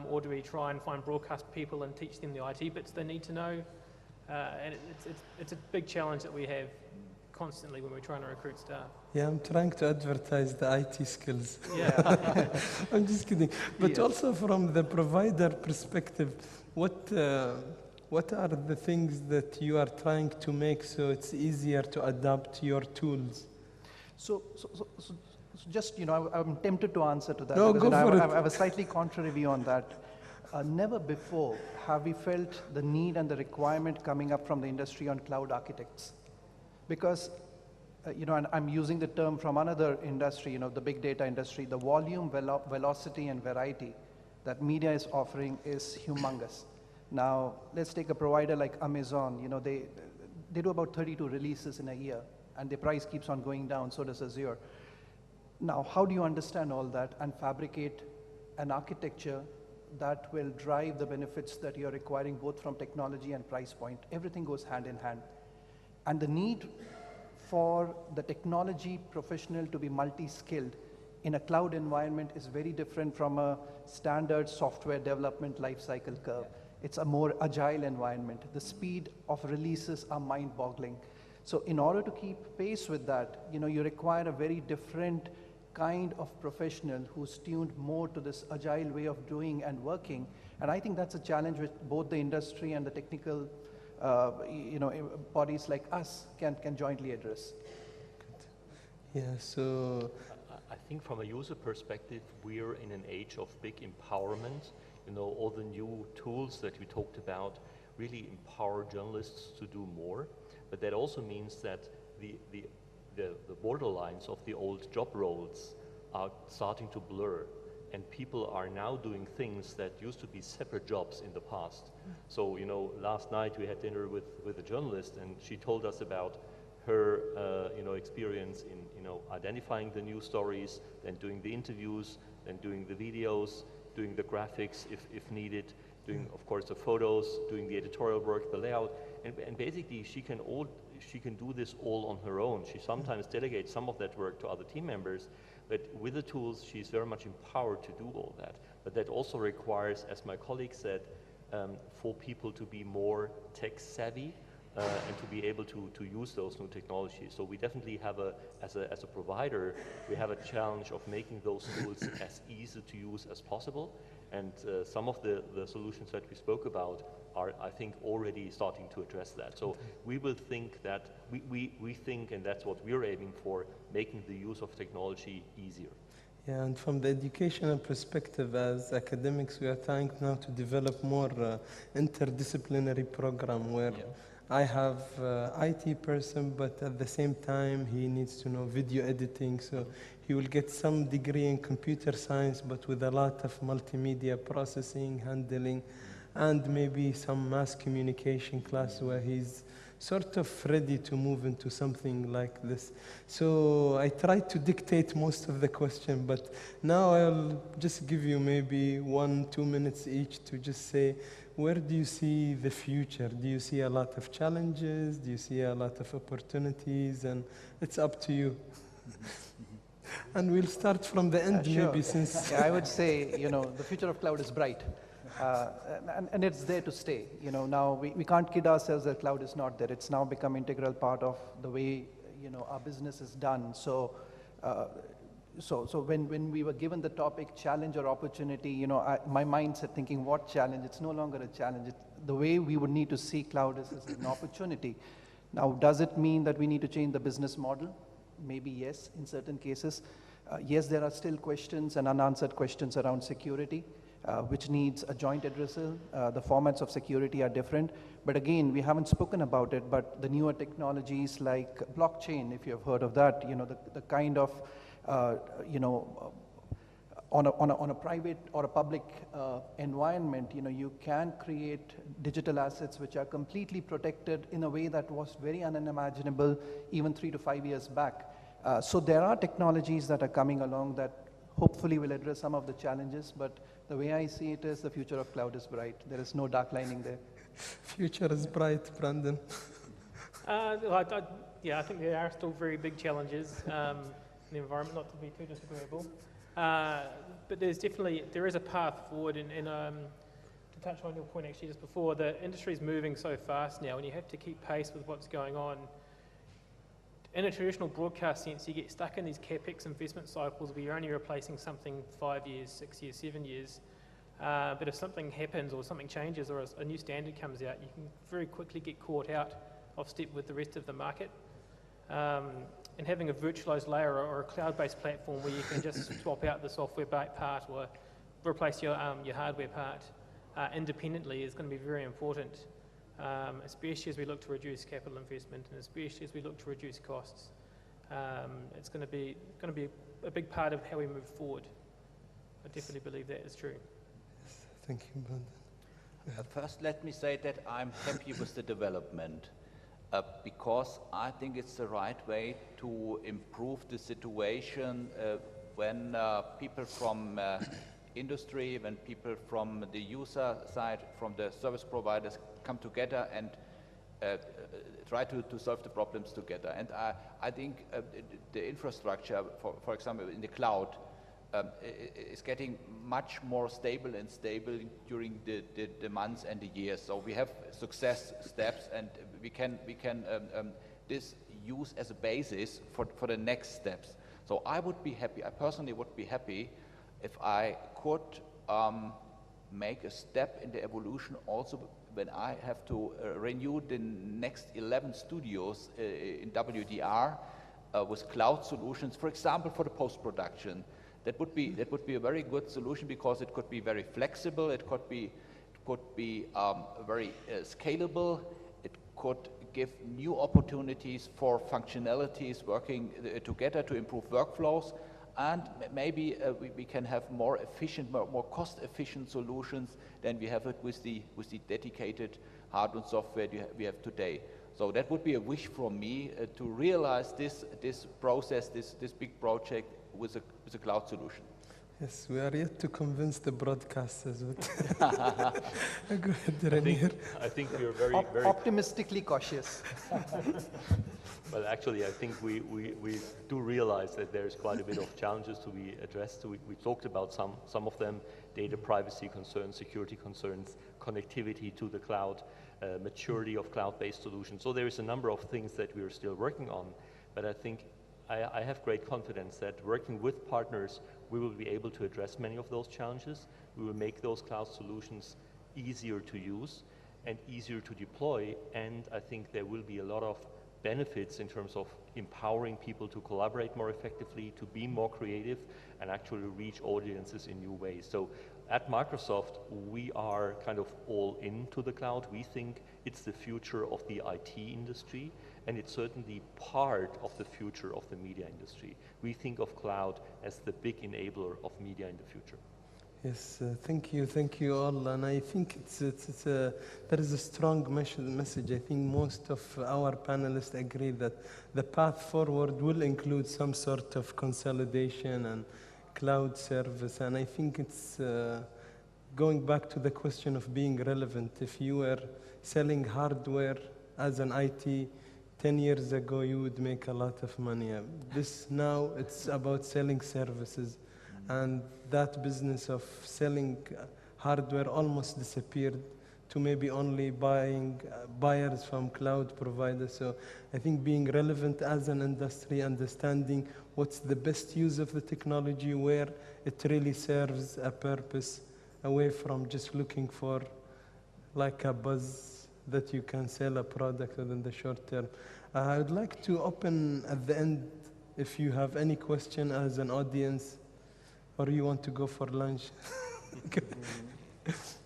Or do we try and find broadcast people and teach them the IT bits they need to know? And it's a big challenge that we have constantly when we're trying to recruit staff. Yeah, I'm trying to advertise the IT skills. Yeah. I'm just kidding. But Yeah. also from the provider perspective, what are the things that you are trying to make so it's easier to adapt your tools? So just, I'm tempted to answer to that. No, because go for it. I have a slightly contrary view on that. Never before have we felt the need and the requirement coming up from the industry on cloud architects. Because, and I'm using the term from another industry, the big data industry, the volume, velocity, and variety that media is offering is humongous. Now, let's take a provider like Amazon. They do about 32 releases in a year, and the price keeps on going down, so does Azure. Now, how do you understand all that and fabricate an architecture that will drive the benefits that you're requiring both from technology and price point? Everything goes hand in hand. And the need for the technology professional to be multi-skilled in a cloud environment is very different from a standard software development lifecycle curve. It's a more agile environment. The speed of releases are mind-boggling. So in order to keep pace with that, you require a very different kind of professional who's tuned more to this agile way of doing and working. And I think that's a challenge which both the industry and the technical bodies like us can jointly address. Yeah, so... I think from a user perspective, we're in an age of big empowerment. You know, all the new tools that we talked about really empower journalists to do more. But that also means that the borderlines of the old job roles are starting to blur. And people are now doing things that used to be separate jobs in the past. So, you know, last night we had dinner with a journalist, and she told us about her, you know, experience in, you know, identifying the news stories, then doing the interviews, then doing the videos, doing the graphics if needed, doing, of course, the photos, doing the editorial work, the layout, and basically she can do this all on her own. She sometimes delegates some of that work to other team members, but with the tools, she's very much empowered to do all that. But that also requires, as my colleague said, for people to be more tech savvy and to be able to use those new technologies. So we definitely have as a provider, we have a challenge of making those tools as easy to use as possible. And some of the solutions that we spoke about are, I think, already starting to address that. So we will think that, we think, and that's what we're aiming for, making the use of technology easier. Yeah, and from the educational perspective, as academics, we are trying now to develop more interdisciplinary program where I have IT person, but at the same time, he needs to know video editing. So he will get some degree in computer science, but with a lot of multimedia processing, handling, and maybe some mass communication class where he's sort of ready to move into something like this. So I tried to dictate most of the question, but now I'll just give you maybe 1-2 minutes each to just say, where do you see the future? Do you see a lot of challenges? Do you see a lot of opportunities? And it's up to you. And we'll start from the end, Sure. maybe, since... Yeah, I would say, you know, the future of cloud is bright. And it's there to stay. You know, now we can't kid ourselves that cloud is not there. It's now become integral part of the way, you know, our business is done. So, when we were given the topic challenge or opportunity, you know, my mindset thinking, what challenge? It's no longer a challenge. The way we would need to see cloud is an opportunity. Now, does it mean that we need to change the business model? Maybe yes, in certain cases. Yes, there are still questions and unanswered questions around security, which needs a joint addressal. The formats of security are different. But again, we haven't spoken about it, but the newer technologies like blockchain, if you have heard of that, you know, the kind of, you know, on a private or a public environment, you know, you can create digital assets which are completely protected in a way that was very unimaginable even 3 to 5 years back. So there are technologies that are coming along that hopefully will address some of the challenges, but the way I see it is the future of cloud is bright. There is no dark lining there. Future is bright, Brandon. Yeah, I think there are still very big challenges in the environment, not to be too disagreeable. But there is a path forward, and to touch on your point actually just before, the industry is moving so fast now, and you have to keep pace with what's going on. In a traditional broadcast sense, you get stuck in these capex investment cycles where you're only replacing something 5 years, 6 years, 7 years. But if something happens or something changes or a new standard comes out, you can very quickly get caught out of step with the rest of the market. And having a virtualized layer or a cloud-based platform where you can just swap out the software part or replace your hardware part independently is going to be very important. Especially as we look to reduce capital investment and especially as we look to reduce costs. It's going to be a big part of how we move forward. I definitely believe that is true. Yes, thank you, Brandon. First, let me say that I'm happy with the development because I think it's the right way to improve the situation when people from industry, when people from the user side, from the service providers come together and try to solve the problems together. And I think the infrastructure, for example, in the cloud, is getting much more stable during the months and the years. So we have success steps, and we can this use as a basis for the next steps. So I would be happy, I personally would be happy if I could make a step in the evolution also when I have to renew the next 11 studios in WDR, with cloud solutions, for example, for the post-production. That would be a very good solution because it could be very flexible, it could be very scalable, it could give new opportunities for functionalities working together to improve workflows, and maybe we can have more efficient, more cost-efficient solutions than we have it with the dedicated hardware and software we have today. So that would be a wish from me to realize this process, this big project with a cloud solution. Yes, we are yet to convince the broadcasters. Go ahead, Renier. I think we are very optimistically cautious. Well, actually, I think we do realize that there's quite a bit of challenges to be addressed. We talked about some of them: data privacy concerns, security concerns, connectivity to the cloud, maturity of cloud-based solutions. So there is a number of things that we are still working on, but I think I have great confidence that working with partners, we will be able to address many of those challenges. We will make those cloud solutions easier to use and easier to deploy, and I think there will be a lot of benefits in terms of empowering people to collaborate more effectively, to be more creative, and actually reach audiences in new ways. So at Microsoft, we are kind of all into the cloud. We think it's the future of the IT industry, and it's certainly part of the future of the media industry. We think of cloud as the big enabler of media in the future. Yes, thank you all, and I think there is a strong message. I think most of our panelists agree that the path forward will include some sort of consolidation and cloud service, and I think it's going back to the question of being relevant. If you were selling hardware as an IT 10 years ago, you would make a lot of money. This now, it's about selling services. And that business of selling hardware almost disappeared to maybe only buyers from cloud providers. So I think being relevant as an industry, understanding what's the best use of the technology, where it really serves a purpose, away from just looking for like a buzz that you can sell a product within the short term. I would like to open at the end if you have any question as an audience, or you want to go for lunch.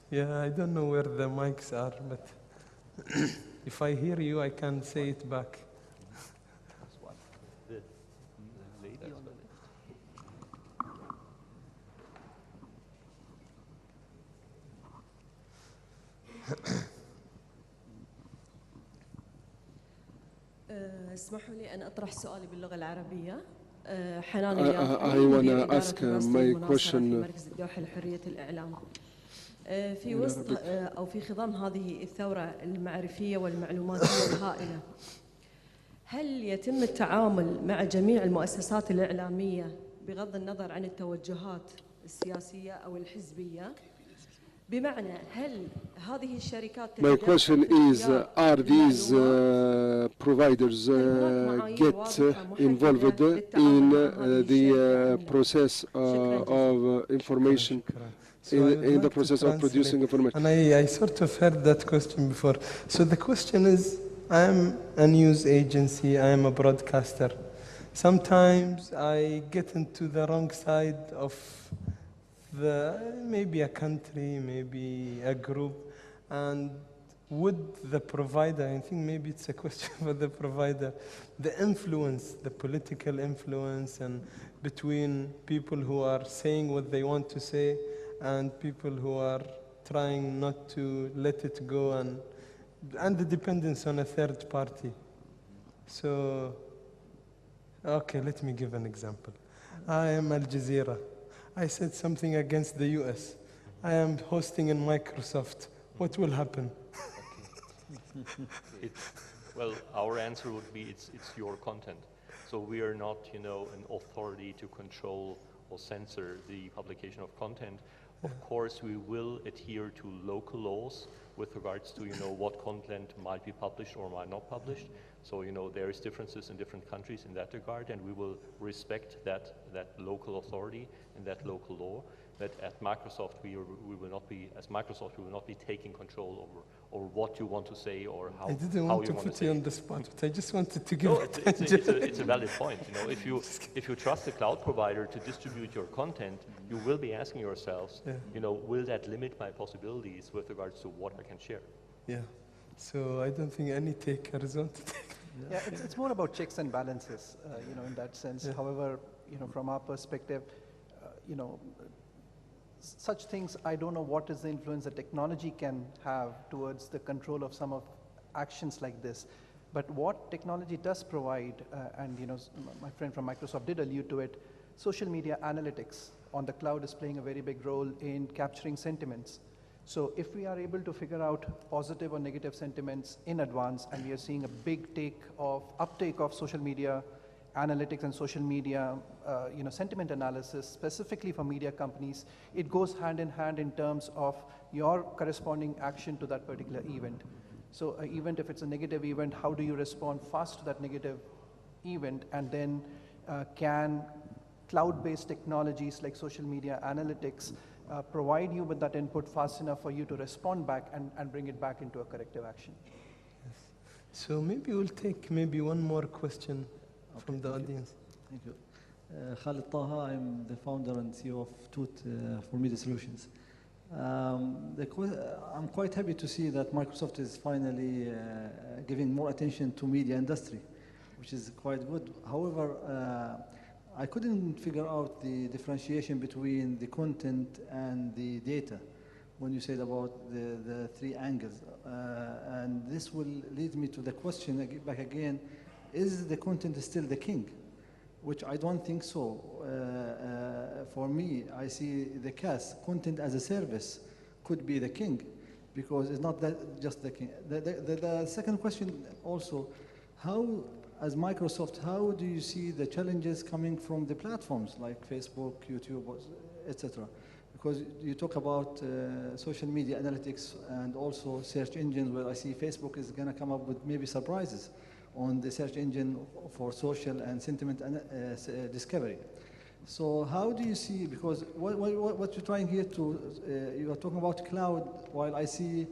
Yeah, I don't know where the mics are, but if I hear you, I can say it back. The lady on the left. اسمحوا لي أن أطرح سؤالي باللغة العربية. I want to ask my question. في مركز الدوحة لحرية الإعلام. في وسط أو في خضم هذه الثورة المعرفية والمعلوماتية الهائلة، هل يتم التعامل مع جميع المؤسسات الإعلامية بغض النظر عن التوجهات السياسية أو الحزبية؟ بمعنى هل هذه الشركات My question is, are these providers get involved in the process of information, in the process of producing information? And I sort of heard that question before. So the question is, I am a news agency, I am a broadcaster. Sometimes I get into the wrong side of maybe a country, maybe a group, and would the provider, I think maybe it's a question for the provider, the influence, the political influence, and between people who are saying what they want to say and people who are trying not to let it go, and the dependence on a third party. So, okay, let me give an example. I am Al Jazeera. I said something against the US. I am hosting in Microsoft. What will happen? Well, our answer would be it's your content. So we are not, an authority to control or censor the publication of content. Of course, we will adhere to local laws with regards to, what content might be published or might not published. So, you know, there is differences in different countries in that regard, and we will respect that local authority and that local law. But at Microsoft, we will not be, as Microsoft, we will not be taking control over what you want to say or how you want to say. I didn't want to put you on the spot, but I just wanted to give it's a valid point. You know, if you trust the cloud provider to distribute your content, you will be asking yourselves, you know, will that limit my possibilities with regards to what I can share? Yeah. So I don't think any takers want to take. Yeah, it's more about checks and balances, you know, in that sense. However, you know, from our perspective, you know, such things, I don't know what is the influence that technology can have towards the control of some of actions like this. But what technology does provide, and you know, my friend from Microsoft did allude to it, social media analytics on the cloud is playing a very big role in capturing sentiments. So if we are able to figure out positive or negative sentiments in advance, and we are seeing a big uptake of social media analytics and social media, you know, sentiment analysis specifically for media companies, it goes hand in hand in terms of your corresponding action to that particular event. So an event, if it's a negative event, how do you respond fast to that negative event? And then can cloud-based technologies like social media analytics provide you with that input fast enough for you to respond back and bring it back into a corrective action? Yes. So maybe we'll take maybe one more question from the audience. Thank you. Khalid Taha, I'm the founder and CEO of Toot for Media Solutions. I'm quite happy to see that Microsoft is finally giving more attention to media industry, which is quite good. However, I couldn't figure out the differentiation between the content and the data when you said about the three angles. And this will lead me to the question back again, is the content still the king? Which I don't think so. For me, I see the case, content as a service could be the king, because it's not that just the king. The second question also, how, as Microsoft, how do you see the challenges coming from the platforms like Facebook, YouTube, etc.? Because you talk about social media analytics and also search engines, where I see Facebook is going to come up with maybe surprises on the search engine for social and sentiment discovery. So how do you see, because what you're trying here to, you are talking about cloud, while I see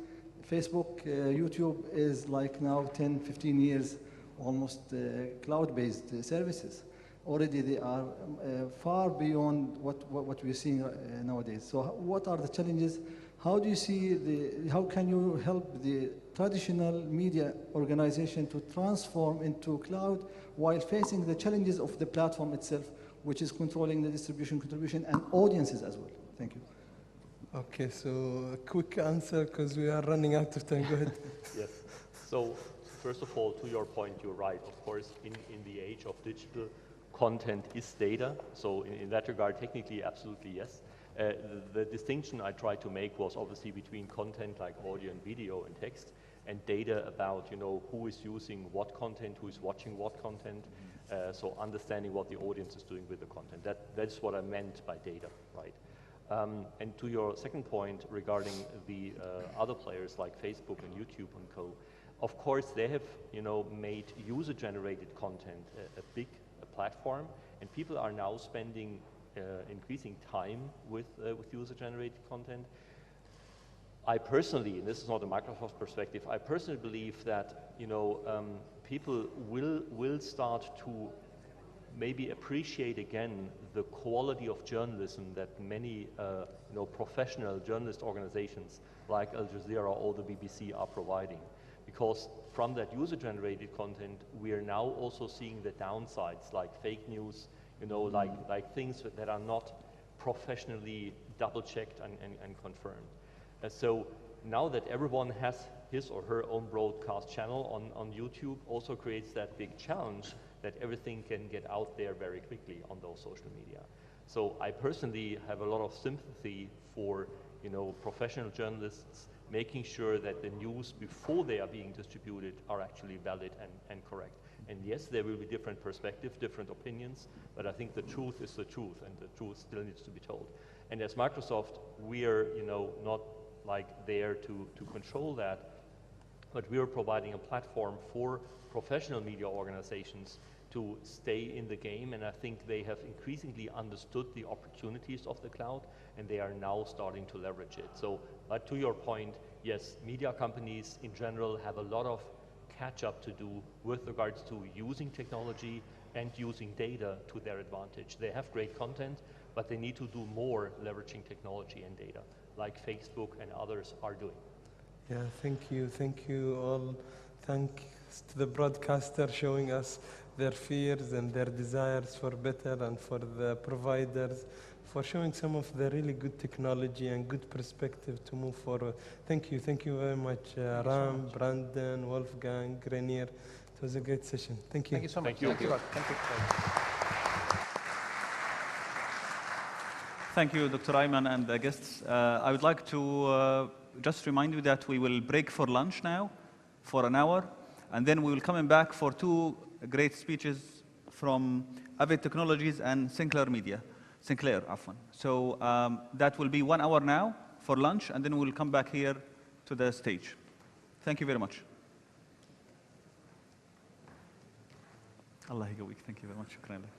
Facebook, YouTube is like now 10, 15 years almost cloud-based services. Already they are far beyond what we're seeing nowadays. So what are the challenges? How do you see how can you help the traditional media organization to transform into cloud while facing the challenges of the platform itself, which is controlling the distribution, contribution, and audiences as well? Thank you. Okay, so a quick answer because we are running out of time. Go ahead. Yes. So first of all, to your point, you're right. Of course, in the age of digital, content is data. So in that regard, technically, absolutely yes. The distinction I tried to make was obviously between content like audio and video and text, and data about, you know, who is using what content, who is watching what content. So understanding what the audience is doing with the content. That's what I meant by data, right? And to your second point regarding the other players like Facebook and YouTube and co, of course they have, you know, made user-generated content a big platform, and people are now spending increasing time with user-generated content. I personally, and this is not a Microsoft perspective, I personally believe that, you know, people will start to maybe appreciate again the quality of journalism that many you know, professional journalist organizations like Al Jazeera or the BBC are providing. Because from that user-generated content, we are now also seeing the downsides like fake news, you know, like things that are not professionally double-checked and confirmed. So now that everyone has his or her own broadcast channel on YouTube, also creates that big challenge that everything can get out there very quickly on those social media. So I personally have a lot of sympathy for, you know, professional journalists making sure that the news before they are being distributed are actually valid and correct. And yes, there will be different perspectives, different opinions, but I think the truth is the truth, and the truth still needs to be told. And as Microsoft, we are, you know, not like there to control that. but we are providing a platform for professional media organizations to stay in the game, and I think they have increasingly understood the opportunities of the cloud, and they are now starting to leverage it. So, but to your point, yes, media companies in general have a lot of catch-up to do with regards to using technology and using data to their advantage. They have great content, but they need to do more leveraging technology and data, like Facebook and others are doing. Yeah, thank you all. Thanks to the broadcaster showing us their fears and their desires for better, and for the providers for showing some of the really good technology and good perspective to move forward. Thank you very much, Ram, Brandon, Wolfgang, Grenier. It was a great session. Thank you. Thank you so much. Thank you. Thank you. Thank you, Dr. Ayman and the guests. I would like to just remind you that we will break for lunch now for an hour, and then we will come back for two great speeches from Avid Technologies and Sinclair Media. Sinclair, afwan. So that will be 1 hour now for lunch, and then we'll come back here to the stage. Thank you very much. Allah يقويك. Thank you very much. شكرا لك.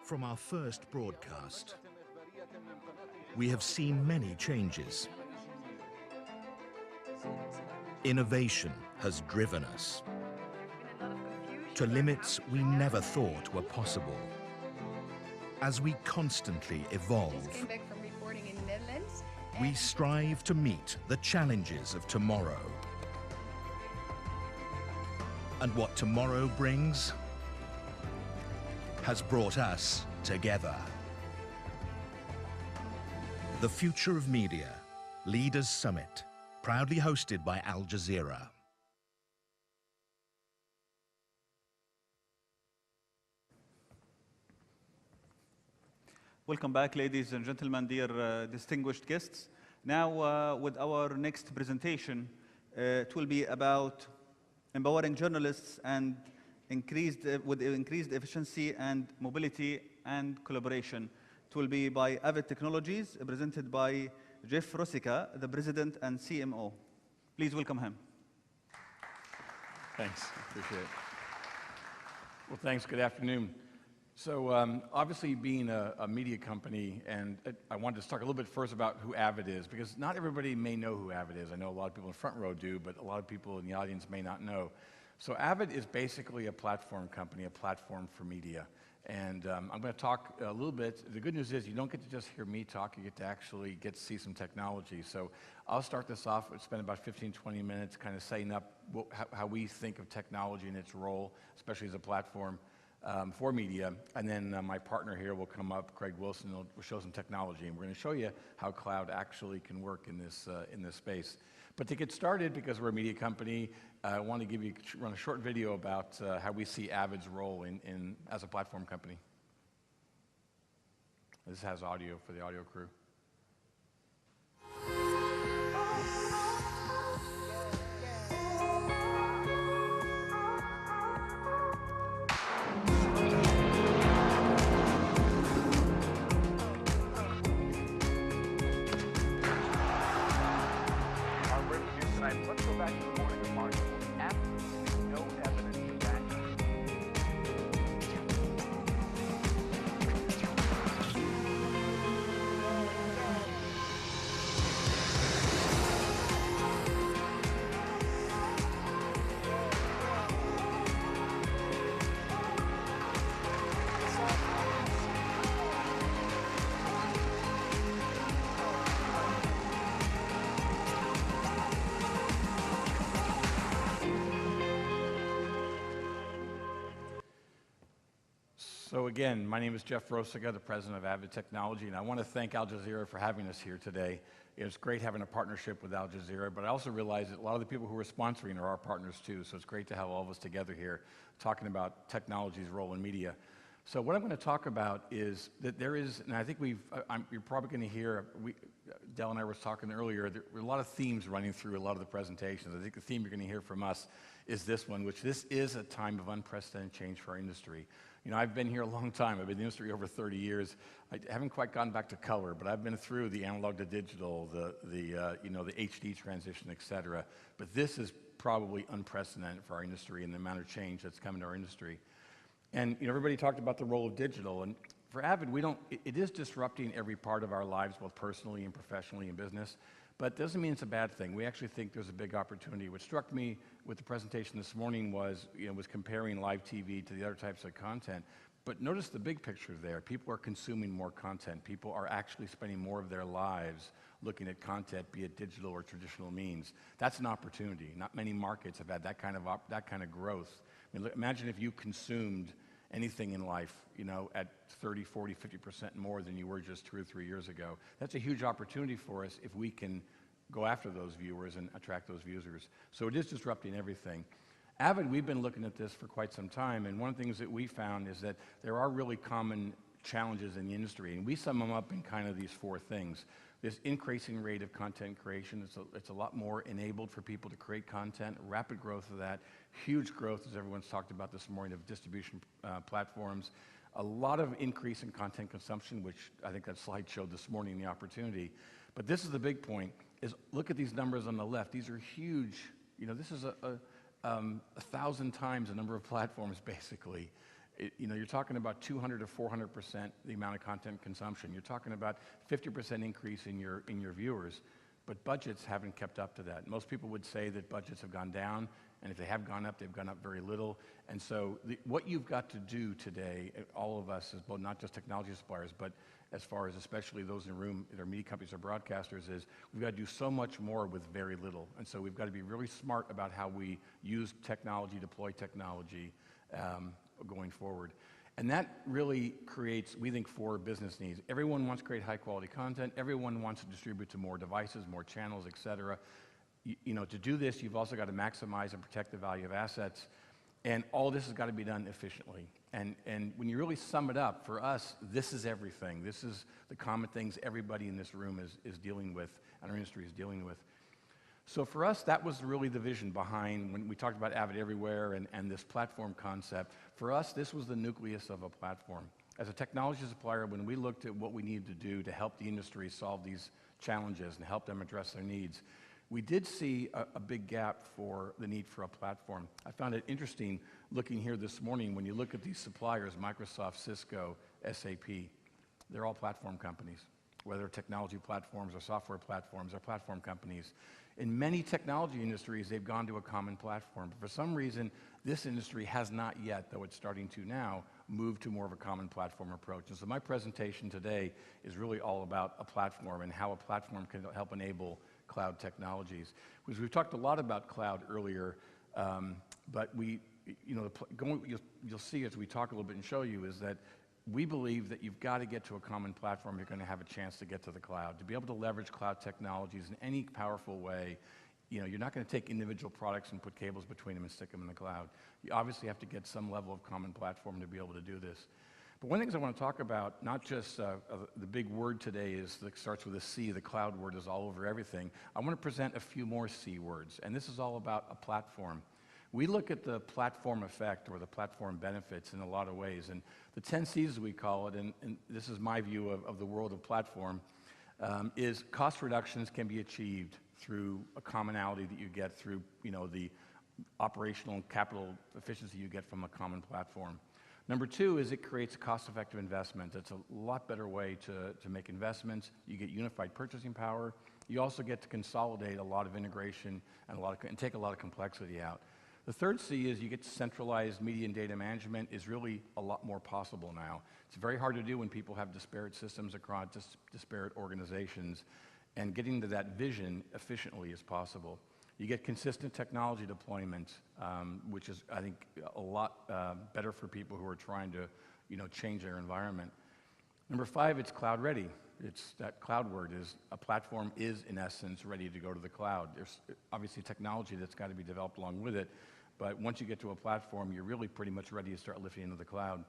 From our first broadcast, we have seen many changes. Innovation has driven us to limits we never thought were possible. As we constantly evolve, we strive to meet the challenges of tomorrow. And what tomorrow brings has brought us together. The Future of Media Leaders Summit, proudly hosted by Al Jazeera. Welcome back, ladies and gentlemen, dear distinguished guests. Now, with our next presentation, it will be about empowering journalists and with increased efficiency and mobility and collaboration. It will be by Avid Technologies, presented by Jeff Rosica, the President and CMO. Please welcome him. Thanks, appreciate it. Well, thanks, good afternoon. So obviously being a media company, and I wanted to talk a little bit first about who Avid is, because not everybody may know who Avid is. I know a lot of people in the front row do, but a lot of people in the audience may not know. So Avid is basically a platform company, a platform for media. And I'm going to talk a little bit. The good news is you don't get to just hear me talk, you get to actually see some technology. So I'll start this off, spend about 15, 20 minutes kind of setting up how we think of technology and its role, especially as a platform for media. And then my partner here will come up, Craig Wilson, will show some technology. And we're going to show you how cloud actually can work in this space. But to get started, because we're a media company, I want to run a short video about how we see Avid's role as a platform company. This has audio for the audio crew. Let's go back to the morning of March. Absolutely no evidence of that. So again, my name is Jeff Rosica, the president of Avid Technology, and I want to thank Al Jazeera for having us here today. It's great having a partnership with Al Jazeera, but I also realize that a lot of the people who are sponsoring are our partners too, so it's great to have all of us together here talking about technology's role in media. So what I'm going to talk about is that there is, and I think you're probably going to hear, Del and I were talking earlier, there were a lot of themes running through a lot of the presentations. I think the theme you're going to hear from us is this one, which this is a time of unprecedented change for our industry. You know, I've been here a long time. I've been in the industry over 30 years. I haven't quite gone back to color, but I've been through the analog to digital, the HD transition, et cetera. But this is probably unprecedented for our industry and the amount of change that's coming to our industry. And you know, everybody talked about the role of digital, and for Avid, it is disrupting every part of our lives, both personally and professionally in business, but it doesn't mean it's a bad thing. We actually think there's a big opportunity. What struck me with the presentation this morning was comparing live TV to the other types of content, but notice the big picture there. People are consuming more content. People are actually spending more of their lives looking at content, be it digital or traditional means. That's an opportunity. Not many markets have had that kind of growth. I mean, imagine if you consumed anything in life, at 30, 40, 50% more than you were just 2 or 3 years ago. That's a huge opportunity for us if we can go after those viewers and attract those users. So it is disrupting everything. Avid, we've been looking at this for quite some time, and one of the things that we found is that there are really common challenges in the industry, and we sum them up in kind of these 4 things. This increasing rate of content creation, it's a lot more enabled for people to create content, rapid growth of that, huge growth, as everyone's talked about this morning, of distribution platforms, a lot of increase in content consumption, which I think that slide showed this morning, the opportunity. But this is the big point, is look at these numbers on the left. These are huge. This is 1,000 times the number of platforms, basically. You're talking about 200 to 400% the amount of content consumption. You're talking about 50% increase in your viewers, but budgets haven't kept up to that. Most people would say that budgets have gone down, and if they have gone up, they've gone up very little. And so what you've got to do today, all of us, as both not just technology suppliers, but as far as especially those in the room that are media companies or broadcasters, is we've got to do so much more with very little. And so we've got to be really smart about how we use technology, deploy technology, going forward. And that really creates, we think, 4 business needs. Everyone wants to create high quality content. Everyone wants to distribute to more devices, more channels, et cetera. To do this, you've also got to maximize and protect the value of assets. And all this has got to be done efficiently. And when you really sum it up, for us, this is everything. This is the common things everybody in this room is dealing with, and our industry is dealing with. So for us, that was really the vision behind when we talked about Avid Everywhere and this platform concept. For us, this was the nucleus of a platform. As a technology supplier, when we looked at what we needed to do to help the industry solve these challenges and help them address their needs, we did see a big gap for the need for a platform. I found it interesting looking here this morning, when you look at these suppliers, Microsoft, Cisco, SAP, they're all platform companies. Whether technology platforms or software platforms, they're platform companies. In many technology industries, they've gone to a common platform. But for some reason, this industry has not yet, though it's starting to now, move to more of a common platform approach. And so my presentation today is really all about a platform and how a platform can help enable cloud technologies. Because we've talked a lot about cloud earlier, but you'll see as we talk a little bit and show you, is that we believe that you've got to get to a common platform if you're going to have a chance to get to the cloud. To be able to leverage cloud technologies in any powerful way, you're not going to take individual products and put cables between them and stick them in the cloud. You obviously have to get some level of common platform to be able to do this. But one of the things I want to talk about, not just the big word today that starts with a C, the cloud word is all over everything. I want to present a few more C words, and this is all about a platform. We look at the platform effect or the platform benefits in a lot of ways, and the 10 C's, as we call it, and this is my view of the world of platform, is cost reductions can be achieved through a commonality that you get through the operational and capital efficiency you get from a common platform. Number 2 is it creates cost-effective investment. It's a lot better way to make investments. You get unified purchasing power. You also get to consolidate a lot of integration and take a lot of complexity out. The third C is you get centralized media and data management is really a lot more possible now. It's very hard to do when people have disparate systems across disparate organizations, and getting to that vision efficiently is possible. You get consistent technology deployment, which is, I think, a lot better for people who are trying to, change their environment. Number 5, it's cloud ready. It's that cloud word is a platform is, in essence, ready to go to the cloud. There's obviously technology that's got to be developed along with it, but once you get to a platform, you're really pretty much ready to start lifting into the cloud.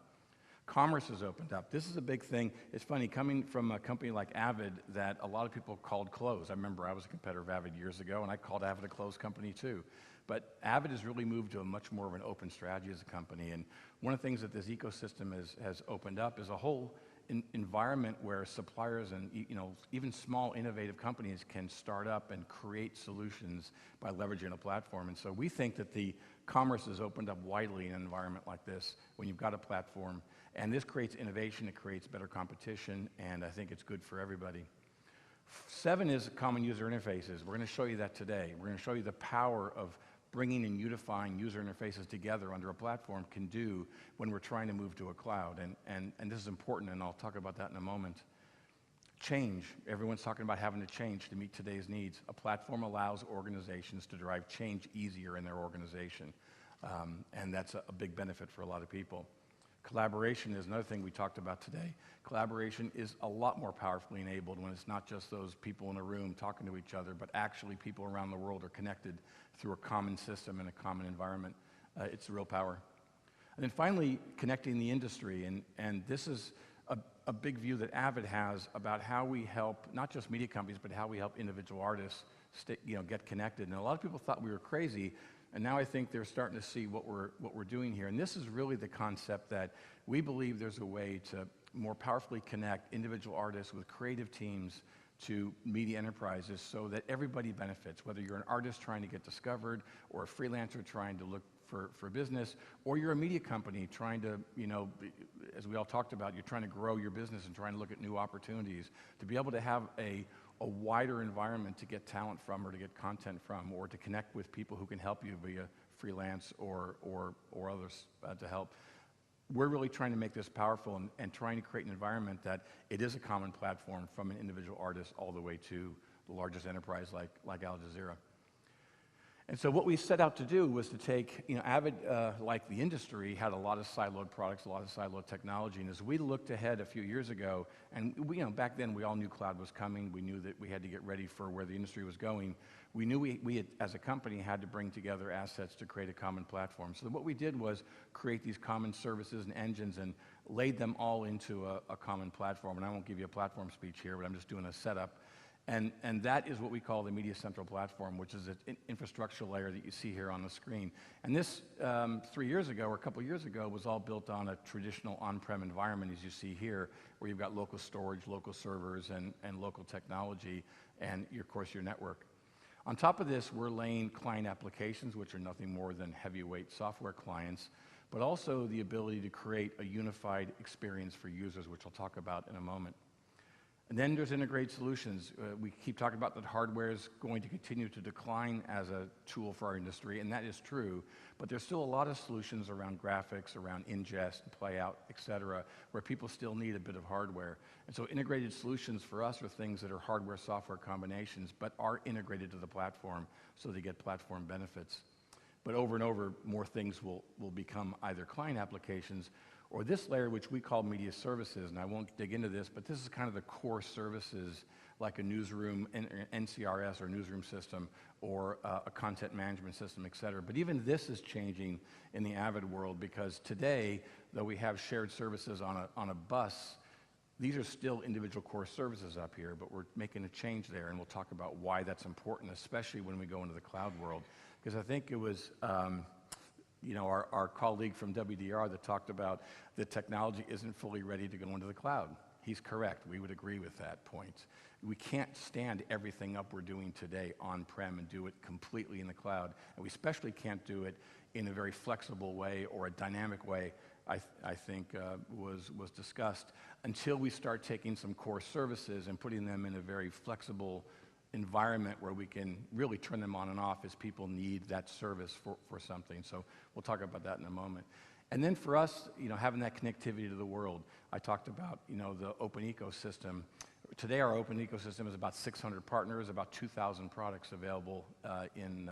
Commerce has opened up. This is a big thing. It's funny, coming from a company like Avid that a lot of people called closed. I remember I was a competitor of Avid years ago, and I called Avid a closed company too. But Avid has really moved to a much more of an open strategy as a company. And one of the things that this ecosystem has opened up is a whole environment where suppliers and even small innovative companies can start up and create solutions by leveraging a platform. And so we think that the commerce has opened up widely in an environment like this when you've got a platform. And this creates innovation, it creates better competition, and I think it's good for everybody. 7 is common user interfaces. We're going to show you that today. We're going to show you the power of bringing and unifying user interfaces together under a platform can do when we're trying to move to a cloud. And this is important, and I'll talk about that in a moment. Change. Everyone's talking about having to change to meet today's needs. A platform allows organizations to drive change easier in their organization. And that's a big benefit for a lot of people. Collaboration is another thing we talked about today. Collaboration is a lot more powerfully enabled when it's not just those people in a room talking to each other, but actually people around the world are connected through a common system and a common environment. It's a real power. And then finally, connecting the industry. And this is a big view that Avid has about how we help, not just media companies, but how we help individual artists get connected. And a lot of people thought we were crazy. And now I think they're starting to see what we're doing here. And this is really the concept that we believe there's a way to more powerfully connect individual artists with creative teams to media enterprises so that everybody benefits, whether you're an artist trying to get discovered or a freelancer trying to look for business, or you're a media company trying to, as we all talked about, you're trying to grow your business and trying to look at new opportunities. To be able to have a wider environment to get talent from or to get content from or to connect with people who can help you via freelance or others to help. We're really trying to make this powerful and trying to create an environment that it is a common platform from an individual artist all the way to the largest enterprise like Al Jazeera. And so what we set out to do was to take, Avid, like the industry, had a lot of siloed products, a lot of siloed technology. And as we looked ahead a few years ago, and back then we all knew cloud was coming. We knew that we had to get ready for where the industry was going. We knew we had, as a company, had to bring together assets to create a common platform. So what we did was create these common services and engines and laid them all into a common platform. And I won't give you a platform speech here, but I'm just doing a setup. And that is what we call the Media Central platform, which is an infrastructure layer that you see here on the screen. And this, 3 years ago, or a couple years ago, was all built on a traditional on-prem environment, as you see here, where you've got local storage, local servers, and local technology, and, of course, your network. On top of this, we're laying client applications, which are nothing more than heavyweight software clients, but also the ability to create a unified experience for users, which I'll talk about in a moment. And then there's integrated solutions. We keep talking about that hardware is going to continue to decline as a tool for our industry, and that is true, but there's still a lot of solutions around graphics, around ingest, playout, et cetera, where people still need a bit of hardware. And so integrated solutions for us are things that are hardware-software combinations, but are integrated to the platform so they get platform benefits. But over and over, more things will become either client applications or this layer, which we call media services, and I won't dig into this, but this is kind of the core services like a newsroom, NCRS or newsroom system, or a content management system, et cetera. But even this is changing in the Avid world because today, though we have shared services on a bus, these are still individual core services up here, but we're making a change there, and we'll talk about why that's important, especially when we go into the cloud world. Because I think it was our colleague from WDR that talked about the technology isn't fully ready to go into the cloud. He's correct. We would agree with that point. We can't stand everything up we're doing today on-prem and do it completely in the cloud. And we especially can't do it in a very flexible way or a dynamic way, I think was discussed, until we start taking some core services and putting them in a very flexible environment where we can really turn them on and off as people need that service for something. So we'll talk about that in a moment. And then for us, having that connectivity to the world, I talked about, the open ecosystem. Today our open ecosystem is about 600 partners, about 2,000 products available in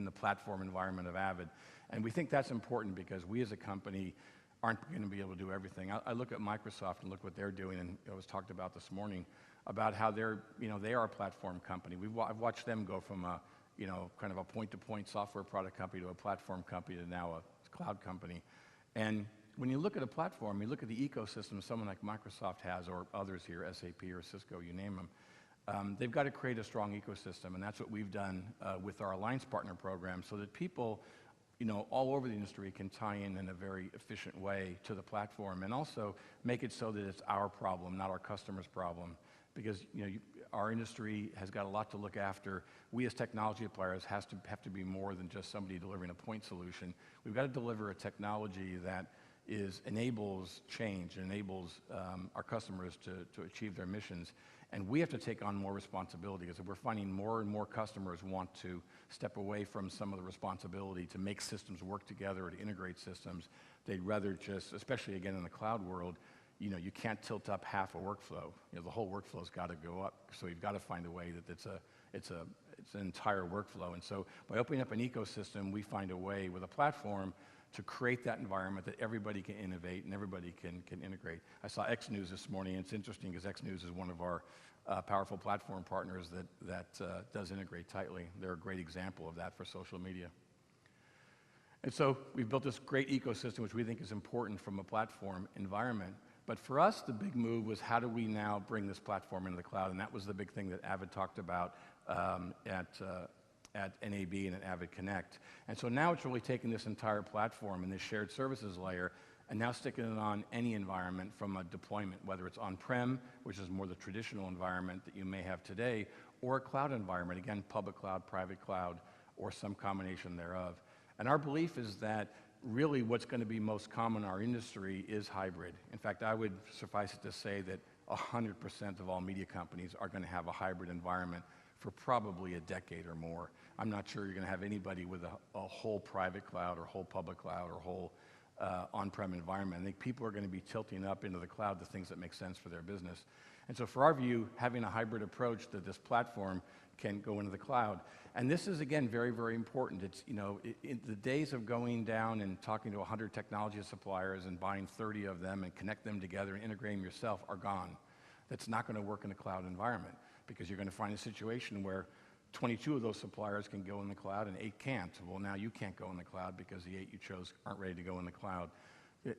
the platform environment of Avid. And we think that's important because we as a company aren't going to be able to do everything. I look at Microsoft and look what they're doing, and it was talked about this morning, about how they are a platform company. I've watched them go from a, kind of a point-to-point software product company to a platform company to now a cloud company. And when you look at a platform, you look at the ecosystem someone like Microsoft has, or others here, SAP or Cisco, you name them, they've got to create a strong ecosystem, and that's what we've done with our Alliance Partner program, so that people, all over the industry can tie in a very efficient way to the platform, and also make it so that it's our problem, not our customer's problem. Because our industry has got a lot to look after. We as technology suppliers have to be more than just somebody delivering a point solution. We've got to deliver a technology that enables change, enables our customers to achieve their missions. And we have to take on more responsibility, because we're finding more and more customers want to step away from some of the responsibility to make systems work together, to integrate systems. They'd rather just, especially again in the cloud world, you can't tilt up half a workflow. The whole workflow's got to go up. So you've got to find a way that it's an entire workflow. And so by opening up an ecosystem, we find a way with a platform to create that environment that everybody can innovate and everybody can integrate. I saw XNews this morning, and it's interesting because XNews is one of our powerful platform partners that does integrate tightly. They're a great example of that for social media. And so we've built this great ecosystem, which we think is important from a platform environment. But for us, the big move was, how do we now bring this platform into the cloud? And that was the big thing that Avid talked about at NAB and at Avid Connect. And so now it's really taking this entire platform and this shared services layer and now sticking it on any environment from a deployment, whether it's on-prem, which is more the traditional environment that you may have today, or a cloud environment, again, public cloud, private cloud, or some combination thereof. And our belief is that really what's going to be most common in our industry is hybrid. In fact, I would suffice it to say that 100% of all media companies are going to have a hybrid environment for probably a decade or more. I'm not sure you're going to have anybody with a whole private cloud or whole public cloud or whole on-prem environment. I think people are going to be tilting up into the cloud the things that make sense for their business. And so for our view, having a hybrid approach that this platform can go into the cloud. And this is, again, very, very important. It's, in the days of going down and talking to 100 technology suppliers and buying 30 of them and connect them together and integrating them yourself are gone. That's not going to work in a cloud environment, because you're going to find a situation where 22 of those suppliers can go in the cloud and 8 can't. Well, now you can't go in the cloud because the 8 you chose aren't ready to go in the cloud.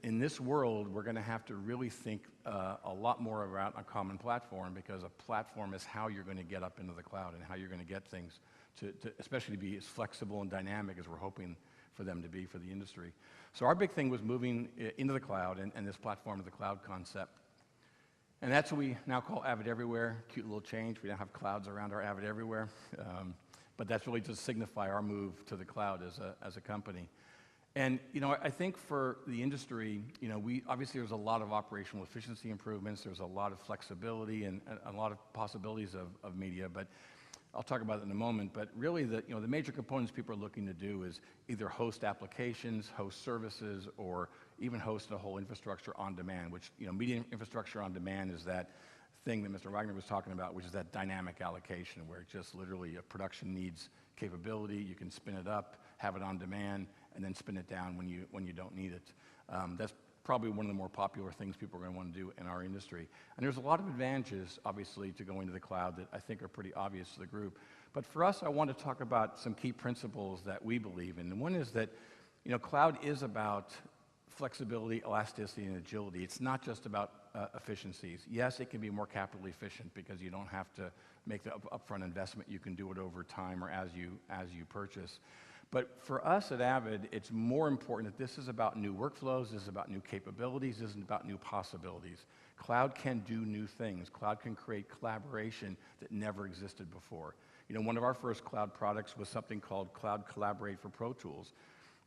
In this world, we're going to have to really think a lot more about a common platform, because a platform is how you're going to get up into the cloud and how you're going to get things to especially to be as flexible and dynamic as we're hoping for them to be for the industry. So our big thing was moving into the cloud and this platform to the cloud concept. And that's what we now call Avid Everywhere. Cute little change. We don't have clouds around our Avid Everywhere. But that's really to signify our move to the cloud as a company. And I think for the industry, we obviously there's a lot of operational efficiency improvements. There's a lot of flexibility and a lot of possibilities of media. But I'll talk about it in a moment. But really, the major components people are looking to do is either host applications, host services, or even host a whole infrastructure on demand. Which media infrastructure on demand is that thing that Mr. Wagner was talking about, which is that dynamic allocation, where it just literally a production needs capability. You can spin it up, have it on demand, and then spin it down when you don't need it. That's probably one of the more popular things people are going to want to do in our industry. And there's a lot of advantages, obviously, to going to the cloud that I think are pretty obvious to the group. But for us, I want to talk about some key principles that we believe in. And one is that, cloud is about flexibility, elasticity, and agility. It's not just about efficiencies. Yes, it can be more capital efficient because you don't have to make the upfront investment. You can do it over time or as you purchase. But for us at Avid, it's more important that this is about new workflows, this is about new capabilities, this is about new possibilities. Cloud can do new things. Cloud can create collaboration that never existed before. One of our first cloud products was something called Cloud Collaborate for Pro Tools.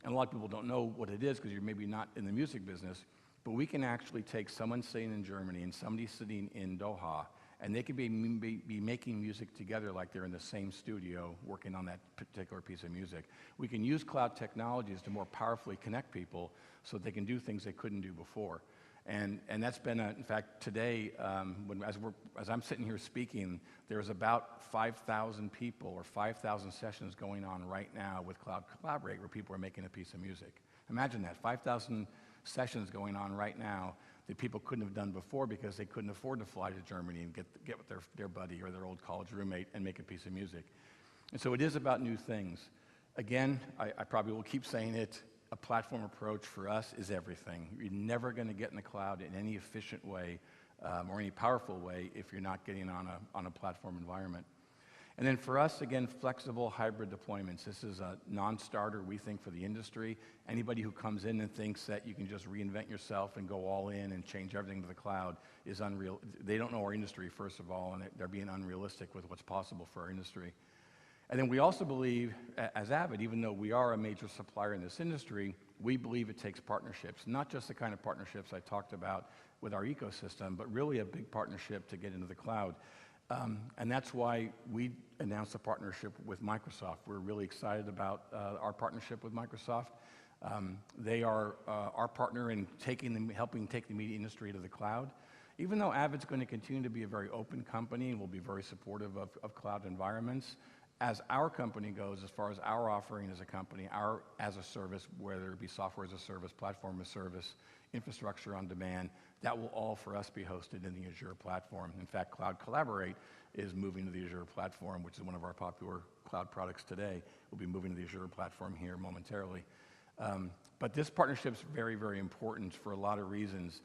And a lot of people don't know what it is because you're maybe not in the music business, but we can actually take someone sitting in Germany and somebody sitting in Doha, and they could be making music together like they're in the same studio working on that particular piece of music. We can use cloud technologies to more powerfully connect people so that they can do things they couldn't do before. And that's been, in fact, today, as I'm sitting here speaking, there's about 5,000 people or 5,000 sessions going on right now with Cloud Collaborate where people are making a piece of music. Imagine that, 5,000 sessions going on right now that people couldn't have done before because they couldn't afford to fly to Germany and get with their buddy or their old college roommate and make a piece of music. And so it is about new things. Again, I probably will keep saying it, a platform approach for us is everything. You're never going to get in the cloud in any efficient way or any powerful way if you're not getting on a platform environment. And then for us, again, flexible hybrid deployments. This is a non-starter, we think, for the industry. Anybody who comes in and thinks that you can just reinvent yourself and go all in and change everything to the cloud is unreal. They don't know our industry, first of all, and they're being unrealistic with what's possible for our industry. And then we also believe, as Avid, even though we are a major supplier in this industry, we believe it takes partnerships, not just the kind of partnerships I talked about with our ecosystem, but really a big partnership to get into the cloud. And that's why we announced a partnership with Microsoft. We're really excited about our partnership with Microsoft. They are our partner in helping take the media industry to the cloud. Even though Avid's going to continue to be a very open company and will be very supportive of cloud environments, as our company goes, as far as our offering as a company, our as a service, whether it be software as a service, platform as a service, infrastructure on demand, that will all for us be hosted in the Azure platform. In fact, Cloud Collaborate is moving to the Azure platform, which is one of our popular cloud products today. We'll be moving to the Azure platform here momentarily. But this partnership is very, very important for a lot of reasons.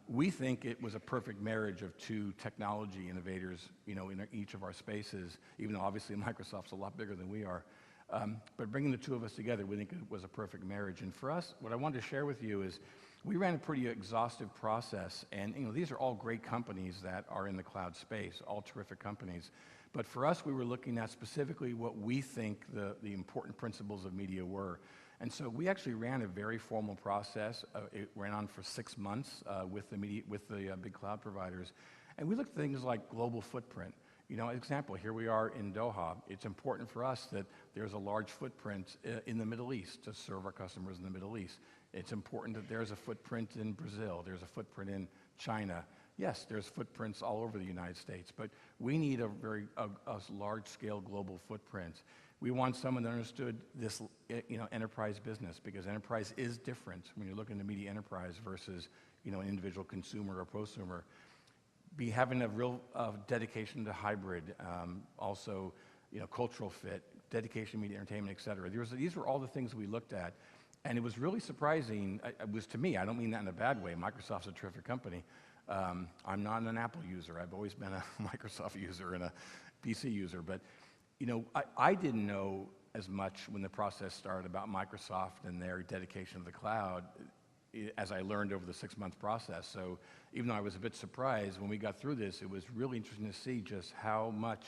We think it was a perfect marriage of two technology innovators, in each of our spaces, even though obviously Microsoft's a lot bigger than we are. But bringing the two of us together, we think it was a perfect marriage. And for us, what I wanted to share with you is we ran a pretty exhaustive process, and these are all great companies that are in the cloud space, all terrific companies. But for us, we were looking at specifically what we think the important principles of media were. And so we actually ran a very formal process. It ran on for 6 months with the big cloud providers. And we looked at things like global footprint. Example, here we are in Doha. It's important for us that there's a large footprint in the Middle East to serve our customers in the Middle East. It's important that there's a footprint in Brazil. There's a footprint in China. Yes, there's footprints all over the United States, but we need a large-scale global footprint. We want someone that understood this, enterprise business, because enterprise is different when you're looking at media enterprise versus, an individual consumer or prosumer. Be having a real dedication to hybrid, also, cultural fit, dedication to media entertainment, et cetera. These were all the things we looked at, and it was really surprising. It was to me. I don't mean that in a bad way. Microsoft's a terrific company. I'm not an Apple user. I've always been a Microsoft user and a PC user, but I didn't know as much when the process started about Microsoft and their dedication to the cloud as I learned over the 6-month process. So even though I was a bit surprised when we got through this, it was really interesting to see just how much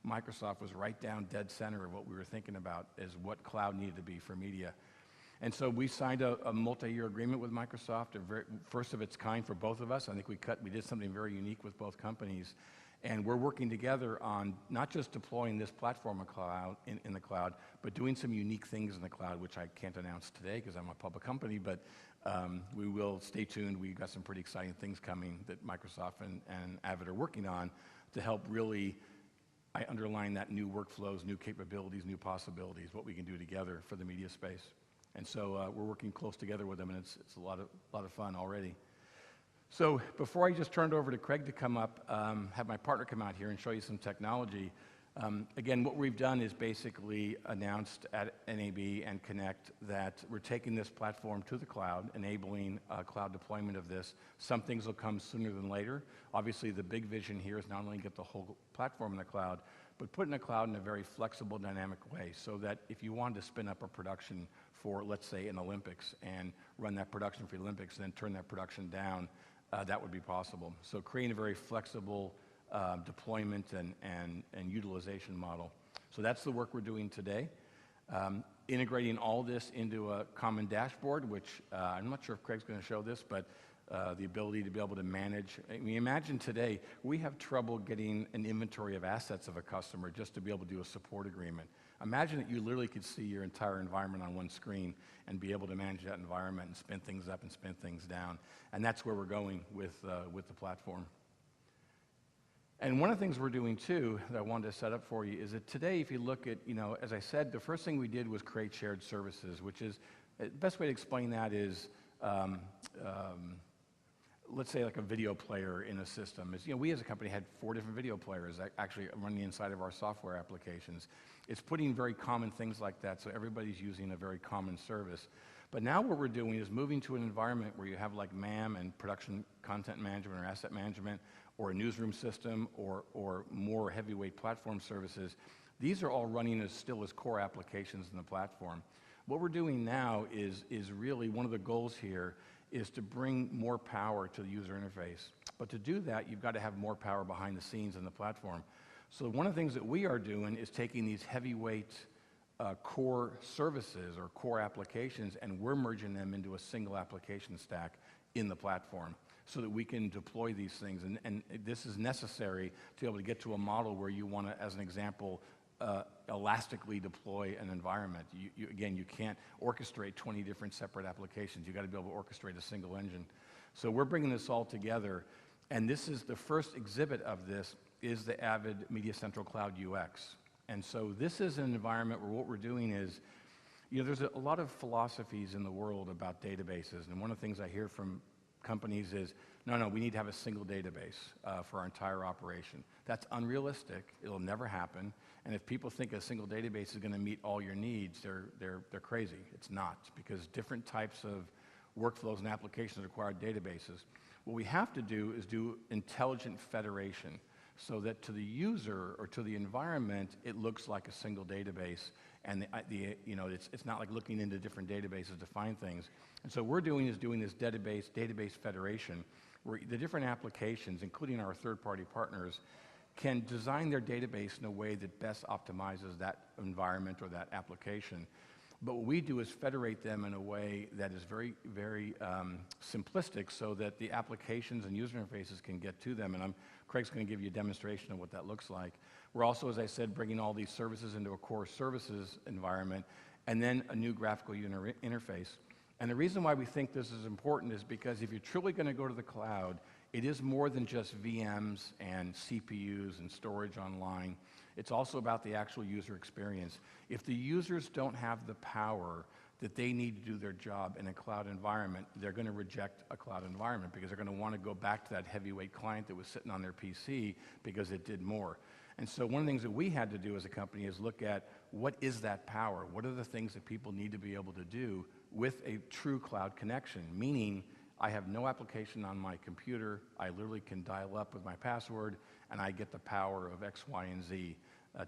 Microsoft was right down dead center of what we were thinking about as what cloud needed to be for media. And so we signed a multi-year agreement with Microsoft, first of its kind for both of us. I think we did something very unique with both companies. And we're working together on not just deploying this platform in the cloud, but doing some unique things in the cloud, which I can't announce today because I'm a public company, but we will stay tuned. We've got some pretty exciting things coming that Microsoft and Avid are working on to help really underline that new workflows, new capabilities, new possibilities, what we can do together for the media space. And so we're working close together with them, and it's a lot of fun already. So before I just turned over to Craig to come up, have my partner come out here and show you some technology. Again, what we've done is basically announced at NAB and Connect that we're taking this platform to the cloud, enabling cloud deployment of this. Some things will come sooner than later. Obviously, the big vision here is not only get the whole platform in the cloud, but put in the cloud in a very flexible, dynamic way so that if you wanted to spin up a production for, let's say, an Olympics and run that production for the Olympics and then turn that production down, that would be possible. So creating a very flexible deployment and utilization model. So that's the work we're doing today. Integrating all this into a common dashboard, which I'm not sure if Craig's going to show this, but the ability to be able to manage. I mean, imagine today, we have trouble getting an inventory of assets of a customer just to be able to do a support agreement. Imagine that you literally could see your entire environment on one screen and be able to manage that environment and spin things up and spin things down. And that's where we're going with the platform. And one of the things we're doing too that I wanted to set up for you is that today, if you look at, as I said, the first thing we did was create shared services, which is, the best way to explain that is let's say like a video player in a system. Is, we as a company had 4 different video players that actually running inside of our software applications. It's putting very common things like that, so everybody's using a very common service. But now what we're doing is moving to an environment where you have like MAM and production content management or asset management, or a newsroom system, or more heavyweight platform services. These are all running still as core applications in the platform. What we're doing now is really one of the goals here is to bring more power to the user interface. But to do that, you've got to have more power behind the scenes in the platform. So one of the things that we are doing is taking these heavyweight core services or core applications, and we're merging them into a single application stack in the platform so that we can deploy these things. And this is necessary to be able to get to a model where you want to, as an example, elastically deploy an environment. Again, you can't orchestrate 20 different separate applications. You've got to be able to orchestrate a single engine. So we're bringing this all together, and this is the first exhibit of this is the Avid Media Central Cloud UX. And so this is an environment where what we're doing is, there's a lot of philosophies in the world about databases, and one of the things I hear from companies is, no, we need to have a single database for our entire operation. That's unrealistic. It'll never happen. And if people think a single database is going to meet all your needs, they're crazy. It's not, because different types of workflows and applications require databases. What we have to do is do intelligent federation so that to the user or to the environment, it looks like a single database. And it's not like looking into different databases to find things. And so what we're doing is doing this database federation, where the different applications, including our third-party partners, can design their database in a way that best optimizes that environment or that application. But what we do is federate them in a way that is very, very simplistic so that the applications and user interfaces can get to them. And Craig's going to give you a demonstration of what that looks like. We're also, as I said, bringing all these services into a core services environment and then a new graphical user interface. And the reason why we think this is important is because if you're truly going to go to the cloud, it is more than just VMs and CPUs and storage online. It's also about the actual user experience. If the users don't have the power that they need to do their job in a cloud environment, they're going to reject a cloud environment because they're going to want to go back to that heavyweight client that was sitting on their PC because it did more. And so one of the things that we had to do as a company is look at what is that power? What are the things that people need to be able to do with a true cloud connection? Meaning, I have no application on my computer. I literally can dial up with my password, and I get the power of X, Y, and Z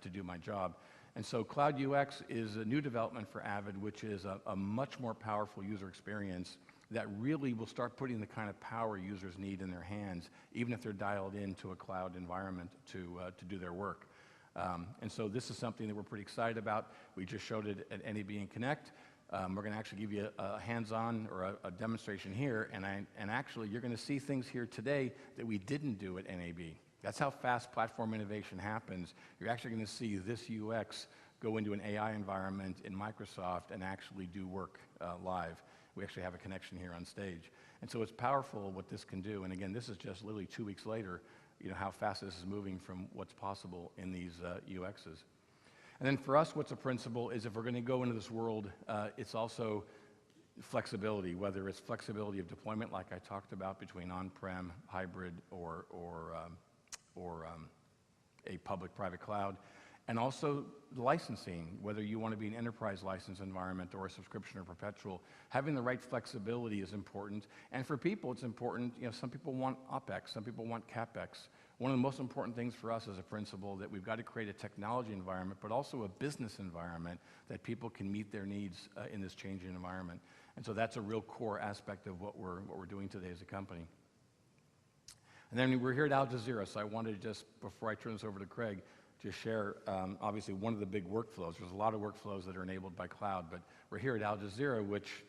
to do my job. And so Cloud UX is a new development for Avid, which is a much more powerful user experience that really will start putting the kind of power users need in their hands, even if they're dialed into a cloud environment to do their work. And so this is something that we're pretty excited about. We just showed it at NAB and Connect. We're going to actually give you a hands-on or a demonstration here, and actually you're going to see things here today that we didn't do at NAB. That's how fast platform innovation happens. You're actually going to see this UX go into an AI environment in Microsoft and actually do work live. We actually have a connection here on stage. And so it's powerful what this can do. And again, this is just literally 2 weeks later, how fast this is moving from what's possible in these UXs. And then for us, what's a principle is if we're going to go into this world, it's also flexibility, whether it's flexibility of deployment, like I talked about, between on-prem, hybrid, or a public-private cloud, and also licensing, whether you want to be an enterprise license environment or a subscription or perpetual. Having the right flexibility is important. And for people, it's important, some people want OpEx, some people want CapEx. One of the most important things for us as a principle that we've got to create a technology environment, but also a business environment that people can meet their needs in this changing environment. And so that's a real core aspect of what we're doing today as a company. And then we're here at Al Jazeera, so I wanted to just, before I turn this over to Craig, just share, obviously, one of the big workflows. There's a lot of workflows that are enabled by cloud, but we're here at Al Jazeera, which,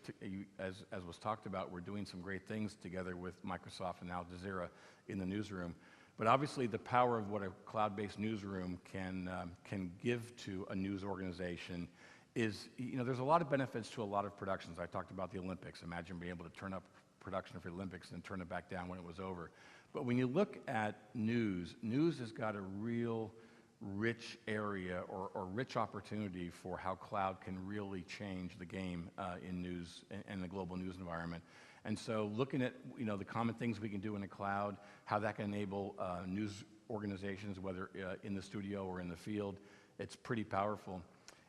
as was talked about, we're doing some great things together with Microsoft and Al Jazeera in the newsroom. But obviously, the power of what a cloud-based newsroom can give to a news organization is, there's a lot of benefits to a lot of productions. I talked about the Olympics. Imagine being able to turn up production for the Olympics and turn it back down when it was over. But when you look at news has got a real rich area or rich opportunity for how cloud can really change the game in news and the global news environment. And so looking at, the common things we can do in the cloud, how that can enable news organizations, whether in the studio or in the field, it's pretty powerful.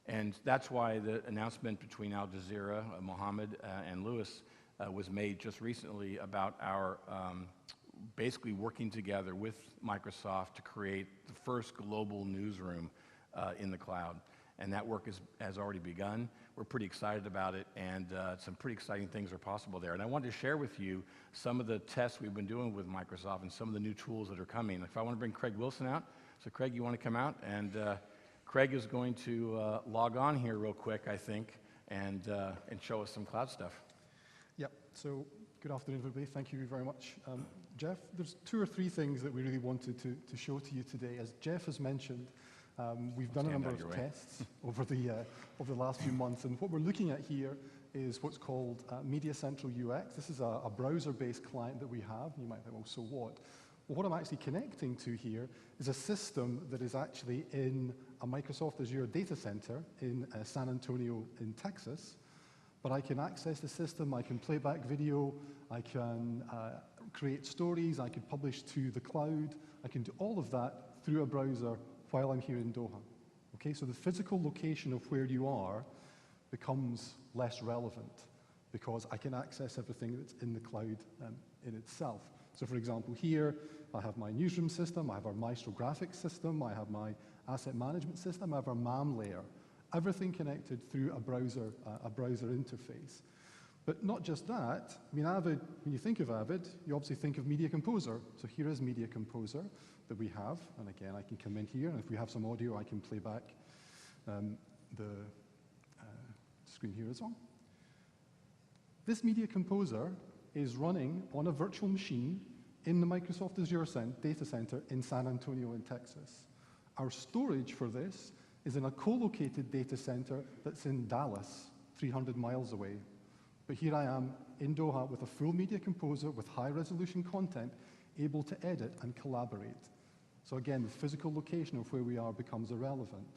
And that's why the announcement between Al Jazeera, Mohammed, and Lewis was made just recently about our basically working together with Microsoft to create the first global newsroom in the cloud. And that work has already begun. We're pretty excited about it, and some pretty exciting things are possible there. And I wanted to share with you some of the tests we've been doing with Microsoft and some of the new tools that are coming. If I want to bring Craig Wilson out. So Craig, you want to come out? And Craig is going to log on here real quick, I think, and show us some cloud stuff. Yep, so good afternoon, everybody. Thank you very much. Jeff, there's 2 or 3 things that we really wanted to show to you today. As Jeff has mentioned, we've done a number of tests over the last few months, and what we're looking at here is what's called Media Central UX. This is a browser-based client that we have, and you might think, well, so what? Well, what I'm actually connecting to here is a system that is actually in a Microsoft Azure data center in San Antonio in Texas, but I can access the system, I can play back video, I can create stories, I can publish to the cloud, I can do all of that through a browser while I'm here in Doha. Okay, so the physical location of where you are becomes less relevant because I can access everything that's in the cloud in itself. So for example, here I have my newsroom system, I have our Maestro graphics system, I have my asset management system, I have our MAM layer. Everything connected through a browser interface. But not just that, I mean, Avid, when you think of Avid, you obviously think of Media Composer. So here is Media Composer that we have, and again, I can come in here, and if we have some audio, I can play back the screen here as well. This Media Composer is running on a virtual machine in the Microsoft Azure data center in San Antonio in Texas. Our storage for this is in a co-located data center that's in Dallas, 300 miles away. But here I am in Doha with a full Media Composer with high-resolution content, able to edit and collaborate. So again, the physical location of where we are becomes irrelevant.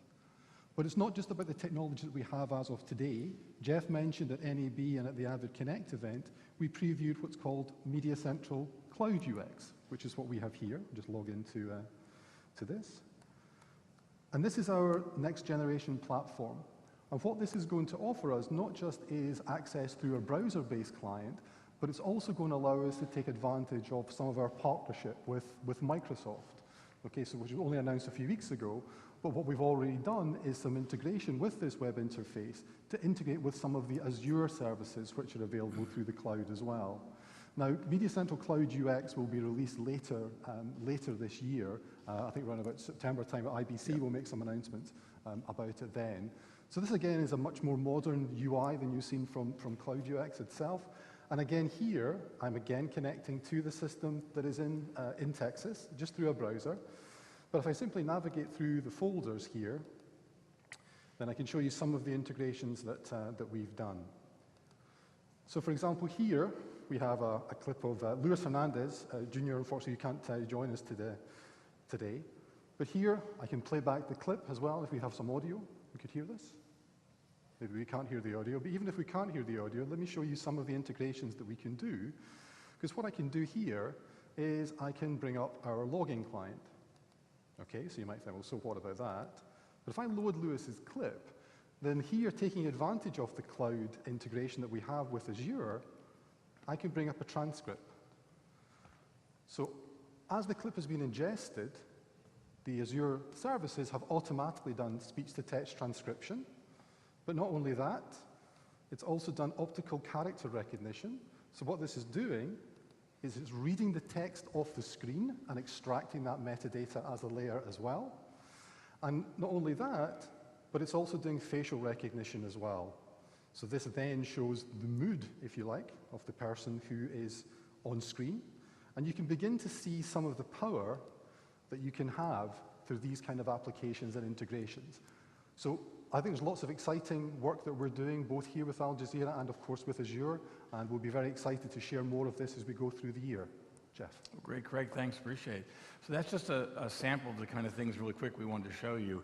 But it's not just about the technology that we have as of today. Jeff mentioned at NAB and at the Avid Connect event, we previewed what's called Media Central Cloud UX, which is what we have here. I'll just log into to this. And this is our next generation platform. And what this is going to offer us not just is access through a browser-based client, but it's also going to allow us to take advantage of some of our partnership with Microsoft. Okay, so which was only announced a few weeks ago, but what we've already done is some integration with this web interface to integrate with some of the Azure services which are available through the cloud as well. Now, Media Central Cloud UX will be released later this year. I think around about September time at IBC, we'll make some announcements about it then. So this again is a much more modern UI than you've seen from Cloud UX itself. And again here, I'm again connecting to the system that is in Texas, just through a browser. But if I simply navigate through the folders here, then I can show you some of the integrations that we've done. So for example, here we have a clip of Luis Hernandez, Jr. Unfortunately, you can't join us today. But here, I can play back the clip as well if we have some audio. We could hear this. Maybe we can't hear the audio, but even if we can't hear the audio, let me show you some of the integrations that we can do. Because what I can do here is I can bring up our logging client. Okay, so you might think, well, so what about that? But if I load Lewis's clip, then here, taking advantage of the cloud integration that we have with Azure, I can bring up a transcript. So as the clip has been ingested, the Azure services have automatically done speech-to-text transcription. But not only that, it's also done optical character recognition. So what this is doing is it's reading the text off the screen and extracting that metadata as a layer as well. And not only that, but it's also doing facial recognition as well. So this then shows the mood, if you like, of the person who is on screen. And you can begin to see some of the power that you can have through these kind of applications and integrations. So I think there's lots of exciting work that we're doing, both here with Al Jazeera and, of course, with Azure, and we'll be very excited to share more of this as we go through the year. Jeff. Well, great, Craig, thanks, appreciate it. So that's just a sample of the kind of things really quick we wanted to show you.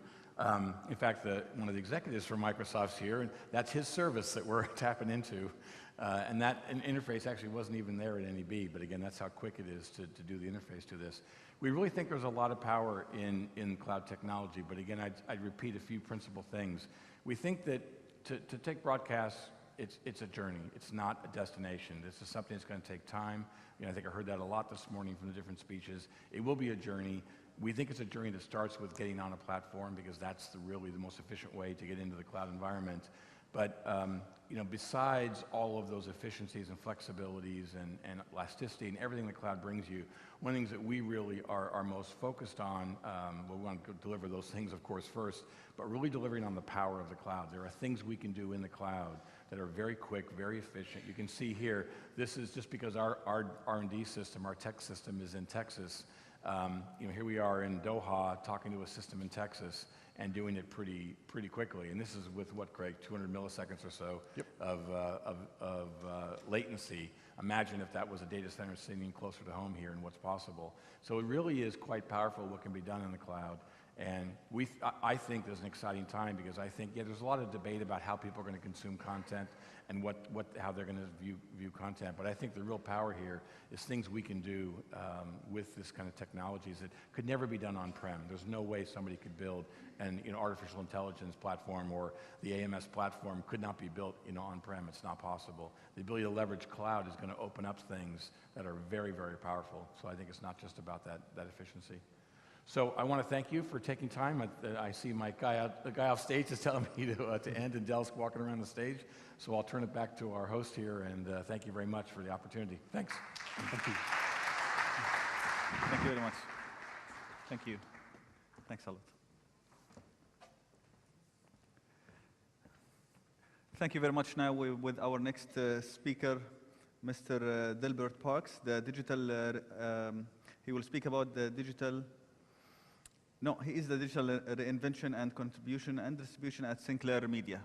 In fact, one of the executives from Microsoft's here, and that's his service that we're tapping into. And that interface actually wasn't even there at NEB, but again, that's how quick it is to do the interface to this. We really think there's a lot of power in cloud technology, but again, I'd repeat a few principal things. We think that to take broadcasts, it's a journey. It's not a destination. This is something that's going to take time. I think I heard that a lot this morning from the different speeches. It will be a journey. We think it's a journey that starts with getting on a platform because that's really the most efficient way to get into the cloud environment. But besides all of those efficiencies and flexibilities and elasticity and everything the cloud brings you, one of the things that we really are most focused on, we want to deliver those things, of course, first, but really delivering on the power of the cloud. There are things we can do in the cloud that are very quick, very efficient. You can see here, this is just because our R&D system, our tech system is in Texas. Here we are in Doha talking to a system in Texas and doing it pretty quickly. And this is with what, Greg, 200 milliseconds or so of latency. Imagine if that was a data center sitting closer to home here and what's possible. So it really is quite powerful what can be done in the cloud. And I think there's an exciting time because I think, there's a lot of debate about how people are going to consume content and how they're going to view content. But I think the real power here is things we can do with this kind of technologies that could never be done on-prem. There's no way somebody could build an artificial intelligence platform or the AMS platform could not be built on-prem. It's not possible. The ability to leverage cloud is going to open up things that are very, very powerful. So I think it's not just about that efficiency. So I want to thank you for taking time. I see the guy off stage is telling me to end, and Del's walking around the stage. So I'll turn it back to our host here, and thank you very much for the opportunity. Thanks. Thank you. Thank you very much. Thank you. Thanks a lot. Thank you very much. Now with our next speaker, Mr. Delbert Parks, he will speak about the digital. No, he is the digital reinvention and contribution and distribution at Sinclair Media.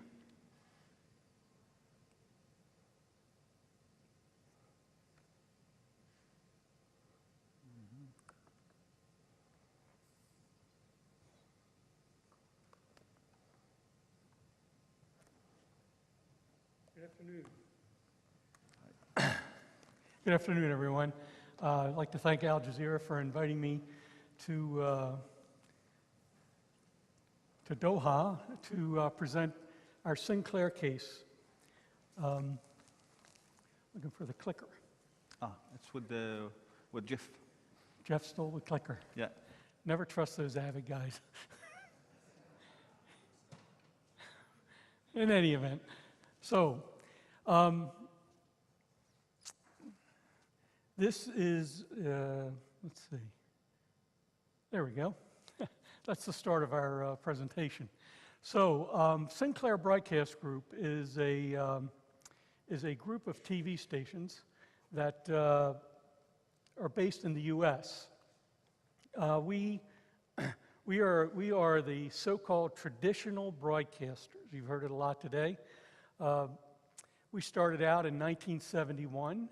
Good afternoon. Good afternoon, everyone. I'd like to thank Al Jazeera for inviting me to Doha to present our Sinclair case. Looking for the clicker. It's with Jeff. Jeff stole the clicker. Yeah. Never trust those Avid guys. In any event, so this is, let's see. There we go. That's the start of our presentation. So Sinclair Broadcast Group is a group of TV stations that are based in the U.S. We are the so-called traditional broadcasters. You've heard it a lot today. We started out in 1971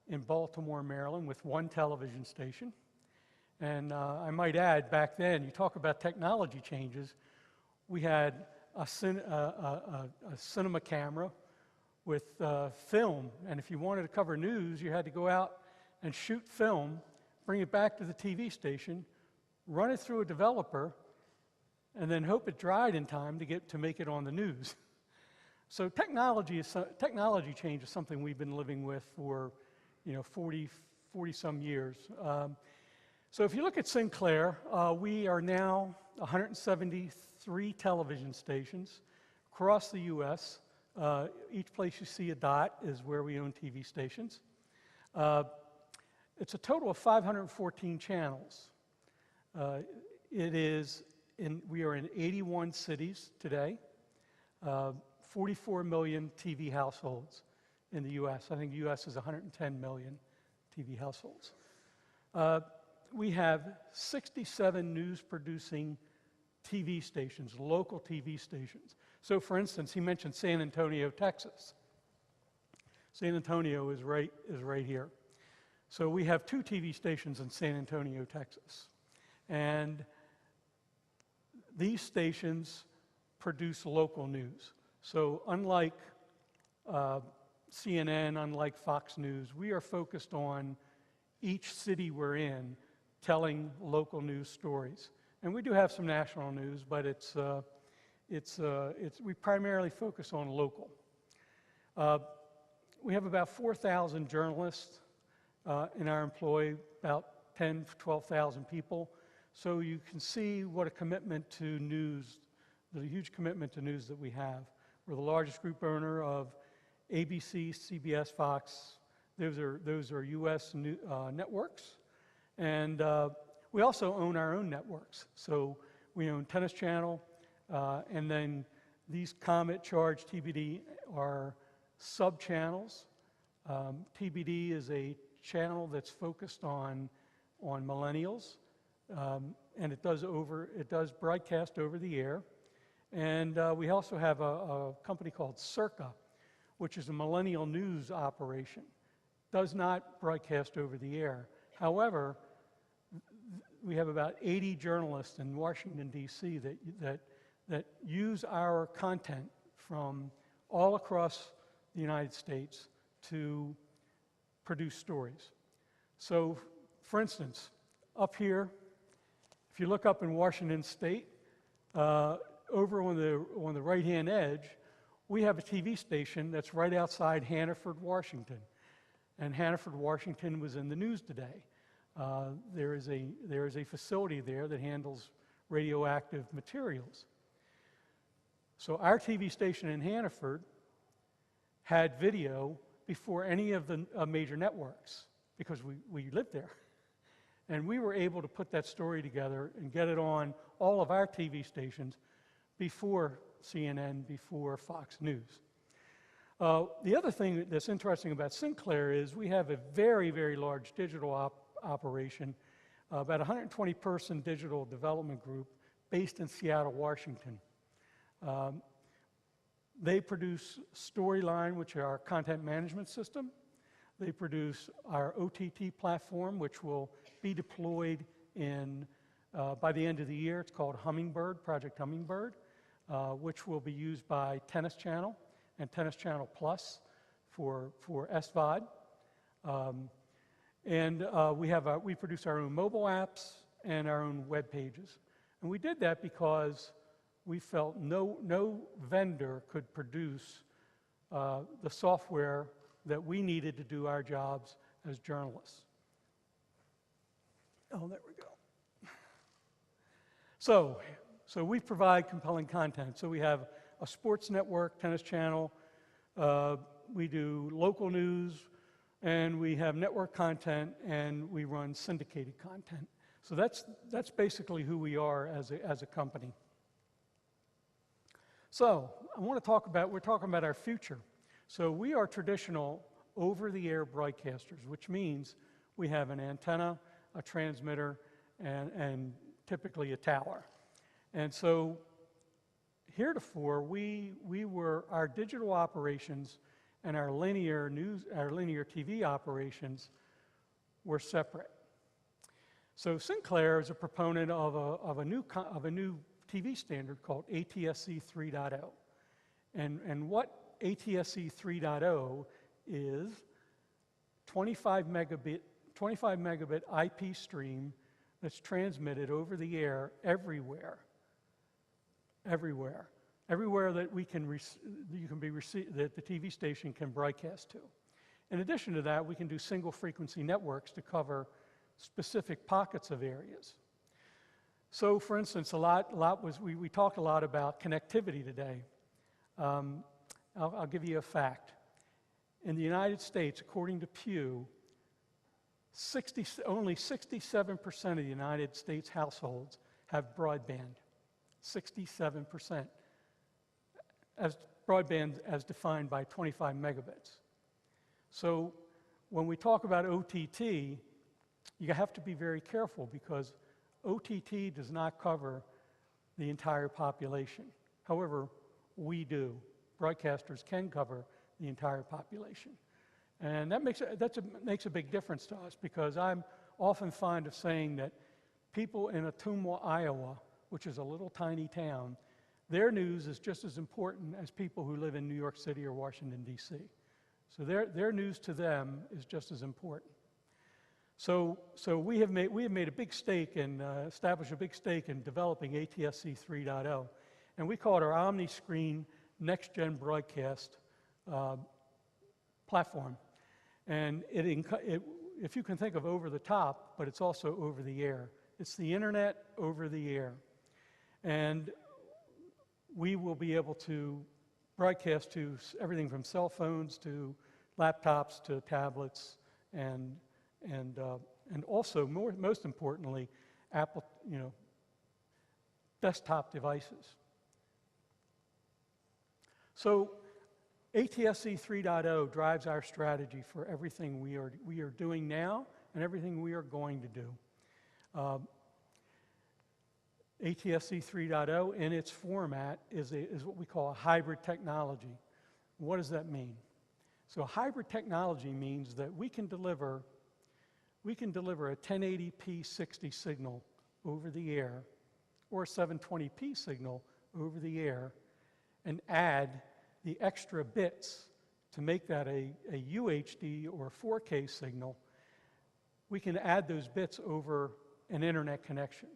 in Baltimore, Maryland, with one television station. And I might add, back then, you talk about technology changes, we had a cinema camera with film, and if you wanted to cover news, you had to go out and shoot film, bring it back to the TV station, run it through a developer, and then hope it dried in time to make it on the news. So technology change is something we've been living with for 40 some years. So if you look at Sinclair, we are now 173 television stations across the U.S. Each place you see a dot is where we own TV stations. It's a total of 514 channels. We are in 81 cities today, 44 million TV households in the U.S. I think the U.S. is 110 million TV households. We have 67 news-producing TV stations, local TV stations. So, for instance, he mentioned San Antonio, Texas. San Antonio is right here. So we have 2 TV stations in San Antonio, Texas. And these stations produce local news. So unlike CNN, unlike Fox News, we are focused on each city we're in, telling local news stories. And we do have some national news, but we primarily focus on local. We have about 4,000 journalists in our employ, about 10, 12,000 people. So you can see what a commitment to news, the huge commitment to news that we have. We're the largest group owner of ABC, CBS, Fox. Those are U.S. networks. And we also own our own networks. So we own Tennis Channel, and then these Comet, Charge, TBD are sub-channels. TBD is a channel that's focused on millennials, and it does broadcast over the air. And we also have a company called Circa, which is a millennial news operation. Does not broadcast over the air. However, we have about 80 journalists in Washington, D.C. that use our content from all across the United States to produce stories. So, for instance, up here, if you look up in Washington State, over on the right-hand edge, we have a TV station that's right outside Hannaford, Washington. And Hannaford, Washington was in the news today. There is a facility there that handles radioactive materials. So our TV station in Hannaford had video before any of the major networks because we lived there. And we were able to put that story together and get it on all of our TV stations before CNN, before Fox News. The other thing that's interesting about Sinclair is we have a very, very large digital operation, about a 120-person digital development group based in Seattle, Washington. They produce Storyline, which is our content management system. They produce our OTT platform, which will be deployed by the end of the year. It's called Hummingbird, Project Hummingbird, which will be used by Tennis Channel and Tennis Channel Plus for SVOD. We produce our own mobile apps and our own web pages. And we did that because we felt no vendor could produce the software that we needed to do our jobs as journalists. Oh, there we go. So we provide compelling content. So we have a sports network, Tennis Channel. We do local news, and we have network content, and we run syndicated content. So that's basically who we are as a company. So we're talking about our future. So we are traditional over-the-air broadcasters, which means we have an antenna, a transmitter, and typically a tower. And so heretofore, our digital operations and our linear TV operations were separate. So Sinclair is a proponent of a new TV standard called ATSC 3.0. And what ATSC 3.0 is 25 megabit IP stream that's transmitted over the air everywhere that that the TV station can broadcast to. In addition to that, we can do single frequency networks to cover specific pockets of areas. So, for instance, we talked a lot about connectivity today. I'll give you a fact. In the United States, according to Pew, only 67% of the United States households have broadband. 67%. As broadband as defined by 25 megabits. So when we talk about OTT, you have to be very careful because OTT does not cover the entire population. However, we do. Broadcasters can cover the entire population. And that makes a big difference to us because I'm often fond of saying that people in Ottumwa, Iowa, which is a little tiny town, their news is just as important as people who live in New York City or Washington, D.C. So their news to them is just as important. So we have made a big stake and established a big stake in developing ATSC 3.0, and we call it our OmniScreen Next Gen Broadcast platform. And if you can think of over the top, but it's also over the air. It's the internet over the air. And we will be able to broadcast to everything from cell phones to laptops to tablets and also most importantly, Apple, desktop devices. So ATSC 3.0 drives our strategy for everything we are doing now and everything we are going to do. ATSC 3.0 in its format is what we call a hybrid technology. What does that mean? So hybrid technology means that we can deliver a 1080p 60 signal over the air or a 720p signal over the air and add the extra bits to make that a UHD or 4K signal. We can add those bits over an internet connection.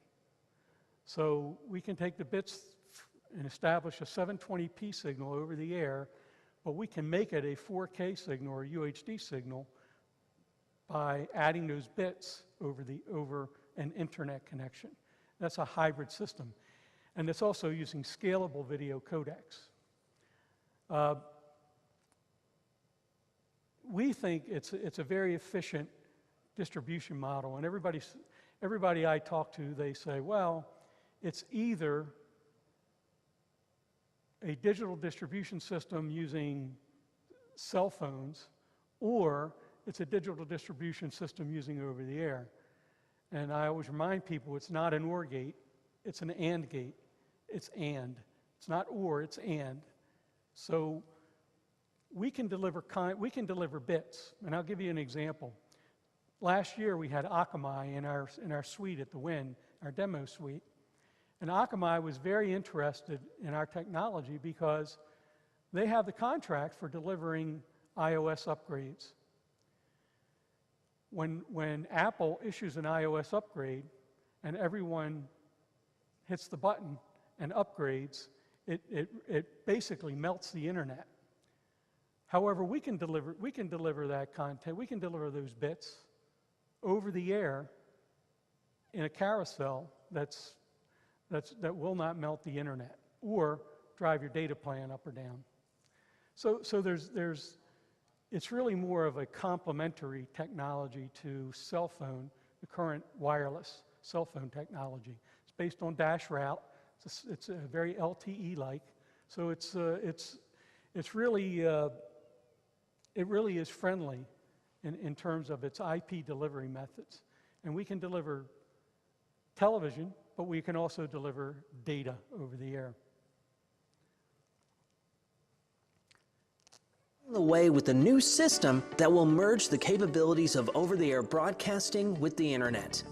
So we can take the bits and establish a 720p signal over the air, but we can make it a 4K signal or a UHD signal by adding those bits over an internet connection. That's a hybrid system. And it's also using scalable video codecs. We think it's a very efficient distribution model, and everybody I talk to, they say, well, it's either a digital distribution system using cell phones, or it's a digital distribution system using over the air. And I always remind people it's not an OR gate, it's an AND gate. It's AND. It's not OR, it's AND. So we can deliver bits, and I'll give you an example. Last year we had Akamai in our suite at the Wynn, our demo suite, and Akamai was very interested in our technology because they have the contract for delivering iOS upgrades. When Apple issues an iOS upgrade and everyone hits the button and upgrades, it basically melts the internet. However, we can deliver that content, we can deliver those bits over the air in a carousel that will not melt the internet or drive your data plan up or down. So it's really more of a complementary technology to cell phone, the current wireless cell phone technology. It's based on dash route. It's very LTE-like. So it really is friendly in terms of its IP delivery methods. And we can deliver television, but we can also deliver data over the air. The way with a new system that will merge the capabilities of over-the-air broadcasting with the internet.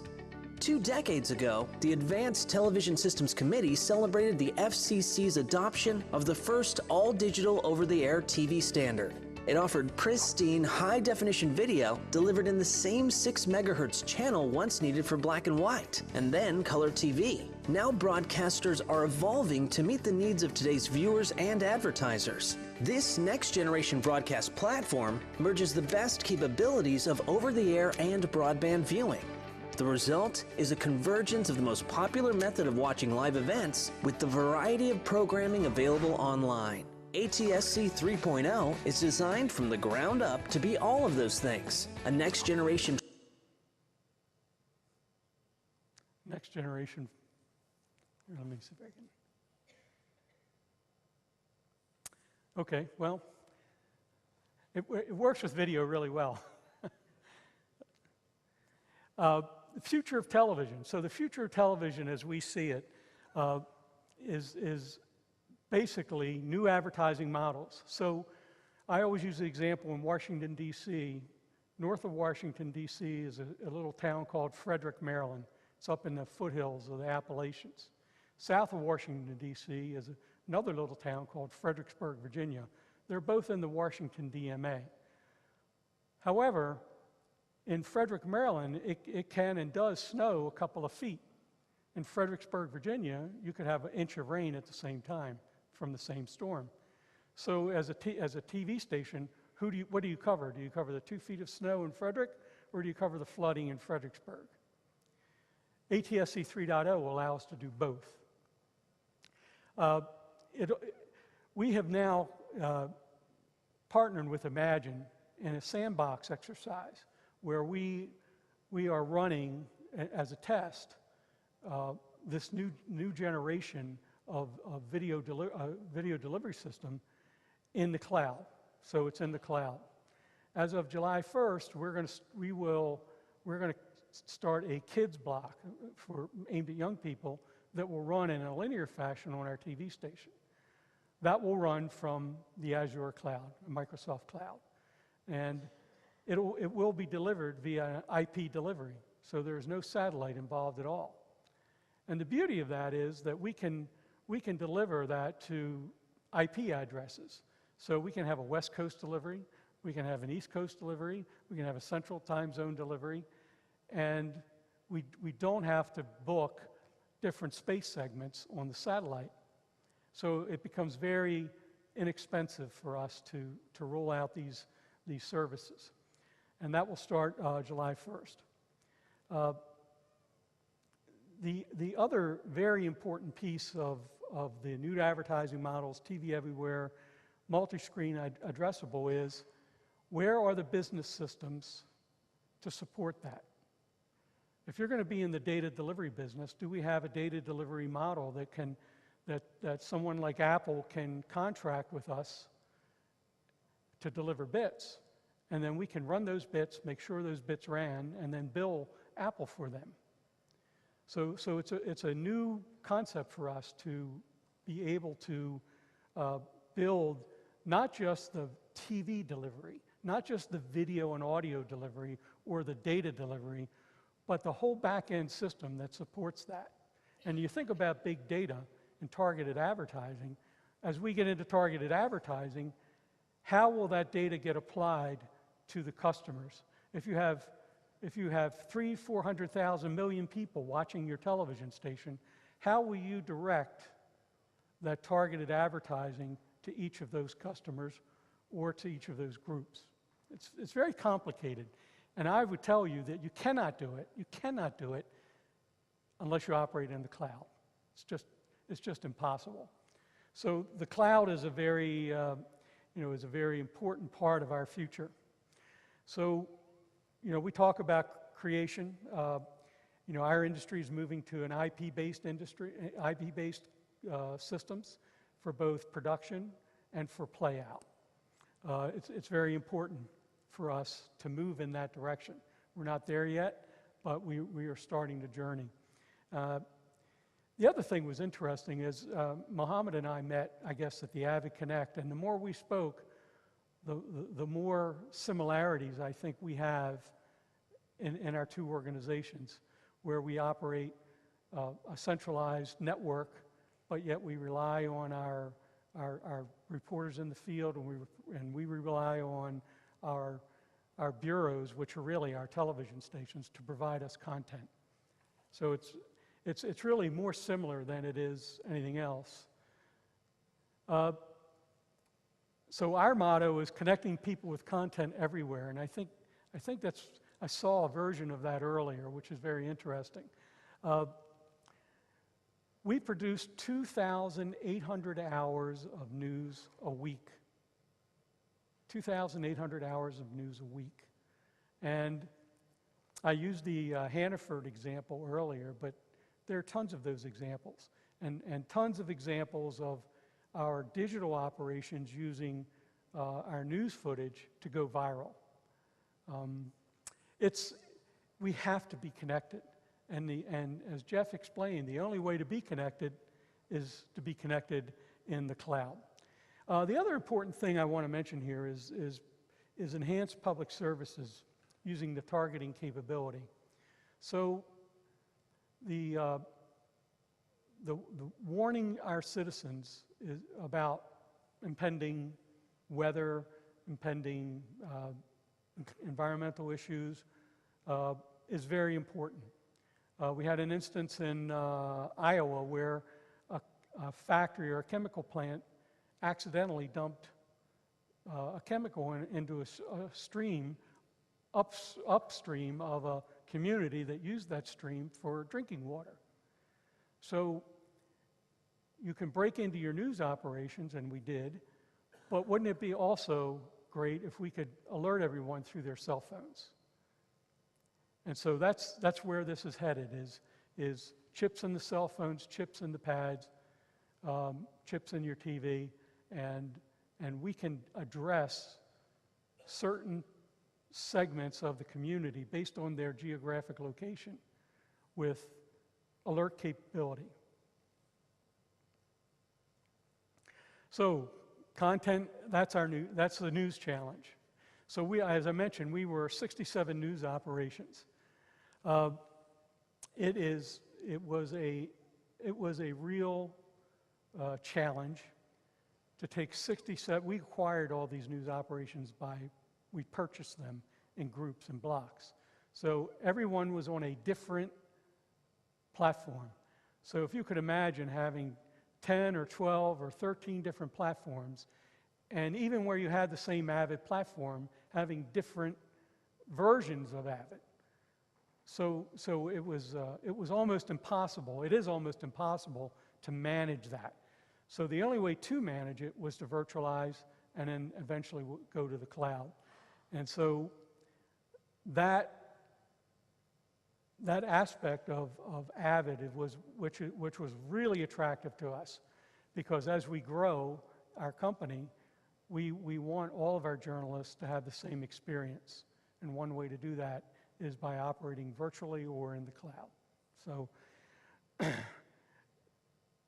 2 decades ago, the Advanced Television Systems Committee celebrated the FCC's adoption of the first all-digital over-the-air TV standard. It offered pristine, high-definition video delivered in the same 6 megahertz channel once needed for black and white, and then color TV. Now broadcasters are evolving to meet the needs of today's viewers and advertisers. This next-generation broadcast platform merges the best capabilities of over-the-air and broadband viewing. The result is a convergence of the most popular method of watching live events with the variety of programming available online. ATSC 3.0 is designed from the ground up to be all of those things. A next-generation... Next-generation... Let me see if I can... Okay, well, it works with video really well. The future of television. So the future of television as we see it is basically new advertising models. So I always use the example in Washington, D.C. North of Washington, D.C. is a little town called Frederick, Maryland. It's up in the foothills of the Appalachians. South of Washington, D.C. is another little town called Fredericksburg, Virginia. They're both in the Washington DMA. However, in Frederick, Maryland, it can and does snow a couple of feet. In Fredericksburg, Virginia, you could have an inch of rain at the same time from the same storm. So as a TV station, what do you cover? Do you cover the 2 feet of snow in Frederick, or do you cover the flooding in Fredericksburg? ATSC 3.0 will allow us to do both. We have now partnered with Imagine in a sandbox exercise where we are running as a test this new generation of video delivery system in the cloud. So it's in the cloud. As of July 1st, we're going to start a kids block aimed at young people that will run in a linear fashion on our TV station. That will run from the Azure cloud, Microsoft cloud. And it will be delivered via IP delivery, so there's no satellite involved at all. And the beauty of that is that we can deliver that to IP addresses. So we can have a West Coast delivery, we can have an East Coast delivery, we can have a Central Time Zone delivery, and we don't have to book different space segments on the satellite. So it becomes very inexpensive for us to roll out these services. And that will start July 1st. The other very important piece of the new advertising models, TV everywhere, multi-screen addressable, is where are the business systems to support that? If you're going to be in the data delivery business, do we have a data delivery model that someone like Apple can contract with us to deliver bits? And then we can run those bits, make sure those bits ran, and then bill Apple for them. So it's a new concept for us to be able to build not just the TV delivery, not just the video and audio delivery or the data delivery, but the whole back-end system that supports that. And you think about big data and targeted advertising. As we get into targeted advertising, how will that data get applied to the customers? If you have 300,000, 400,000 million people watching your television station, how will you direct that targeted advertising to each of those customers or to each of those groups? It's very complicated. And I would tell you that you cannot do it unless you operate in the cloud. It's just impossible. So the cloud is a very important part of our future. So, we talk about creation. Our industry is moving to an IP-based systems for both production and for play out. It's very important for us to move in that direction. We're not there yet, but we are starting the journey. The other thing was interesting is Mohammed and I met, I guess, at the Avid Connect, and the more we spoke, the more similarities I think we have in our two organizations, where we operate a centralized network, but yet we rely on our reporters in the field, and we rely on our bureaus, which are really our television stations, to provide us content. So it's really more similar than it is anything else. So our motto is connecting people with content everywhere, and I think I saw a version of that earlier, which is very interesting. We produce 2,800 hours of news a week. 2,800 hours of news a week. And I used the Hannaford example earlier, but there are tons of those examples, and tons of examples of our digital operations using our news footage to go viral. We have to be connected, and as Jeff explained, the only way to be connected is to be connected in the cloud. The other important thing I want to mention here is enhanced public services using the targeting capability. So the warning our citizens is about impending weather, impending environmental issues, is very important. We had an instance in Iowa where a factory or a chemical plant accidentally dumped a chemical into a stream upstream of a community that used that stream for drinking water. So you can break into your news operations, and we did, but wouldn't it be also great if we could alert everyone through their cell phones? And so that's where this is headed, is chips in the cell phones, chips in the pads, chips in your TV, and we can address certain segments of the community based on their geographic location with alert capability. So content, that's the news challenge. So we, as I mentioned, we were 67 news operations. It was a real challenge to take 67. We acquired all these news operations we purchased them in groups and blocks. So everyone was on a different platform. So if you could imagine having 10 or 12 or 13 different platforms, and even where you had the same Avid platform, having different versions of Avid. So it was almost impossible. It is almost impossible to manage that. So the only way to manage it was to virtualize and then eventually go to the cloud. And so that aspect of Avid which was really attractive to us, because as we grow our company, we want all of our journalists to have the same experience. And one way to do that is by operating virtually or in the cloud. So,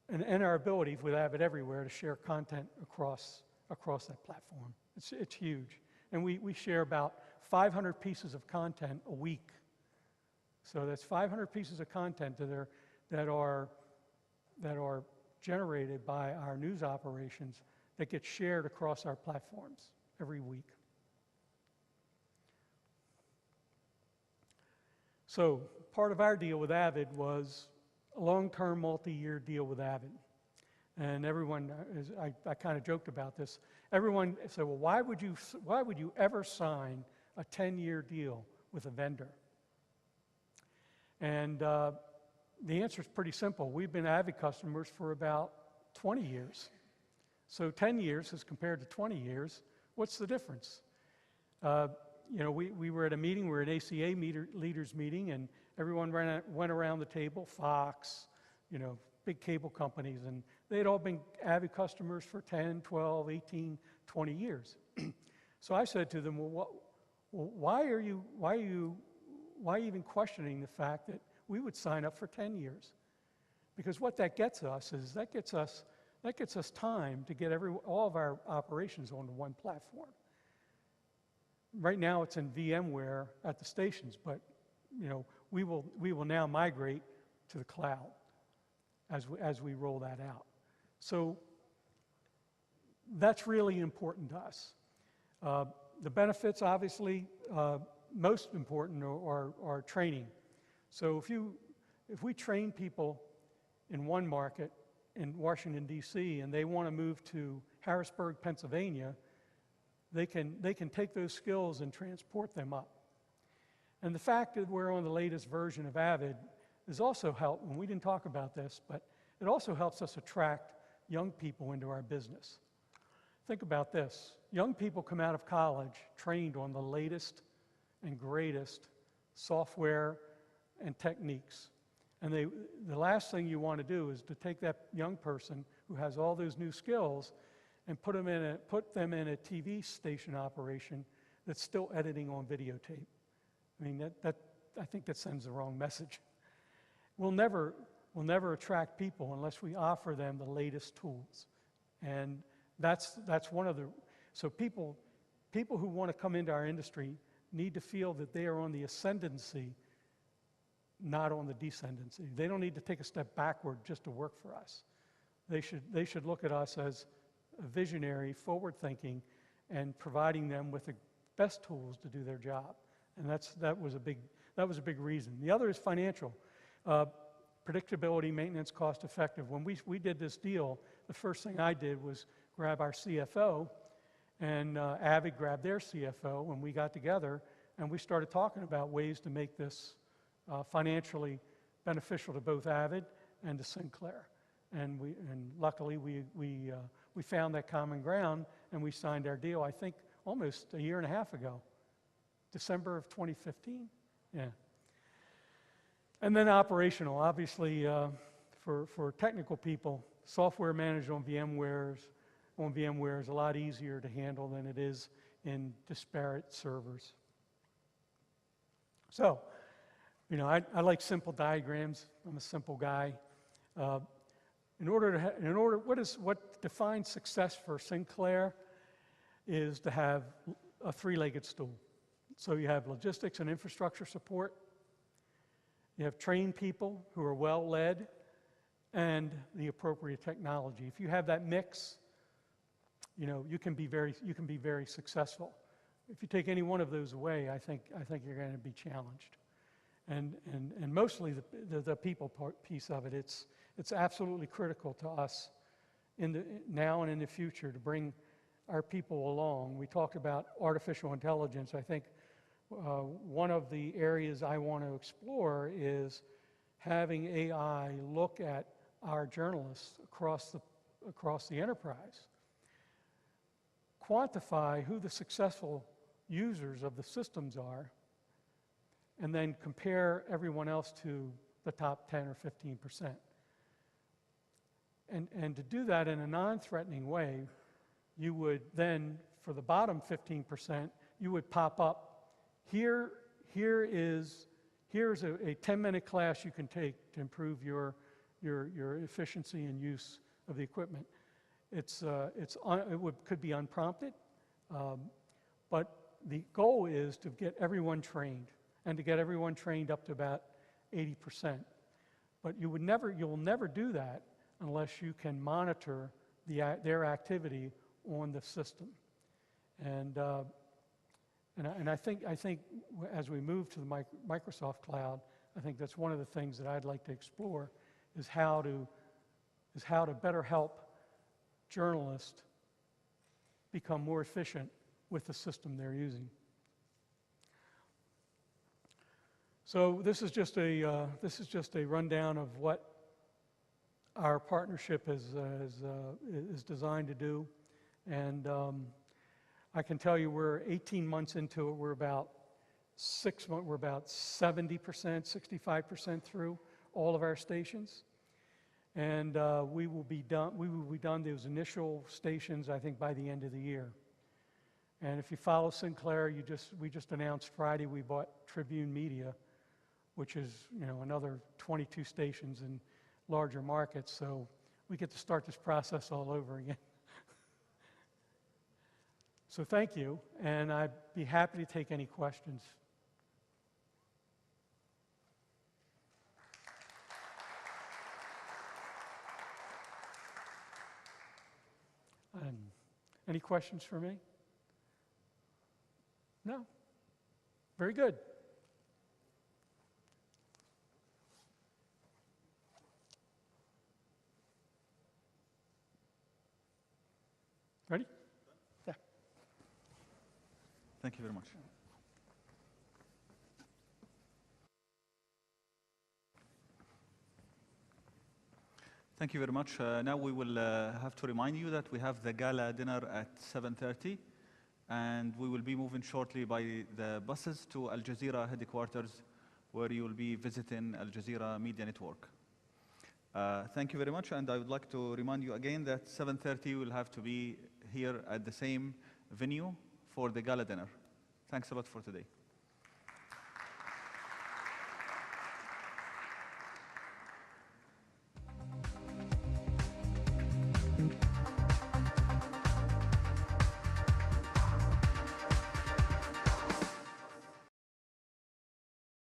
and our ability with Avid Everywhere to share content across that platform. It's huge. And we share about 500 pieces of content a week. So that's 500 pieces of content that are generated by our news operations that get shared across our platforms every week. So part of our deal with Avid was a long-term, multi-year deal with Avid. And everyone, I kind of joked about this. Everyone said, well, why would you ever sign a 10-year deal with a vendor? And the answer is pretty simple. We've been Avid customers for about 20 years. So 10 years as compared to 20 years, what's the difference? We were at a meeting, we were at an ACA leaders meeting, and everyone went around the table, Fox, big cable companies, and they had all been Avid customers for 10, 12, 18, 20 years. So I said to them, well, why are you even questioning the fact that we would sign up for 10 years? Because what that gets us is that gets us time to get all of our operations onto one platform. Right now it's in VMware at the stations, but we will now migrate to the cloud as we roll that out. So that's really important to us. The benefits, obviously, most important are training. So if we train people in one market in Washington, D.C., and they want to move to Harrisburg, Pennsylvania, they can take those skills and transport them up. And the fact that we're on the latest version of Avid has also helped, and we didn't talk about this, but it also helps us attract young people into our business. Think about this. Young people come out of college trained on the latest and greatest software and techniques. And the last thing you want to do is to take that young person who has all those new skills and put them in a TV station operation that's still editing on videotape. I mean, I think that sends the wrong message. We'll never attract people unless we offer them the latest tools. And that's one of the, so people who want to come into our industry need to feel that they are on the ascendancy, not on the descendancy. They don't need to take a step backward just to work for us. They should look at us as a visionary, forward-thinking, and providing them with best tools to do their job. And that was a big reason. The other is financial. Predictability, maintenance, cost effective. When we did this deal, the first thing I did was grab our CFO, and Avid grabbed their CFO, and we got together and we started talking about ways to make this financially beneficial to both Avid and to Sinclair. And luckily we found that common ground, and we signed our deal, I think, almost a year and a half ago, December of 2015. Yeah. And then operational, obviously, for technical people, software managed on VMware is a lot easier to handle than it is in disparate servers. So, I like simple diagrams. I'm a simple guy. What defines success for Sinclair is to have a three-legged stool. So you have logistics and infrastructure support. You have trained people who are well-led, and the appropriate technology. If you have that mix, you can be very successful. If you take any one of those away, I think you're going to be challenged. And mostly the people piece of it, it's absolutely critical to us now and in the future to bring our people along. We talked about artificial intelligence. I think one of the areas I want to explore is having AI look at our journalists across the enterprise, quantify who the successful users of the systems are, and then compare everyone else to the top 10 or 15%. And to do that in a non-threatening way, you would then, for the bottom 15%, you would pop up, here's a 10-minute class you can take to improve your efficiency and use of the equipment. Could be unprompted, but the goal is to get everyone trained, and to get everyone trained up to about 80%. But you'll never do that unless you can monitor their activity on the system. And I think as we move to the Microsoft Cloud, I think that's one of the things that I'd like to explore is how to better help journalists become more efficient with the system they're using. So this is just a rundown of what our partnership is designed to do, and I can tell you we're 18 months into it. We're about 6 months. We're about 70%, 65% through all of our stations, and we will be done those initial stations, I think, by the end of the year. And if you follow Sinclair, we just announced Friday we bought Tribune Media, which is another 22 stations in larger markets. So we get to start this process all over again. So thank you, and I'd be happy to take any questions. Any questions for me? No? Very good. Ready? Yeah. Thank you very much. Thank you very much. Now we will have to remind you that we have the gala dinner at 7:30, and we will be moving shortly by the buses to Al Jazeera headquarters, where you will be visiting Al Jazeera Media Network. Thank you very much, and I would like to remind you again that 7:30 will have to be here at the same venue for the gala dinner. Thanks a lot for today.